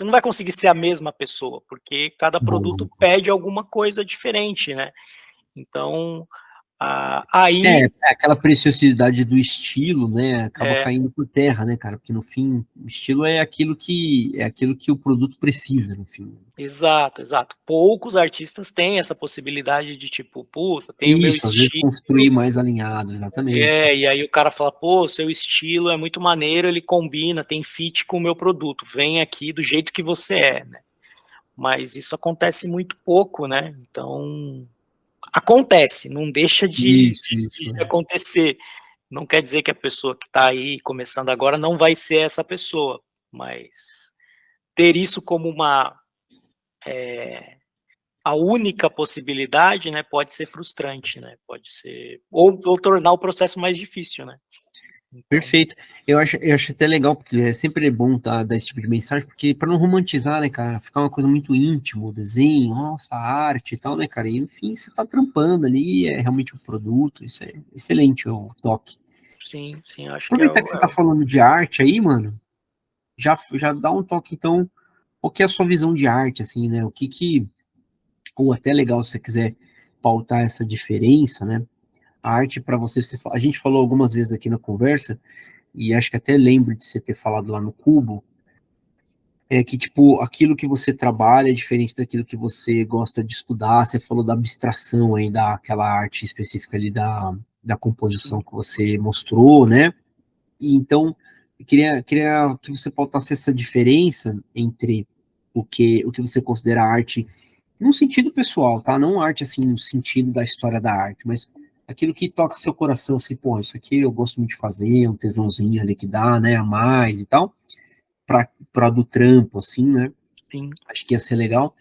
não vai conseguir ser a mesma pessoa, porque cada produto Boa. pede alguma coisa diferente, né? Então, É, aí, aquela preciosidade do estilo, né, acaba é, caindo por terra, né, cara? Porque no fim, o estilo é aquilo que o produto precisa, no fim. exato, exato. Poucos artistas têm essa possibilidade de tipo, puta, tem o meu Isso, às vezes estilo, construir mais alinhado, exatamente. e aí o cara fala, pô, seu estilo é muito maneiro, ele combina, tem fit com o meu produto, vem aqui do jeito que você é, né? Mas isso acontece muito pouco, né? Então, acontece, não deixa Isso, de isso. acontecer. Não quer dizer que a pessoa que está aí começando agora não vai ser essa pessoa, mas ter isso como a única possibilidade, né, pode ser frustrante, né? Pode ser ou tornar o processo mais difícil, né? Então, Perfeito. Eu acho até legal, porque é sempre bom dar esse tipo de mensagem, porque para não romantizar, né, cara, ficar uma coisa muito íntima, o desenho, nossa, a arte e tal, né, cara, e no fim você tá trampando ali, é realmente um produto, isso é excelente o toque. sim, sim, acho que Aproveitar que você tá falando de arte aí, mano, já dá um toque, então, qual que é a sua visão de arte, assim, né, ou até legal se você quiser pautar essa diferença, né, a arte para você, a gente falou algumas vezes aqui na conversa, e acho que até lembro de você ter falado lá no Cubo, é que, tipo, aquilo que você trabalha é diferente daquilo que você gosta de estudar. Você falou da abstração aí, daquela arte específica ali da composição sim, que você mostrou, né? E então, eu queria que você pautasse essa diferença entre o que você considera arte num sentido pessoal, tá? Não arte, assim, no sentido da história da arte, mas aquilo que toca seu coração, assim, pô, isso aqui eu gosto muito de fazer, um tesãozinho ali que dá, né, a mais e tal para do trampo, assim, né? sim, Acho que ia ser legal.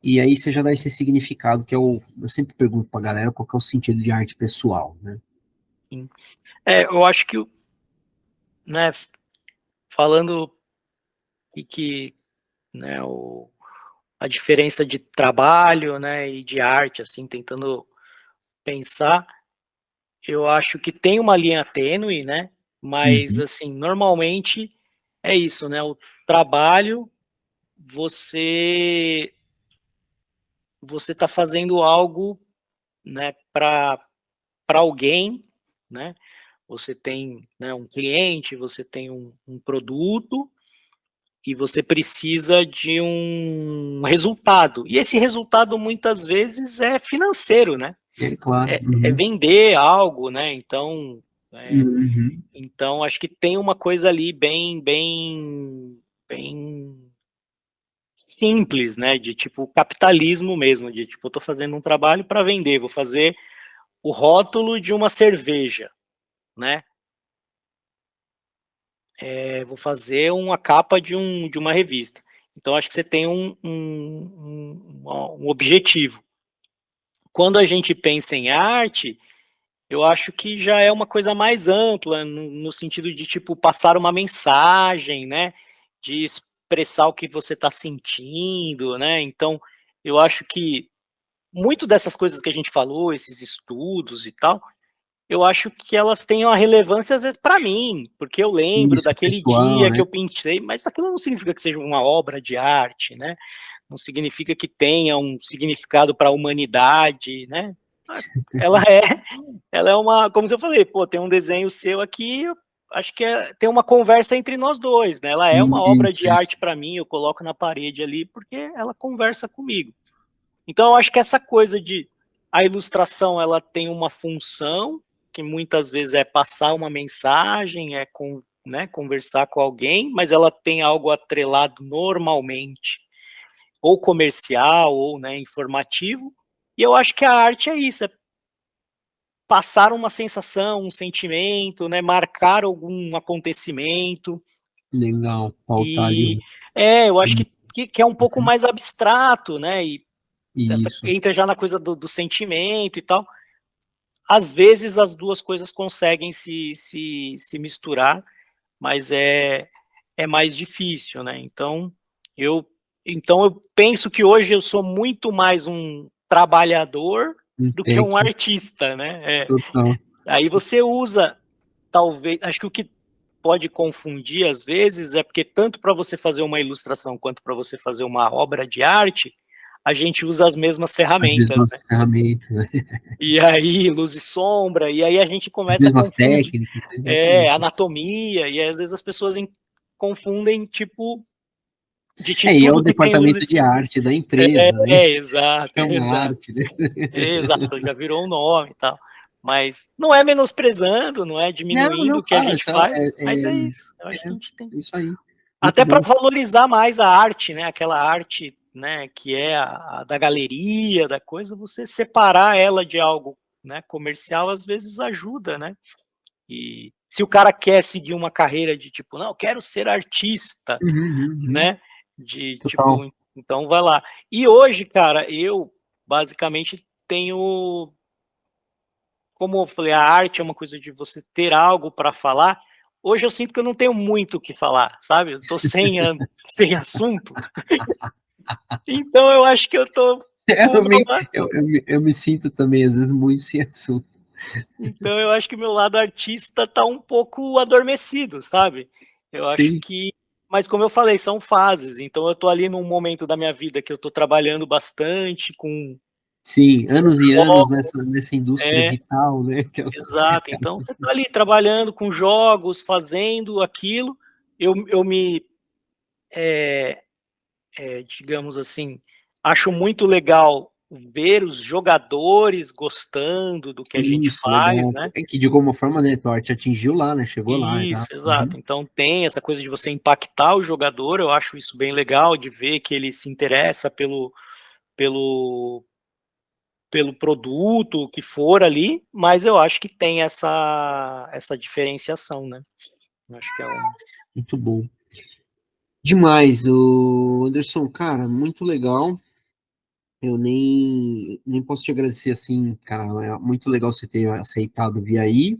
E aí você já dá esse significado que eu sempre pergunto pra galera qual que é o sentido de arte pessoal, né? sim. Eu acho que, né, falando que né, a diferença de trabalho, né, e de arte, assim, tentando pensar, eu acho que tem uma linha tênue, né, mas, Uhum. assim, normalmente é isso, né, o trabalho, você você está fazendo algo, né, para alguém, né, você tem, né, um cliente, você tem um produto, e você precisa de um resultado. E esse resultado muitas vezes é financeiro, né? É claro. É Uhum. vender algo, né? Então, Uhum. então acho que tem uma coisa ali bem simples, né? De tipo capitalismo mesmo, de tipo, eu estou fazendo um trabalho para vender, vou fazer o rótulo de uma cerveja, né? vou fazer uma capa de uma revista. Então, acho que você tem um objetivo. Quando a gente pensa em arte, eu acho que já é uma coisa mais ampla, no sentido de, tipo, passar uma mensagem, né? De expressar o que você está sentindo, né? Então, eu acho que muito dessas coisas que a gente falou, esses estudos e tal, eu acho que elas têm uma relevância às vezes para mim, porque eu lembro Isso, daquele pessoal, dia que né? eu pintei, mas aquilo não significa que seja uma obra de arte, né? Não significa que tenha um significado para a humanidade, né? Ela é, ela é uma, como eu falei, pô, tem um desenho seu aqui, eu acho que tem uma conversa entre nós dois, né? Ela é uma obra de Isso. arte para mim, eu coloco na parede ali porque ela conversa comigo. Então, eu acho que essa coisa de a ilustração, ela tem uma função, que muitas vezes é passar uma mensagem, né, conversar com alguém, mas ela tem algo atrelado normalmente, ou comercial, ou, né, informativo, e eu acho que a arte é isso, é passar uma sensação, um sentimento, né, marcar algum acontecimento, Legal, pautar ali. e eu acho que é um pouco mais abstrato, né, e Isso. entra já na coisa do sentimento e tal. Às vezes as duas coisas conseguem se misturar, mas é mais difícil, né? Eu, então eu penso que hoje eu sou muito mais um trabalhador Um do que um técnico artista, né? total. Aí você usa, talvez, acho que o que pode confundir às vezes é porque tanto para você fazer uma ilustração quanto para você fazer uma obra de arte, a gente usa as mesmas As ferramentas, mesmas né? ferramentas, né? E aí, luz e sombra, e aí a gente As começa a mesmas confundir, técnicas, exatamente. anatomia, e aí, às vezes as pessoas confundem, tipo, de E é o tudo que tem luz departamento e de sombra. arte da empresa, né? Exato, Chama exato, arte, né? exato, já virou um nome e tal. Mas não é menosprezando, não é Não, diminuindo não, o que a claro, gente faz, mas é é isso. Eu acho que a gente tem. isso aí. Muito Até para bom. valorizar mais a arte, né? Aquela arte, né, que é a da galeria, da coisa, você separar ela de algo, né, comercial, às vezes ajuda, né? E se o cara quer seguir uma carreira de tipo, não, eu quero ser artista, Uhum, uhum. né? De Total. tipo, então vai lá. E hoje, cara, eu basicamente tenho, como eu falei, a arte é uma coisa de você ter algo para falar. Hoje eu sinto que eu não tenho muito o que falar, sabe? Eu tô sem assunto. Então eu acho que eu tô com Eu me, uma, eu me sinto também, às vezes, muito sem assunto. então eu acho que meu lado artista tá um pouco adormecido, sabe? Eu acho Sim, que, mas como eu falei, são fases. Então eu tô ali num momento da minha vida que eu tô trabalhando bastante sim, anos e anos jogos, nessa indústria é, vital, né? exato. Então você tá ali trabalhando com jogos, fazendo aquilo. Eu me, é, digamos assim, acho muito legal ver os jogadores gostando do que a gente Isso, faz, legal. né? É que de alguma forma, né, Thor te atingiu lá, né? Chegou lá, Isso, exato. exato. Uhum. Então tem essa coisa de você impactar o jogador, eu acho isso bem legal, de ver que ele se interessa pelo, pelo produto que for ali, mas eu acho que tem essa diferenciação, né? Eu acho que é um. Muito bom. Demais, o Anderson, cara, muito legal. Eu nem posso te agradecer assim, cara. É muito legal você ter aceitado vir aí.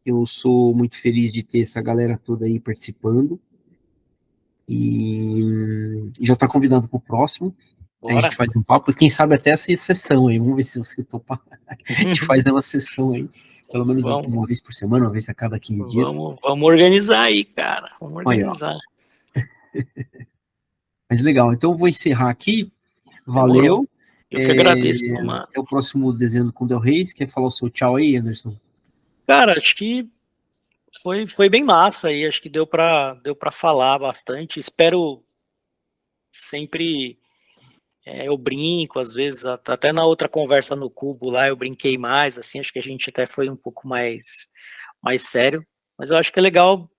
Eu sou muito feliz de ter essa galera toda aí participando. E já está convidado para o próximo. Aí a gente Bora. faz um papo, quem sabe até essa sessão aí. Vamos ver se você topar. A gente faz uma sessão aí, pelo menos Vamos, uma vez por semana, uma vez a cada 15 dias. vamos organizar aí, cara. Vamos Olha, ó. organizar. Mas legal, então eu vou encerrar aqui. Demorou. Valeu. Eu que agradeço, mano. Até o próximo desenho com o Del Reis. Quer falar o seu tchau aí, Anderson? Cara, acho que foi bem massa aí, acho que deu para falar bastante. Espero sempre. Eu brinco, às vezes, até na outra conversa no Cubo lá, eu brinquei mais, assim, acho que a gente até foi um pouco mais sério, mas eu acho que é legal,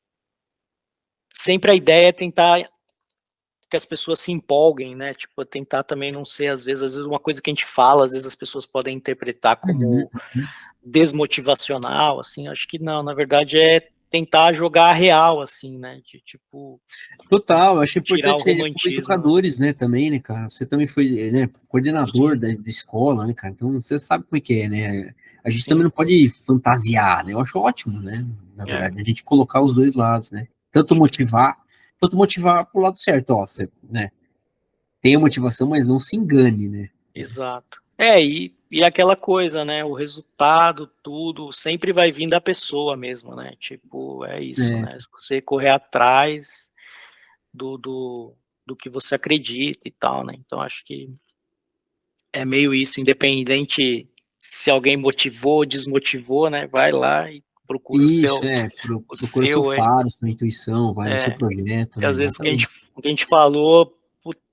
sempre a ideia é tentar que as pessoas se empolguem, né, tipo, tentar também não ser, às vezes uma coisa que a gente fala, às vezes as pessoas podem interpretar Uhum, como uhum. desmotivacional, assim, acho que não, na verdade é tentar jogar a real, assim, né? De tipo, Total, eu acho tirar o importante ser como romantismo. educadores, né, também, né, cara? Você também foi, né, coordenador da escola, né, cara? Então você sabe como é que é, né? A gente também Sim, não pode fantasiar, né? Eu acho ótimo, né? Na é. verdade, a gente colocar os dois lados, né? Tanto motivar pro lado certo, ó, você, né? Tenha motivação, mas não se engane, né? Exato. E aquela coisa, né? O resultado, tudo, sempre vai vir da pessoa mesmo, né? Tipo, é isso, É, né? Se você correr atrás do, do, do que você acredita e tal, né? Então, acho que é meio isso, independente se alguém motivou ou desmotivou, né? Vai lá e procura isso, o procura seu seu, faro, sua intuição, vai no seu é, projeto, e né? às vezes Exatamente. o que a gente falou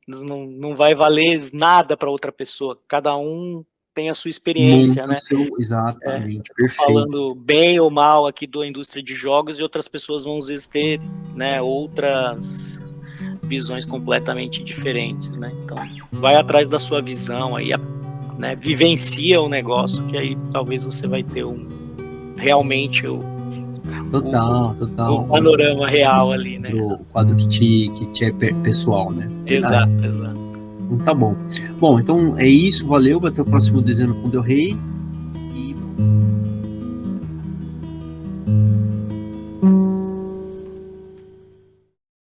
não vai valer nada para outra pessoa. Cada um tem a sua experiência, Monta o né? seu, É, exatamente, eu tô perfeito. falando bem ou mal aqui da indústria de jogos e outras pessoas vão às vezes ter, né, outras visões completamente diferentes, né? Então, vai atrás da sua visão aí, né, vivencia o negócio, que aí talvez você vai ter realmente o, Total, o total. panorama real ali, né? O quadro que te é pessoal, né? Verdade. Exato, exato. Então tá bom. Bom, então é isso, valeu. Até o próximo Desenho com Del Rey.